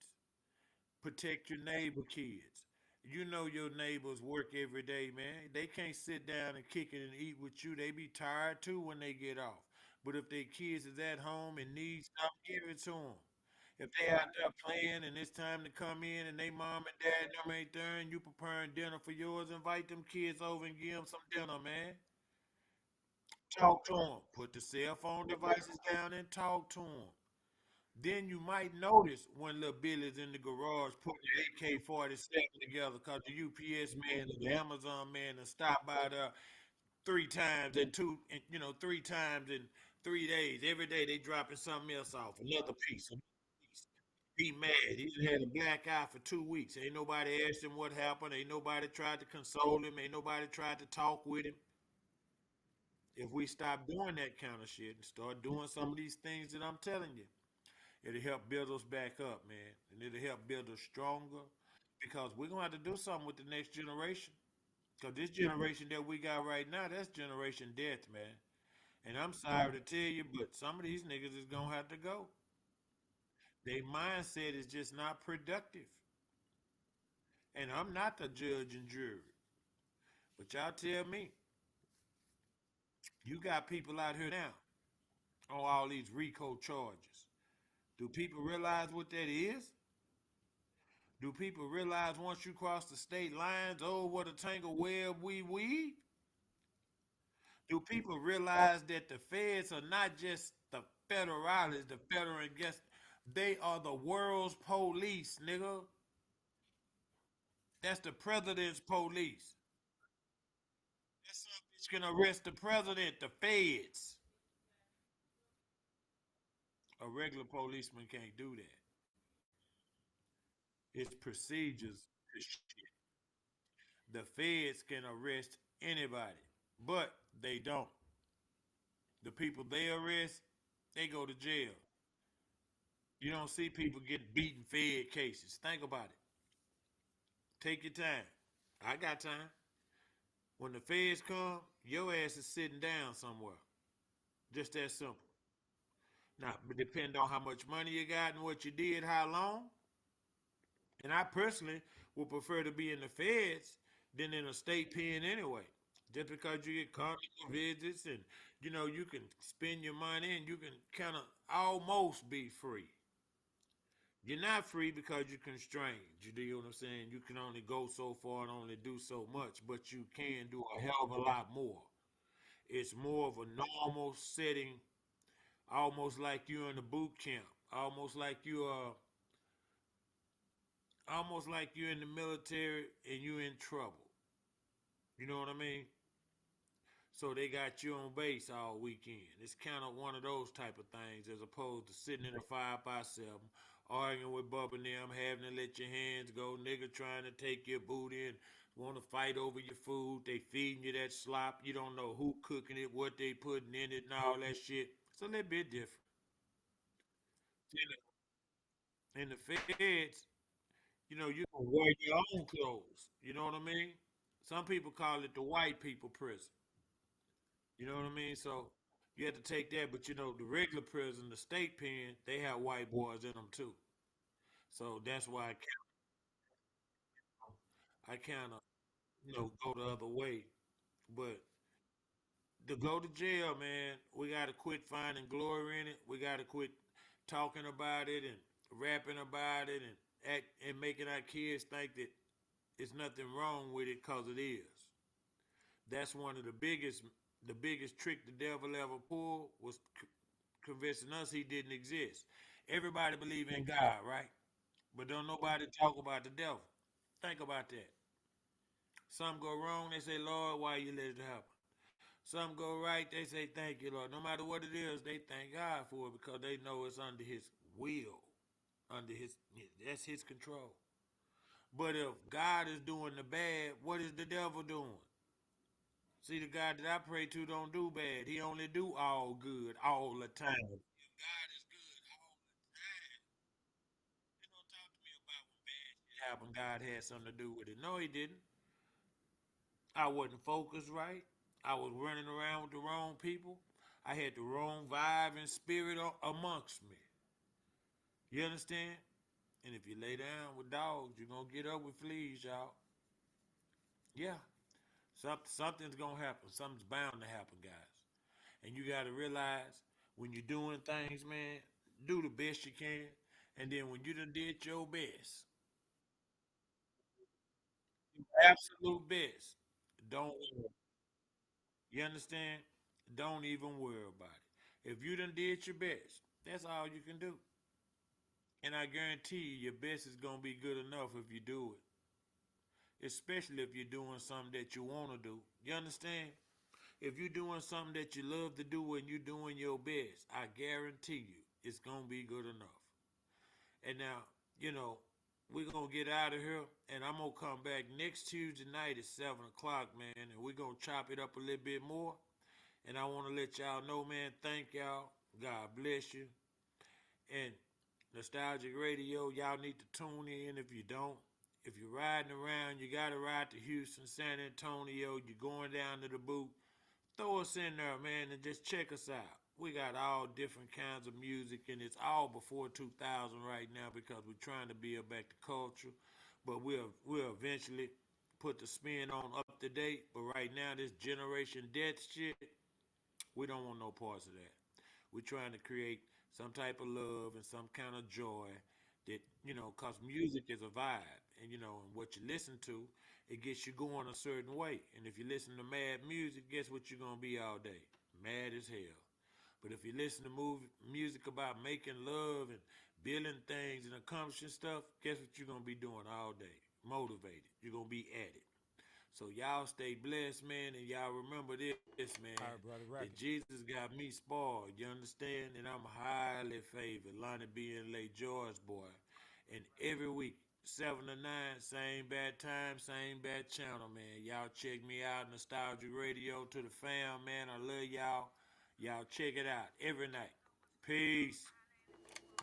Protect your neighbor kids. You know your neighbors work every day, man. They can't sit down and kick it and eat with you. They be tired too when they get off. But if their kids is at home and need something, give it to them. If they out there playing and it's time to come in and they mom and dad them ain't there and you preparing dinner for yours, invite them kids over and give them some dinner, man. Talk to them. Put the cell phone devices down and talk to them. Then you might notice when little Billy's in the garage putting the AK-47 together because the UPS man and the Amazon man and stop by there three times in 3 days. Every day they dropping something else off, another piece, another piece. He mad. He done had a black eye for 2 weeks. Ain't nobody asked him what happened. Ain't nobody tried to console him. Ain't nobody tried to talk with him. If we stop doing that kind of shit and start doing some of these things that I'm telling you, it'll help build us back up, man. And it'll help build us stronger because we're going to have to do something with the next generation. Because this generation that we got right now, that's generation death, man. And I'm sorry to tell you, but some of these niggas is going to have to go. Their mindset is just not productive. And I'm not the judge and jury. But y'all tell me, you got people out here now on all these RICO charges. Do people realize what that is? Do people realize once you cross the state lines, oh, what a tangle web we weave? Do people realize that the feds are not just the federales, the federal and guess they are the world's police, nigga. That's the president's police. That some bitch can arrest the president, the feds. A regular policeman can't do that. It's procedures to shit. The feds can arrest anybody, but they don't. The people they arrest, they go to jail. You don't see people getting beaten fed cases. Think about it. Take your time. I got time. When the feds come, your ass is sitting down somewhere. Just that simple. Now, it depend on how much money you got and what you did, how long. And I personally would prefer to be in the feds than in a state pen anyway. Just because you get carnival visits and you can spend your money and you can kind of almost be free. You're not free because you're constrained. You know what I'm saying? You can only go so far and only do so much, but you can do a hell of a lot more. It's more of a normal setting, almost like you're in a boot camp, almost like you're in the military and you're in trouble. You know what I mean? So they got you on base all weekend. It's kind of one of those type of things as opposed to sitting in a 5x7, arguing with Bubba and them, having to let your hands go, nigga trying to take your booty and want to fight over your food. They feeding you that slop. You don't know who cooking it, what they putting in it, and all that shit. It's a little bit different. In the feds, you can wear your own clothes. You know what I mean? Some people call it the white people prison. You know what I mean? So you have to take that, but the regular prison, the state pen, they have white boys in them too. So that's why I kind of go the other way. But to go to jail, man, we got to quit finding glory in it. We got to quit talking about it and rapping about it and making our kids think that it's nothing wrong with it because it is. That's one of the biggest trick the devil ever pulled was convincing us he didn't exist. Everybody believe in God, right? But don't nobody talk about the devil. Think about that. Some go wrong, they say, Lord, why you let it happen? Some go right, they say, thank you, Lord. No matter what it is, they thank God for it because they know it's under his will, that's his control. But if God is doing the bad, what is the devil doing? See, the God that I pray to don't do bad. He only do all good all the time. If God is good all the time, then don't talk to me about when bad shit happened. God had something to do with it. No, he didn't. I wasn't focused right. I was running around with the wrong people. I had the wrong vibe and spirit amongst me. You understand? And if you lay down with dogs, you're going to get up with fleas, y'all. Yeah. Something's going to happen. Something's bound to happen, guys. And you got to realize when you're doing things, man, do the best you can. And then when you done did your best, absolute best, don't worry. You understand? Don't even worry about it. If you done did your best, that's all you can do. And I guarantee you, your best is going to be good enough if you do it. Especially if you're doing something that you want to do. You understand? If you're doing something that you love to do and you're doing your best, I guarantee you it's going to be good enough. And now, we're going to get out of here, and I'm going to come back next Tuesday night at 7 o'clock, man, and we're going to chop it up a little bit more. And I want to let y'all know, man, thank y'all. God bless you. And Nostalgic Radio, y'all need to tune in if you don't. If you're riding around, you got to ride to Houston, San Antonio, you're going down to the boot, throw us in there, man, and just check us out. We got all different kinds of music, and it's all before 2000 right now because we're trying to build back the culture. But we'll eventually put the spin on up to date. But right now, this Generation Death shit, we don't want no parts of that. We're trying to create some type of love and some kind of joy that, because music is a vibe. And, and what you listen to, it gets you going a certain way. And if you listen to mad music, guess what you're going to be all day? Mad as hell. But if you listen to music about making love and building things and accomplishing stuff, guess what you're going to be doing all day? Motivated. You're going to be at it. So y'all stay blessed, man, and y'all remember this, man, that Jesus got me spoiled, you understand? And I'm highly favored, Lonnie B. and Lay George, boy. And every week, 7 to 9, same bad time, same bad channel, man. Y'all check me out, Nostalgic Radio, to the fam, man. I love y'all. Y'all check it out every night. Peace.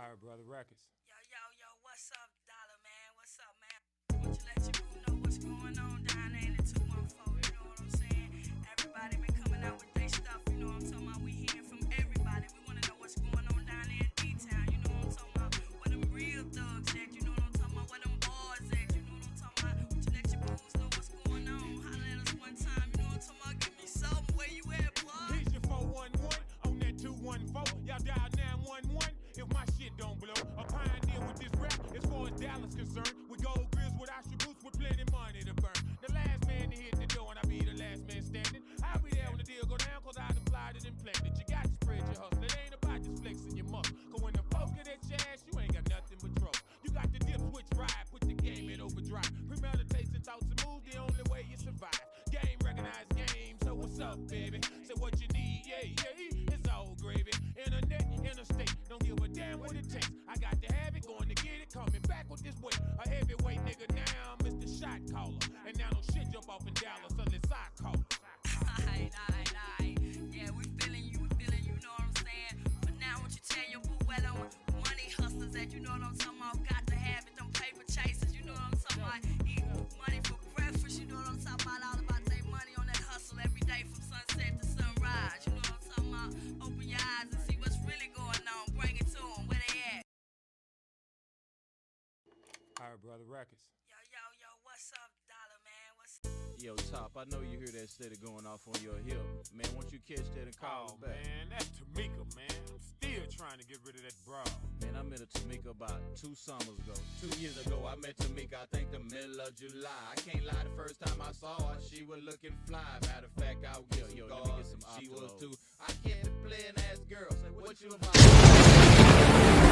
All right, Brother Records. Yo, what's up, Dollar Man? What's up, man? Want to let you know what's going on down there in the 214, you know what I'm saying? Everybody been coming out with their stuff, you know what I'm talking about? We hearing from everybody. We want to know what's going on down there in D-Town, you know what I'm talking about? Where them real thugs at, you know what I'm talking about? Where them boys at, you know what I'm talking about? Want to let your booze know what's going on? Holler at us one time, you know what I'm talking about? Give me something, where you at, boy? Here's your 411 on that 214. Y'all dial 911 if my shit don't blow. A pioneer with this rap as far as Dallas concerned. With gold grills, with Asher boots, with plenty money to burn. The last man to hit the door and I be the last man standing. I'll be there when the deal go down cause I done applied it and planted. You got to spread your hustle. It ain't about just flexing your muscle. Cause when the folks get at your ass, you ain't got nothing but trouble. You got the dip switch ride, put the game in overdrive. Premeditates and thoughts and moves, the only way you survive. Game recognized game, so what's up, baby? Say what you need, yeah, it's all gravy. Internet, interstate, don't give a damn what it takes. I got to have it, going to get it, coming back with this weight. A heavyweight nigga now, Mr. Shot Caller. And now don't shit jump off in Dallas unless I call it. Aight. Yeah, we feeling you, know what I'm saying? But now won't you tell your boo where them money hustlers at, you know what I'm talking about? Got to have it, them paper chasers, you know what I'm talking about? Eat money for breakfast, you know what I'm talking about? All about their money on that hustle every day from sunset to sunrise, you know what I'm talking about? Open your eyes and see what's really going on. Bring it to them, where they at? All right, Brother Records. Yo, what's up, Dollar Man? What's Yo, Top, I know you hear that steady going off on your hip. Man, won't you catch that and call me back? Man, that's Tamika, man. I'm still trying to get rid of that broad. Man, I met a Tamika about 2 summers ago. 2 years ago, I met Tamika, I think the middle of July. I can't lie, the first time I saw her, she was looking fly. Matter of fact, I was getting let me get some she was Optimo. too. I can't play an ass girl. Say, what you about?